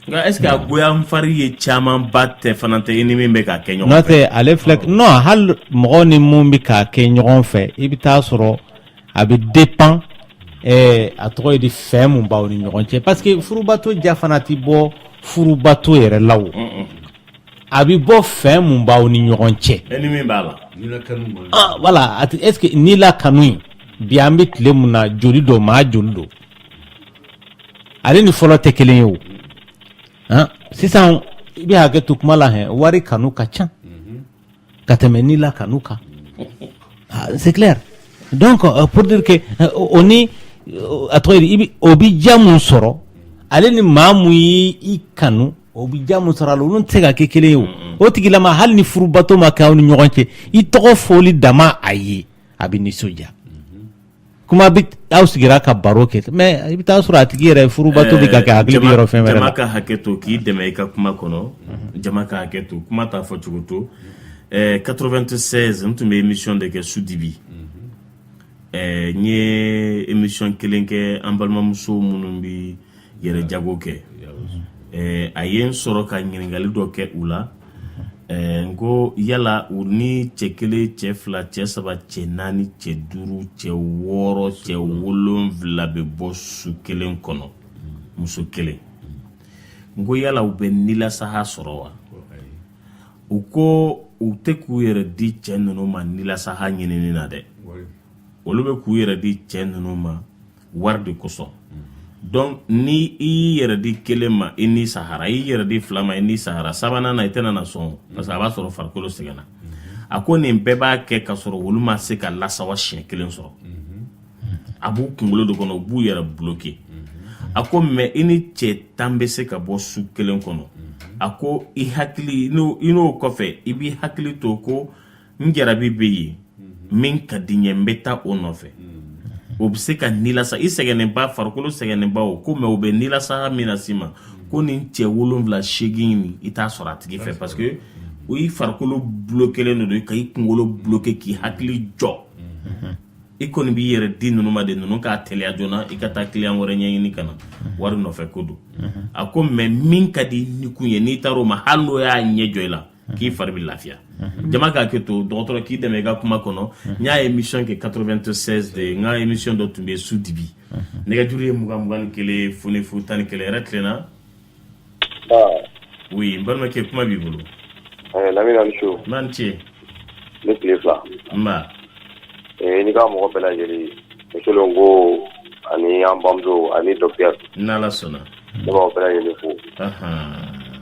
Speaker 3: nka est ce que a goya n fari ye caman ba tɛ fana tɛ i ni min bɛ k'a kɛ ɲɔgɔn fɛ.
Speaker 6: n'o tɛ ale filɛ non hali mɔgɔ ni mun bɛ k'a kɛ ɲɔgɔn fɛ i bɛ taa sɔrɔ a bɛ dépend a tɔgɔ ye di fɛn mun b'aw ni ɲɔgɔn cɛ parce que furubato ja fana ti bɔ furubato yɛrɛ la o a bɛ bɔ fɛn mun b'aw ni ɲɔgɔn cɛ.
Speaker 3: e ni min b'a la.
Speaker 6: voilà est ce que ni la kanu in bi an bɛ tile mun na joli don maa joli don ale ni fɔlɔ tɛ kelen ye o sisan i bɛ hakɛ to kuma la hɛn wari kanu ka ca ka tɛmɛ ni la kanu kan c'est clair donc pour dire que o ni a tɔgɔ ye di o bɛ diya mun sɔrɔ ale ni maa mun y'i kanu o bɛ diya mun sɔrɔ a la olu tɛ se ka kɛ kelen ye o tigilama hali ni furubato ma kɛ aw ni ɲɔgɔn cɛ i tɔgɔ fɔli dama a ye a bɛ nisɔndiya kuma bɛ aw sigira ka baro kɛ mais i bɛ taa sɔrɔ a tigi yɛrɛ furubato bɛ ka kɛ hakili bɛ yɔrɔ fɛn wɛrɛ la.
Speaker 3: jama ka hakɛ to k'i dɛmɛ i ka kuma kɔnɔ jama ka hakɛ to kuma t'a fɔ cogo to 96 n tun bɛ émission de kɛ Sudibi n ye émission kelen kɛ an balimamuso minnu bɛ yɛrɛ jago kɛ a ye n sɔrɔ ka ɲininkali dɔ kɛ u la n ko yala u ni cɛ kelen cɛ fila cɛ saba cɛ naani cɛ duuru cɛ wɔɔrɔ cɛ wolonfila bɛ bɔ su kelen kɔnɔ muso kelen n ko yala u bɛ nilasaha sɔrɔ wa u ko u tɛ k'u yɛrɛ di cɛ ninnu ma nilasaha ɲinini na dɛ olu bɛ k'u yɛrɛ di cɛ ninnu ma wari de kosɔn donc ni i yɛrɛ di kelen ma i ni sahara i yɛrɛ di fila ma i ni sahara sabanan na i tɛna na sɔn parce que a b'a sɔrɔ farikolo sɛgɛnna a ko nin bɛɛ b'a kɛ ka sɔrɔ olu ma se ka lasawa siɲɛ kelen sɔrɔ a b'u kunkolo de kɔnɔ u b'u yɛrɛ bloqué a ko mais i ni cɛ 10 bɛ se ka bɔ su kelen kɔnɔ a ko i hakili i n'o kɔfɛ i b'i hakili to ko n jarabi bɛ yen min ka di n ye n bɛ taa o nɔfɛ o bɛ se ka nilasa i sɛgɛnnenba farikolo sɛgɛnnenba o ko mais o bɛ nilasaha min na s'i ma ko nin cɛ 7-8 nin i t'a sɔrɔ a tigi fɛ parce que o i farikolo bloqué len don ka i kunkolo bloqué k'i hakili jɔ i kɔni b'i yɛrɛ di ninnu ma de ninnu k'a teliya joona i ka taa client wɛrɛ ɲɛɲini ka na wari nɔfɛ ko don a ko mais min ka di nikun ye n'i taara o ma hali n'o y'a ɲɛ jɔ i la k'i fari bɛ lafiya jama k'a kɛ to dɔgɔtɔrɔ k'i dɛmɛ i ka kuma kɔnɔ n y'a émission kɛ 96 de n ka émission dɔ tun bɛ Sudibi nɛgɛjuru ye 21 foni fu 11 yɛrɛ tilenna oui n balimakɛ kuma b'i bolo
Speaker 10: Lamine ni so
Speaker 3: man ce
Speaker 10: ne tile fila
Speaker 3: nba
Speaker 10: ni ka mɔgɔ bɛɛ lajɛlen musolon ko ani an bamuso ani docteur
Speaker 3: n'ala sɔnna
Speaker 10: ne b'aw bɛɛ lajɛlen fo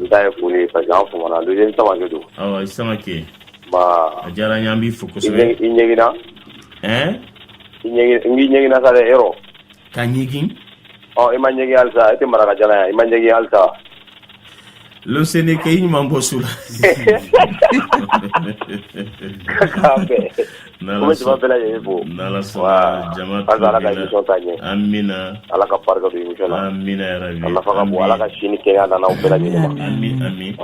Speaker 10: n ta ye foli parce que an fɔmana deuxième Samake don
Speaker 3: awɔ Samake
Speaker 10: a
Speaker 3: diyara n ye an b'i fo kosɛbɛ
Speaker 10: i ɲɛgina n b'i ɲɛgina sa dɛ yɔrɔ
Speaker 3: ka ɲɛgin
Speaker 10: i ma ɲɛgin halisa i tɛ maraka jala yan i ma ɲɛgin halisa
Speaker 3: lo sene ke i ɲuman bɔ su la
Speaker 10: k'a bɛɛ
Speaker 3: n'ala sɔnna jama
Speaker 10: ala ka émission ta ɲɛ
Speaker 3: amina
Speaker 10: ala ka barika don émission na
Speaker 3: amina yarabi
Speaker 10: ala nafa ka bon ala ka sini kɛnɛya nana aw bɛɛ lajɛlen ma
Speaker 3: amin amin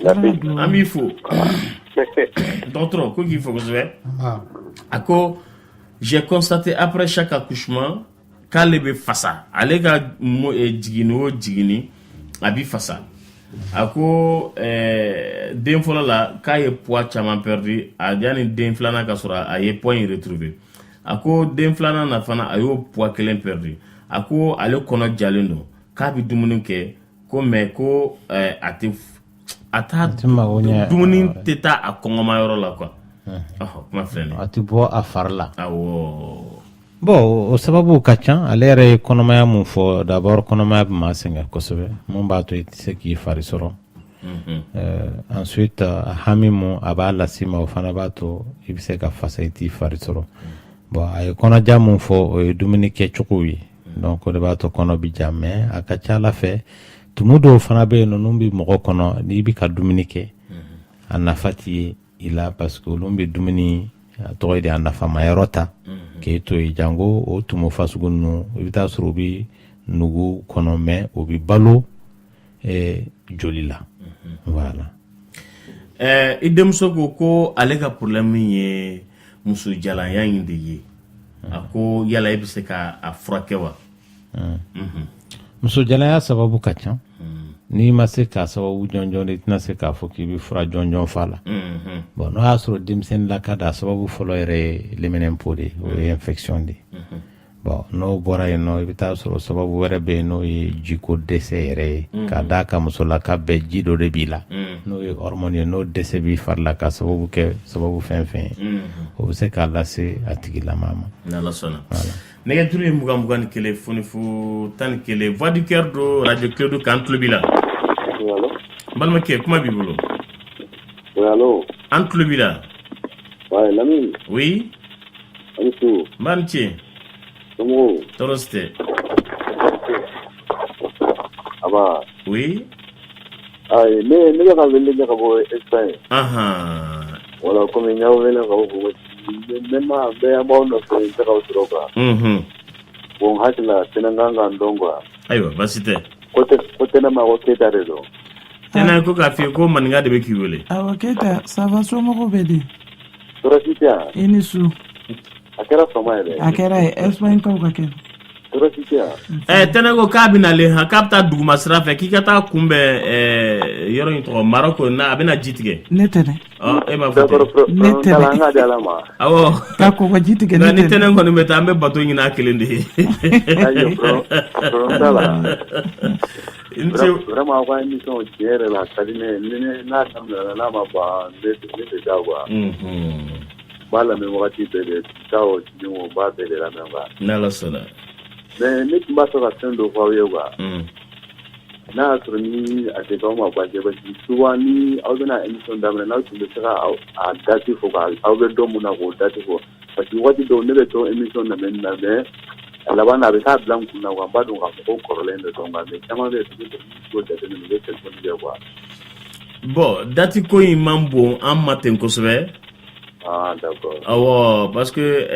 Speaker 10: merci
Speaker 3: an b'i fo dɔgɔtɔrɔ ko k'i fo kosɛbɛ a ko j'ai constaté après chaque accouchement k'ale bɛ fasa ale ka jigini o jigini a bɛ fasa a ko den fɔlɔ la k'a ye poids caman perdu a yanni den filanan ka sɔrɔ a ye poids in retrouver a ko den filanan na fana a y'o poids kelen perdu a ko ale kɔnɔ jalen don k'a bɛ dumuni kɛ ko mais ko a t'a dumuni tɛ taa a kɔngɔma yɔrɔ la quoi kuma filɛ nin
Speaker 6: a tɛ bɔ a fari la
Speaker 3: awɔ
Speaker 6: bon o sababu ka ca ale yɛrɛ ye kɔnɔmaya mun fɔ d'abord kɔnɔmaya bɛ maa sɛgɛn kosɛbɛ mun b'a to i tɛ se k'i fari sɔrɔ ensuite hami mun a b'a lase ma o fana b'a to i bɛ se ka fasa i t'i fari sɔrɔ bon a ye kɔnɔja mun fɔ o ye dumuni kɛcogo ye donc o de b'a to kɔnɔ bɛ ja mais a ka ca ala fɛ tumu dɔw fana bɛ yen ninnu bɛ mɔgɔ kɔnɔ n'i bɛ ka dumuni kɛ a nafa t'i ye i la parce que olu bɛ dumuni a tɔgɔ de a nafama yɔrɔ ta k'e to yen jango o tumu fasugu ninnu i bɛ taa sɔrɔ o bɛ nugu kɔnɔ mais o bɛ balo joli la voilà.
Speaker 3: I denmuso ko ale ka problème ye muso jalanya in de ye a ko yala e bɛ se ka a furakɛ wa
Speaker 6: muso jalaya sababu ka ca n'i ma se k'a sababu jɔnjɔn i tɛna se k'a fɔ k'i bɛ fura jɔnjɔn fa la bon n'o y'a sɔrɔ denmisɛnnin la ka da sababu fɔlɔ yɛrɛ ye leminɛnpo de o ye infection de bon n'o bɔra yen nɔ i bɛ taa sɔrɔ sababu wɛrɛ bɛ yen n'o ye jiko dɛsɛ yɛrɛ ye k'a d'a ka muso la ka bɛɛ ji dɔ de b'i la n'o ye hormone ye n'o dɛsɛ b'i fari la ka sababu kɛ sababu fɛn fɛn ye o bɛ se k'a lase a tigilama ma.
Speaker 3: n'Ala sɔnna nɛgɛjuru ye 21 fonifu 11 voix du cœur do radio Clédou kan tulo b'i la. n balimakɛ kuma b'i bolo.
Speaker 11: allo
Speaker 3: an tulo b'i la.
Speaker 11: ouais Lamine.
Speaker 3: oui.
Speaker 11: ani su.
Speaker 3: n b'a ni ce.
Speaker 11: somɔgɔw.
Speaker 3: tɔɔrɔ si tɛ.
Speaker 11: aba.
Speaker 3: oui.
Speaker 11: ayi ne bɛ ka wele ka bɔ Espagne.
Speaker 3: wala
Speaker 11: komi n y'aw wele ka bɔ Bogoti. ne ma bɛɛ an b'aw nɔfɛ n tɛ k'aw sɔrɔ quoi. bon n hakili la Sénégal kan dɔn quoi.
Speaker 3: ayiwa baasi tɛ.
Speaker 11: ko tɛnɛ ma ko Keyita de don.
Speaker 3: tɛnɛ ko k'a f'i ye ko maninka de bɛ k'i wele.
Speaker 4: awɔ Keyita ça va somɔgɔw bɛ di.
Speaker 11: tɔɔrɔ si tɛ yan.
Speaker 4: i ni su.
Speaker 11: a kɛra fama yɛrɛ.
Speaker 4: a kɛra ye Espagne kaw ka kɛ.
Speaker 11: tɔɔrɔ si tɛ yan.
Speaker 3: tɛnɛ ko k'a bɛ nalen han k'a bɛ taa duguma sira fɛ k'i ka taa kunbɛn yɔrɔ in tɔgɔ Maroko n'a a bɛna ji tigɛ.
Speaker 4: ne tɛ dɛ.
Speaker 3: e ma fɔ ten.
Speaker 4: ne tɛ dɛ.
Speaker 11: an ka di Ala ma.
Speaker 3: awɔ.
Speaker 4: k'a kɔgɔ ji tigɛ ne tɛ dɛ.
Speaker 3: ni tɛnɛ kɔni bɛ taa an bɛ bato ɲini a kelen de ye.
Speaker 11: ayi problème t'a la. vraiment ko émission tiɲɛ yɛrɛ la ka di ne ye n'a daminɛna n'a ma ban ne tɛ da quoi. n b'a lamɛn wagati bɛɛ de taa o tigi o b'a bɛɛ de lamɛn quoi.
Speaker 3: n'Ala sɔnna.
Speaker 11: mais ne tun b'a fɛ ka fɛn dɔ fɔ aw ye quoi. n'a y'a sɔrɔ ni a tɛ k'aw ma bajɛ parce que souvent ni aw bɛna émission daminɛ n'aw tun bɛ se ka a date fɔ aw bɛ dɔn mun na k'o date fɔ parce que waati dɔw ne bɛ to émission lamɛnni na mais a laban na a bɛ taa bila n kun na quoi n b'a dɔn k'a fɔ ko kɔrɔlen de dɔn mais caman bɛ yen tigi tɛ k'o jateminɛ u bɛ téléphone kɛ quoi.
Speaker 3: bon date ko in man bon an ma ten kosɛbɛ.
Speaker 11: d'accord.
Speaker 3: awɔ parce que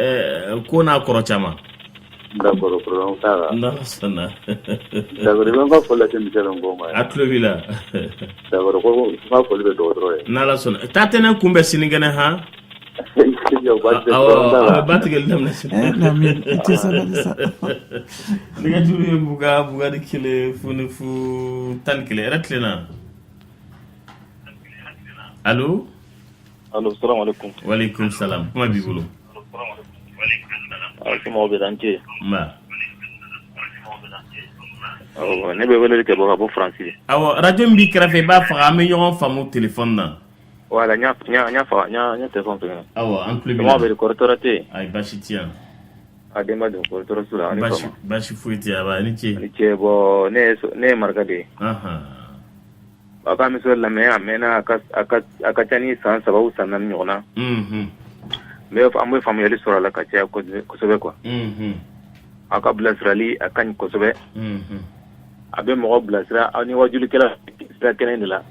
Speaker 3: ko n'a kɔrɔ caman.
Speaker 11: d'accord problème t'a la.
Speaker 3: n'Ala sɔnna.
Speaker 11: d'accord i bɛ n ka foli lase Michel Ngoma ye.
Speaker 3: a tulo b'i la.
Speaker 11: d'accord ko n ka foli bɛ dɔgɔtɔrɔ ye.
Speaker 3: n'Ala sɔnna taa tɛnɛ kunbɛn sinikɛnɛ han. awɔ ba tigɛli daminɛ sini.
Speaker 4: Lamine i tɛ sabali sa.
Speaker 3: nɛgɛjuru ye bugadi 1 fonifu 11 yɛrɛ tilenna. allo.
Speaker 10: allo salamu alaikum.
Speaker 3: waaleykum salam kuma b'i bolo.
Speaker 10: somɔgɔw bɛ dan ce.
Speaker 3: nba.
Speaker 10: awɔ ne bɛ weleli kɛ bɔ ka bɔ Faransi.
Speaker 3: awɔ radio min b'i kɛrɛfɛ i b'a faga an bɛ ɲɔgɔn faamu téléphone na.
Speaker 10: voilà n y'a faga n y'a téléphone fɛ.
Speaker 3: awɔ an tulo b'i la.
Speaker 10: somɔgɔw bɛ di kɔrɔ tɔɔrɔ tɛ yen.
Speaker 3: ayi baasi tɛ yan.
Speaker 10: a denba don kɔrɔ tɔɔrɔ su la ani sɔgɔma.
Speaker 3: baasi foyi tɛ yan a ni ce.
Speaker 10: ani ce bɔn ne ye maraka de ye. a ka émission lamɛn a mɛnna a ka ca ni san 3 ou san 4 ɲɔgɔn na. an bɛ faamuyali sɔrɔ a la ka caya kosɛbɛ quoi. a ka bilasirali a ka ɲi kosɛbɛ. a bɛ mɔgɔ bilasira aw ni wajulikɛla sira kɛnɛ de la.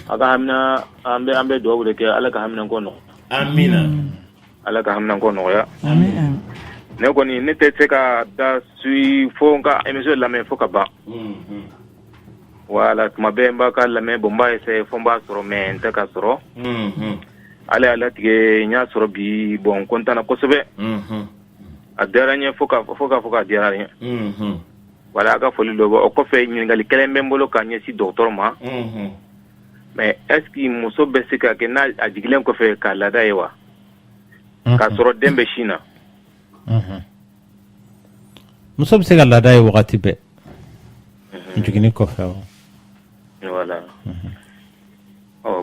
Speaker 10: a ka hamina an bɛ dugawu de kɛ ala ka hamina ko nɔgɔya.
Speaker 3: amina.
Speaker 10: ala ka hamina ko nɔgɔya.
Speaker 4: amin.
Speaker 10: ne kɔni ne tɛ se ka da fo n ka émission lamɛn fo ka ban. wala tuma bɛɛ n b'a ka lamɛn bon n b'a essayer fo n b'a sɔrɔ mais n tɛ ka sɔrɔ. ala y'a latigɛ n y'a sɔrɔ bi bon n content na kosɛbɛ. a diyara n ye fo k'a fɔ k'a diyara n ye. wala a ka foli dɔ bɔ o kɔfɛ ɲininkali kelen bɛ n bolo k'a ɲɛsin dɔgɔtɔrɔ ma. mais est ce que muso bɛ se ka kɛ n'a a jigilen kɔfɛ k'a laada ye wa. k'a sɔrɔ den bɛ sin na.
Speaker 6: muso bɛ se ka laada ye wagati bɛɛ. jiginni kɔfɛ wa.
Speaker 10: voilà.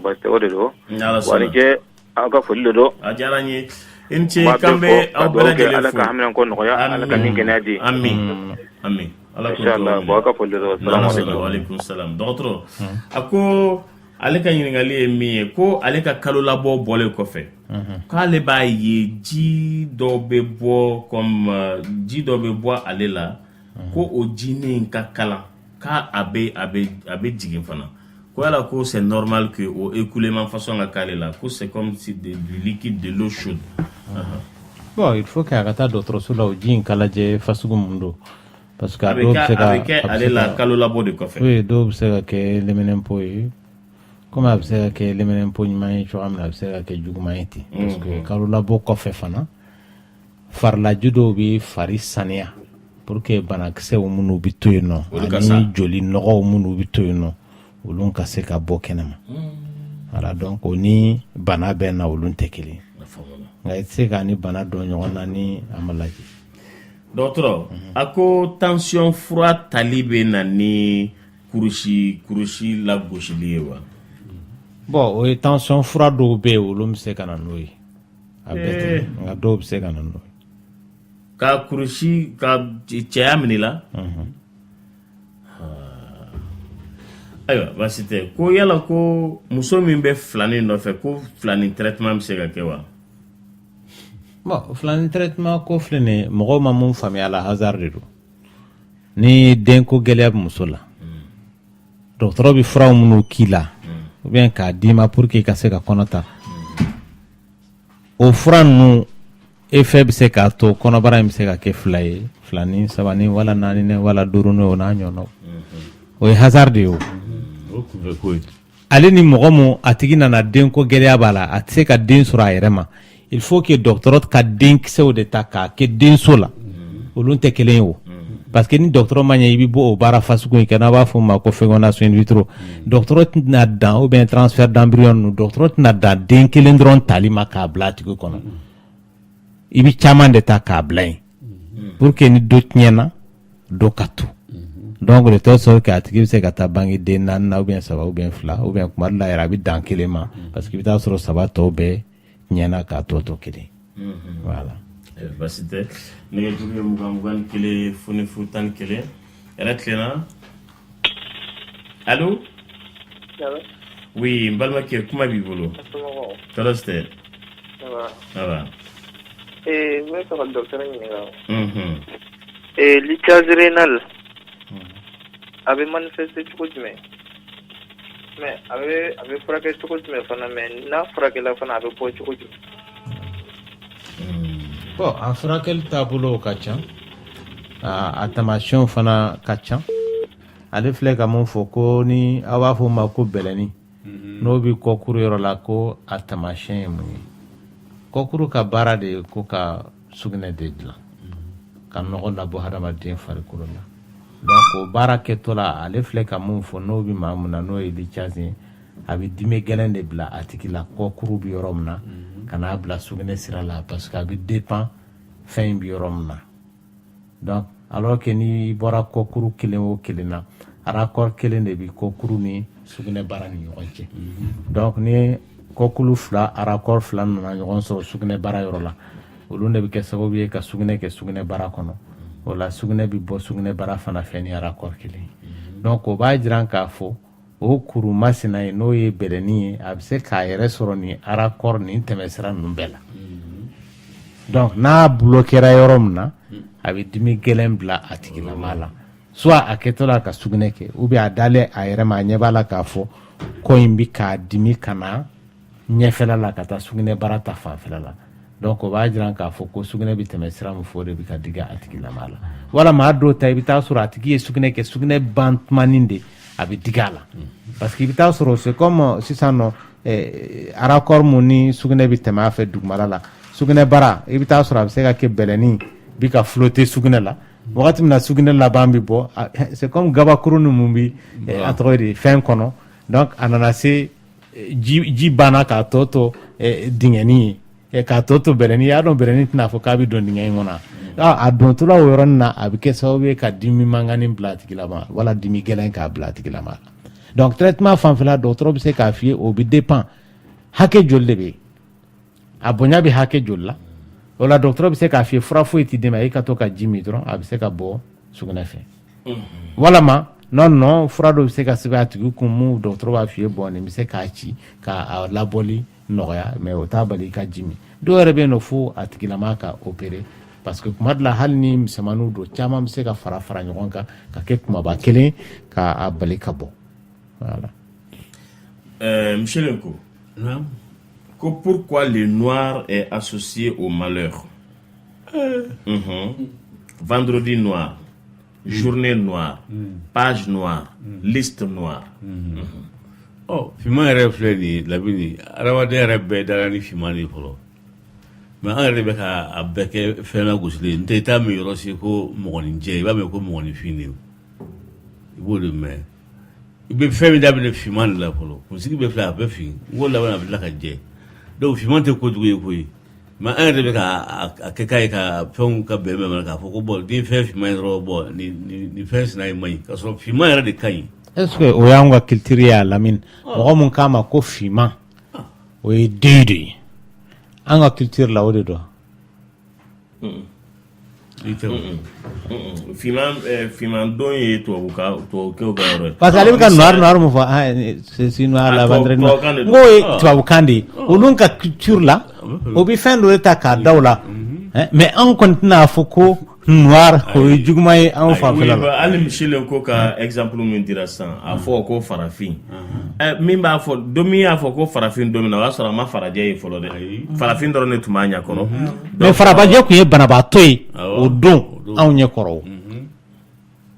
Speaker 10: parce que o de don. wa ni ce aw ka foli de don.
Speaker 3: a diyara n ye. i ni ce k'an bɛ aw bɛɛ lajɛlen fo.
Speaker 10: ala ka hamina ko nɔgɔya ala ka nin kɛnɛya di.
Speaker 3: amin amin. ala k'o
Speaker 10: inchallah bon aw ka foli de don.
Speaker 3: waaleykum salam dɔgɔtɔrɔ a ko ale ka ɲininkali ye min ye ko ale ka kalo labɔ bɔlen kɔfɛ k'ale b'a ye ji dɔ bɛ bɔ ale la ko o jinin ka kalan k'a bɛ jigin fana ko yala ko c'est normal que o écoulement façon ka k'ale la ko c'est comme si du liquide de l'eau chaude.
Speaker 6: bon il faut que a ka taa dɔgɔtɔrɔso la o ji in kalajɛ fasugu mun don parce que a dɔw bɛ se ka
Speaker 3: a bɛ kɛ ale la kalo labɔ de kɔfɛ.
Speaker 6: oui dɔw bɛ se ka kɛ leminɛnpo ye. comme a bɛ se ka kɛ leminɛnpo ɲuman ye cogoya min na a bɛ se ka kɛ juguman ye ten. parce que kalo labɔ kɔfɛ fana farlaji dɔw bɛ fari saniya pour que banakisɛw minnu bɛ to yen nɔ ani joli nɔgɔw minnu bɛ to yen nɔ olu ka se ka bɔ kɛnɛma voilà donc o ni bana bɛ na olu tɛ kelen nka i tɛ se k'a ni bana dɔn ɲɔgɔn na ni a ma lajɛ.
Speaker 3: dɔgɔtɔrɔ a ko tension fura tali bɛ na ni kurusi lagosili ye wa.
Speaker 6: bon o ye tension fura dɔw bɛ yen olu bɛ se ka na n'o ye a bɛɛ tɛ nka dɔw bɛ se ka na n'o ye.
Speaker 3: ka kurusi ka cɛya minɛ la. ayiwa baasi tɛ ko yala ko muso min bɛ filanin nɔfɛ ko filanin traitement bɛ se ka kɛ wa.
Speaker 6: bon filanin traitement ko filɛ nin ye mɔgɔw ma mun faamuya la hasard de don ni denko gɛlɛya bɛ muso la dɔgɔtɔrɔ bɛ furaw minnu k'i la ou bien k'a d'i ma pour que i ka se ka kɔnɔ ta o fura ninnu effet bɛ se k'a to kɔnɔbara in bɛ se ka kɛ fila ye filanin sabanin wala naani wala duurunin o n'a ɲɔgɔnnaw o ye hasard de ye o. ale ni mɔgɔ mun a tigi nana denko gɛlɛya b'a la a tɛ se ka den sɔrɔ a yɛrɛ ma il faut que dɔgɔtɔrɔ ka denkisɛw de ta k'a kɛ denso la olu tɛ kelen ye o parce que ni dɔgɔtɔrɔ ma ɲɛ i bɛ bɔ o baara fasugu in kɛ n'a b'a fɔ o ma ko fécondation in vitro dɔgɔtɔrɔ tɛna dan ou bien transfert d'embryon ninnu dɔgɔtɔrɔ tɛna dan den kelen dɔrɔn tali ma k'a bila a tigi kɔnɔ i bɛ caman de ta k'a bila yen pour que ni dɔ tiɲɛna dɔ ka to donc de telle sorte que a tigi bɛ se ka taa bange den naani na ou bien saba ou bien fila ou bien kuma dɔ la yɛrɛ a bɛ dan kelen ma parce que i bɛ taa sɔrɔ saba tɔw bɛɛ ɲɛna k'a tɔ kelen voilà.
Speaker 3: baasi tɛ nɛgɛjuru ye 21 foni 11 yɛrɛ tilenna allo. oui n balimakɛ kuma b'i bolo tɔɔrɔ si tɛ. ça va.
Speaker 10: n bɛ fɛ ka dɔgɔtɔrɔ ɲininka lichage rénal a bɛ manifester cogo jumɛn mais a bɛ furakɛ cogo jumɛn fana mais n'a furakɛla fana a bɛ bɔ cogo jumɛn.
Speaker 6: bon a furakɛli taabolo ka ca a tamasiyɛnw fana ka ca ale filɛ ka mun fɔ ko ni aw b'a fɔ o ma ko bɛlɛnin n'o bɛ kɔkuru yɔrɔ la ko a tamasiyɛn ye mun ye kɔkuru ka baara de ye ko ka sugunɛ de dilan ka nɔgɔ labɔ hadamaden farikolo la donc o baara kɛtɔ la ale filɛ ka mun fɔ n'o bɛ maa mun na n'o ye lichage ye a bɛ dimi gɛlɛn de bila a tigi la kɔkuru bɛ yɔrɔ min na ka n'a bila sugunɛ sira la parce que a bɛ dépend fɛn in bɛ yɔrɔ min na donc alors que ni bɔra kɔkuru kelen o kelen na raccord kelen de bɛ kɔkuru ni sugunɛ bara ni ɲɔgɔn cɛ donc ni kɔkuru fila raccord fila nana ɲɔgɔn sɔrɔ sugunɛ bara yɔrɔ la olu de bɛ kɛ sababu ye ka sugunɛ kɛ sugunɛ bara kɔnɔ o la sugunɛ bɛ bɔ sugunɛ bara fana fɛ ni raccord kelen donc o b'a jira k'a fɔ o kuru masina ye n'o ye bɛlɛnin ye a bɛ se k'a yɛrɛ sɔrɔ ni raccord ni tɛmɛsira ninnu bɛɛ la donc n'a bloquera yɔrɔ min na a bɛ dimi gɛlɛn bila a tigilama la soit a kɛtɔ la ka sugunɛ kɛ ou bien a dalen a yɛrɛ ma a ɲɛ b'a la k'a fɔ ko in bɛ k'a dimi ka na ɲɛfɛla la ka taa sugunɛ bara ta fanfɛla la donc o b'a jira k'a fɔ ko sugunɛ bɛ tɛmɛ sira min fɛ o de bɛ ka digi a tigilama la walama a dɔw ta i bɛ taa sɔrɔ a tigi ye sugunɛ kɛ sugunɛ bantumanin de a bɛ digi a la parce que i bɛ taa sɔrɔ c'est comme sisan nɔ raccord mun ni sugunɛ bɛ tɛmɛ a fɛ dugumala la sugunɛ bara i bɛ taa sɔrɔ a bɛ se ka kɛ bɛlɛnin bi ka flotter sugunɛ la wagati min na sugunɛ laban bɛ bɔ c'est comme gabakuru ni mun bi a tɔgɔ de fɛn kɔnɔ donc a nana se ji banna k'a tɔ to dingɛnin ye k'a tɔ to bɛlɛnin i y'a dɔn bɛlɛnin tɛna fɔ k'a bɛ don dingɛ in kɔnɔ a dontɔla o yɔrɔnin na a bɛ kɛ sababu ye ka dimi mankanni bila a tigi la ma wala dimi gɛlɛn k'a bila a tigi la ma donc traitement fanfɛla dɔgɔtɔrɔ bɛ se k'a f'i ye o bɛ dépend hakɛ joli de bɛ yen a bonya bɛ hakɛ joli la o la dɔgɔtɔrɔ bɛ se k'a f'i ye fura foyi t'i d'i ma i ka to ka ji min dɔrɔn a bɛ se ka bɔ sugunɛ fɛ walama non fura dɔ bɛ se ka sɛbɛn a tigi kun mun dɔgɔtɔrɔ b'a f'i ye bɔn nin bɛ se k'a ci k'a labɔli nɔgɔya mais o t'a bali i ka ji min dɔw yɛrɛ bɛ yen nɔ fo a tigilama ka opérer parce que kuma dɔ la hali ni misɛnmaninw don caman bɛ se ka fara ɲɔgɔn kan ka kɛ kumaba kelen k'a bali ka bɔ voilà.
Speaker 3: Monsieur Lenko, pourquoi le noir est associé au malheur? Vendredi noir, journée noire, page noire, liste noire.
Speaker 5: Fiman yɛrɛ filɛ nin ye Labini, adamaden yɛrɛ bɛɛ dala ni fiman de fɔlɔ. mais an yɛrɛ de bɛ ka a bɛɛ kɛ fɛn la gosilen n tɛ taa min yɔrɔ si ko mɔgɔninjɛ i b'a mɛn ko mɔgɔninfin de i b'o de mɛn i bɛ fɛn min daminɛ finman de la fɔlɔ kunsigi bɛ filɛ a bɛ fin n ko laban a bɛ tila ka jɛ donc finman tɛ kojugu ye koyi mais an yɛrɛ de bɛ ka kɛ k'a ye ka fɛnw ka bɛn bɛn k'a fɔ ko bon ni fɛn finman ye dɔrɔn bon nin fɛn sina ye man ɲi k'a sɔrɔ finman yɛrɛ de ka ɲi.
Speaker 6: est-ce que o y'anw ka culture ye a Lamine mɔgɔ mun k'a ma ko finman o ye den de ye an ka culture la o de don.
Speaker 3: Finman don ye tubabukɛw ka yɔrɔ ye
Speaker 6: parce que ale bɛ ka noir mun fɔ c'est noir la vendredi n ko ye tubabukan de ye olu ka culture la o bɛ fɛn dɔ de ta k'a da o la mais an kɔni tɛna fɔ ko noir o ye juguman ye anw fanfɛla la.
Speaker 3: hali Michel ko ka exemple min dira sisan a fɔ ko farafin min b'a fɔ don min y'a fɔ ko farafin don min na o y'a sɔrɔ a ma farajɛ ye fɔlɔ dɛ farafin dɔrɔn de tun b'a ɲɛ kɔrɔ
Speaker 6: mais farabajɛ tun ye banabaatɔ ye o don anw ɲɛ kɔrɔ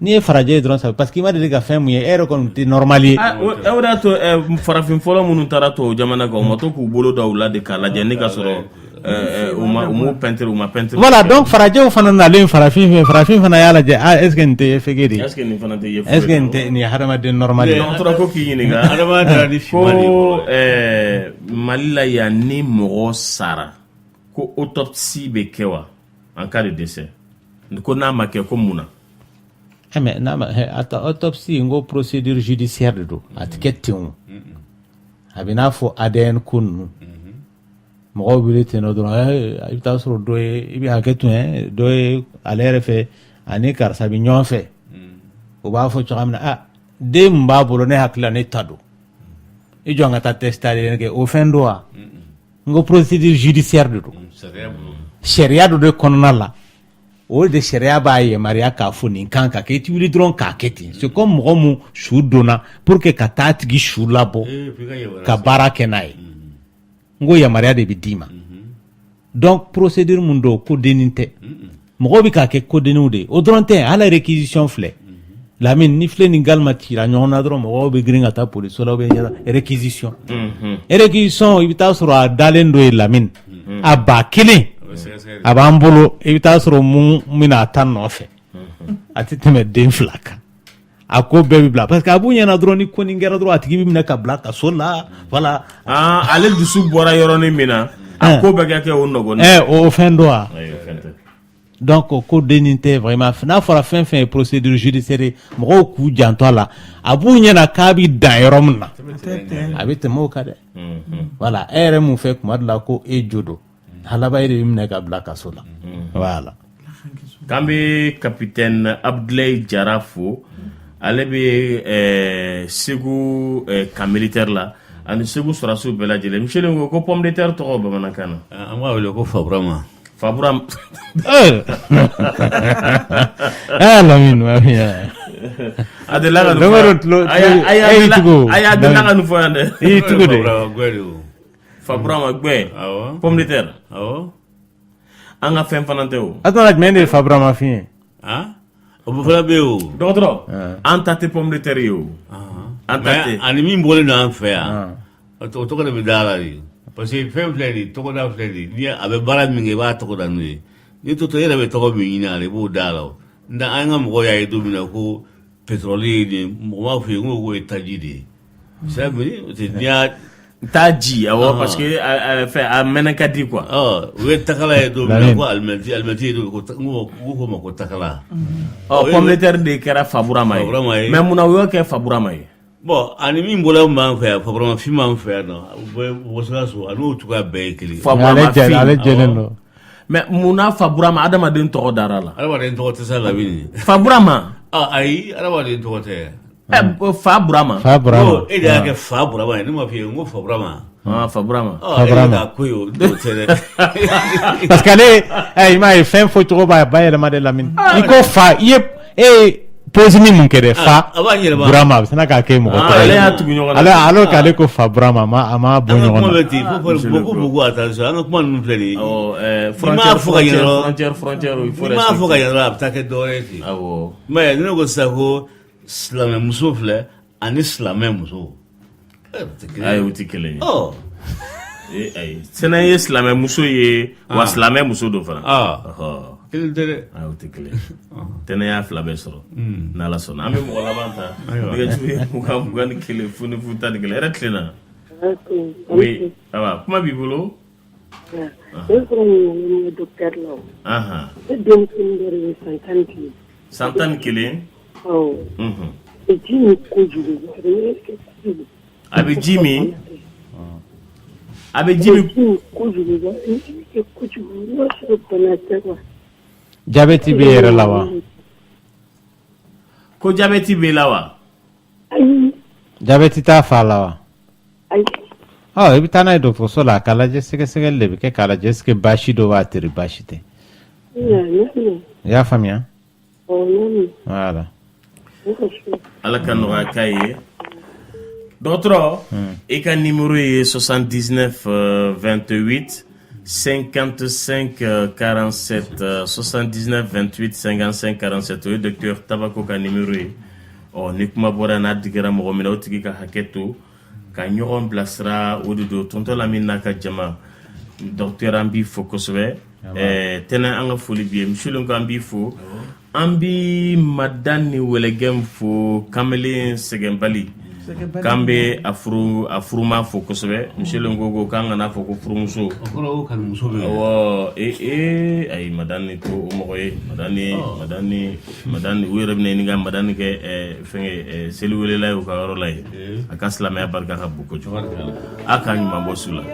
Speaker 6: n'i ye farajɛ ye dɔrɔn parce que i ma deli ka fɛn mun ye e yɛrɛ kɔni tɛ normal ye.
Speaker 3: o de y'a to farafin fɔlɔ minnu taara tubabu jamana kan o ma to k'u bolo da u la de k'a lajɛ ni ka sɔrɔ u ma peinture.
Speaker 6: voilà donc farajɛw fana nalen farafin fana y'a lajɛ est ce que nin tɛ fege de ye.
Speaker 3: est ce que nin fana tɛ ye.
Speaker 6: est ce que nin tɛ nin ye hadamaden normal ye.
Speaker 3: dɔgɔtɔrɔ ko k'i ɲininka ko Mali la yan ni mɔgɔ sara ko autopsie bɛ kɛ wa en cas de décès ko n'a ma kɛ ko mun na.
Speaker 6: mais n'a ma autopsie n ko procédure judiciaire de don a tɛ kɛ ten o a bɛ n'a fɔ ADN ko ninnu mɔgɔw wele ten nɔ dɔrɔn i bɛ taa sɔrɔ dɔ ye i bɛ hakɛ to dɔ ye ale yɛrɛ fɛ ani karisa bɛ ɲɔgɔn fɛ o b'a fɔ cogoya min na den min b'a bolo ne hakili la ne ta don i jɔ n ka taa test ADN kɛ o fɛn don wa n ko procédure judiciaire de don sariya dɔ de kɔnɔna la o de sariya b'a yamaruya k'a fɔ nin kan ka kɛ i ti wuli dɔrɔn k'a kɛ ten c'est comme mɔgɔ mun su donna pour que ka taa tigi su labɔ ka baara kɛ n'a ye n ko yamaruya de bɛ d'i ma donc procédure mun don ko dennin tɛ mɔgɔw bɛ k'a kɛ kodenniw de ye o dɔrɔn tɛ hali réquisition filɛ Lamine ni filɛ ni galima cira ɲɔgɔn na dɔrɔn mɔgɔw bɛ girin ka taa police la bɛ ɲɛna réquisition i bɛ taa sɔrɔ a dalen dɔ ye Lamine a ba kelen a b'an bolo i bɛ taa sɔrɔ mun bɛna a ta nɔfɛ a tɛ tɛmɛ den 2 kan a ko bɛɛ bɛ bila parce que a b'u ɲɛna dɔrɔn ni ko nin kɛra dɔrɔn a tigi bɛ minɛ ka bila kaso la voilà.
Speaker 3: ale dusu bɔra yɔrɔnin min na a ko bɛɛ ka kɛ o nɔgɔnin.
Speaker 6: o fɛn don wa. donc o ko dennin tɛ vraiment n'a fɔra fɛn fɛn ye procédure judiciaire ye mɔgɔw k'u janto a la a b'u ɲɛna k'a bɛ dan yɔrɔ min na a bɛ tɛmɛ o kan dɛ voilà e yɛrɛ mun fɛ tuma dɔ la ko e jo don halaba e de bɛ minɛ ka bila kaso la voilà.
Speaker 3: k'an bɛ capitaine Abdoulaye Jara fo ale bɛ Segu camp militaire la ani Segu sɔrɔsiw bɛɛ lajɛlen Michel ko pomme de terre tɔgɔ bamanankan na.
Speaker 5: an b'a wele ko Faburama.
Speaker 3: Faburama.
Speaker 6: Lamine
Speaker 3: a delila ka nin fɔ a y'a delila ka nin fɔ yan dɛ.
Speaker 6: i y'i tugu de.
Speaker 3: Faburama gbɛ pomme de terre. an ka fɛn fana tɛ o.
Speaker 6: a tɔgɔ jumɛn de ye Faburama fin ye.
Speaker 5: o fana bɛ yen o.
Speaker 3: dɔgɔtɔrɔ an ta tɛ pomme de terre ye o. an ta tɛ.
Speaker 5: ani min bɔlen don an fɛ yan o tɔgɔ de bɛ da la de parce que fɛn filɛ nin tɔgɔda filɛ nin ni a bɛ baara min kɛ i b'a tɔgɔ da n'o ye ni toto yɛrɛ bɛ tɔgɔ min ɲini a la i b'o da la o n tɛ an ka mɔgɔw y'a ye don min na ko pétrole ye nin mɔgɔ b'a fɔ yen ko ye taji de ye c'est vrai n'i y'a
Speaker 3: taji awɔ parce que fɛn a mɛnɛ ka di quoi.
Speaker 5: o ye takala ye don min na ko alimɛti ye don ko ko ma ko takala.
Speaker 3: pomme de terre de kɛra Faburama ye mais munna o y'o kɛ Faburama ye.
Speaker 5: bon ani min bɔra b'an fɛ yan Faburama fin b'an fɛ yan nɔ u bɛ Wɔsikaso a n'o cogoya bɛɛ ye kelen.
Speaker 3: Faburama fin
Speaker 6: ale jɛlen don.
Speaker 3: mais munna Faburama adamaden tɔgɔ dara la.
Speaker 5: adamaden tɔgɔ tɛ sa Lamine.
Speaker 3: Faburama.
Speaker 5: ayi adamaden tɔgɔ tɛ.
Speaker 3: Faburama.
Speaker 5: e de y'a kɛ Faburama ye ne ma f'i ye n ko Faburama.
Speaker 3: Faburama.
Speaker 5: Faburama ko ye o tɛ dɛ.
Speaker 6: parce que ale i m'a ye fɛn fɔ cogo b'a yɛlɛma de Lamine i ko fa i ye pose min mun kɛ dɛ fa Burama a bɛ sina k'a kɛ mɔgɔ tɔ ye
Speaker 3: ale y'a tugu ɲɔgɔn na
Speaker 6: alors que ale ko fa Burama a ma bɔ ɲɔgɔn na.
Speaker 5: an ka kuma bɛ ten fo bugu attention an ka kuma ninnu filɛ nin ye.
Speaker 3: frontière
Speaker 5: n'i m'a fɔ ka ɲɛ dɔrɔn a bɛ taa kɛ dɔwɛrɛ ye ten.
Speaker 3: awɔ.
Speaker 5: mais ne ko sisan ko silamɛ muso filɛ ani silamɛ muso.
Speaker 3: ayi o tɛ kelen ye. Sena ye silamɛ muso ye wa silamɛ muso do fana.
Speaker 5: Kelen tɛ dɛ.
Speaker 3: O tɛ kelen. Tɛnɛ y'a 2 bɛɛ sɔrɔ. N'Ala sɔnna. An bɛ mɔgɔ laban ta. Nɛgɛjuru ye 21 fo ni 11 yɛrɛ tilenna. Oui, awa kuma b'i bolo.
Speaker 12: Ne fana ye docteur la. Ne denmisɛnnin dɔ de ye san 11. Ji min kojugu.
Speaker 3: A bɛ ji min.
Speaker 6: Jabɛti bɛ yɛrɛ la wa?
Speaker 3: Ko jabɛti bɛ la wa?
Speaker 6: Jabɛti t'a fa la wa? I bɛ taa n'a ye dɔgɔtɔrɔso la k'a lajɛ sɛgɛsɛgɛli de bɛ kɛ k'a lajɛ est-ce que baasi dɔ b'a teri baasi tɛ. I y'a faamuya? Voilà.
Speaker 3: Ala ka nɔgɔya k'a ye. Dɔgɔtɔrɔ, i ka numéro ye 79 28 55 47 79 28 55 47 o ye docteur Tabako ka numéro ye. Ni kuma bɔra n'a digɛra mɔgɔ min na o tigi ka hakɛ to ka ɲɔgɔn bilasira o de don tonton Lamini n'a ka jama. Docteur an b'i fo kosɛbɛ. Tɛnɛ an ka foli b'i ye monsieur ko an b'i fo. An bi madame ni wɛlɛgɛn fo kamalen sɛgɛnbali. K'an bɛ a furuma fo kosɛbɛ monsieur ko k'an kana fɔ ko furumuso. Ayi madame to o mɔgɔ ye madame u yɛrɛ bɛna ɲininka madame kɛ fɛngɛ seli welela ye u ka yɔrɔ la ye a ka silamɛya barika ka bon kojugu a k'a ɲuman bɔ su la.
Speaker 13: Ni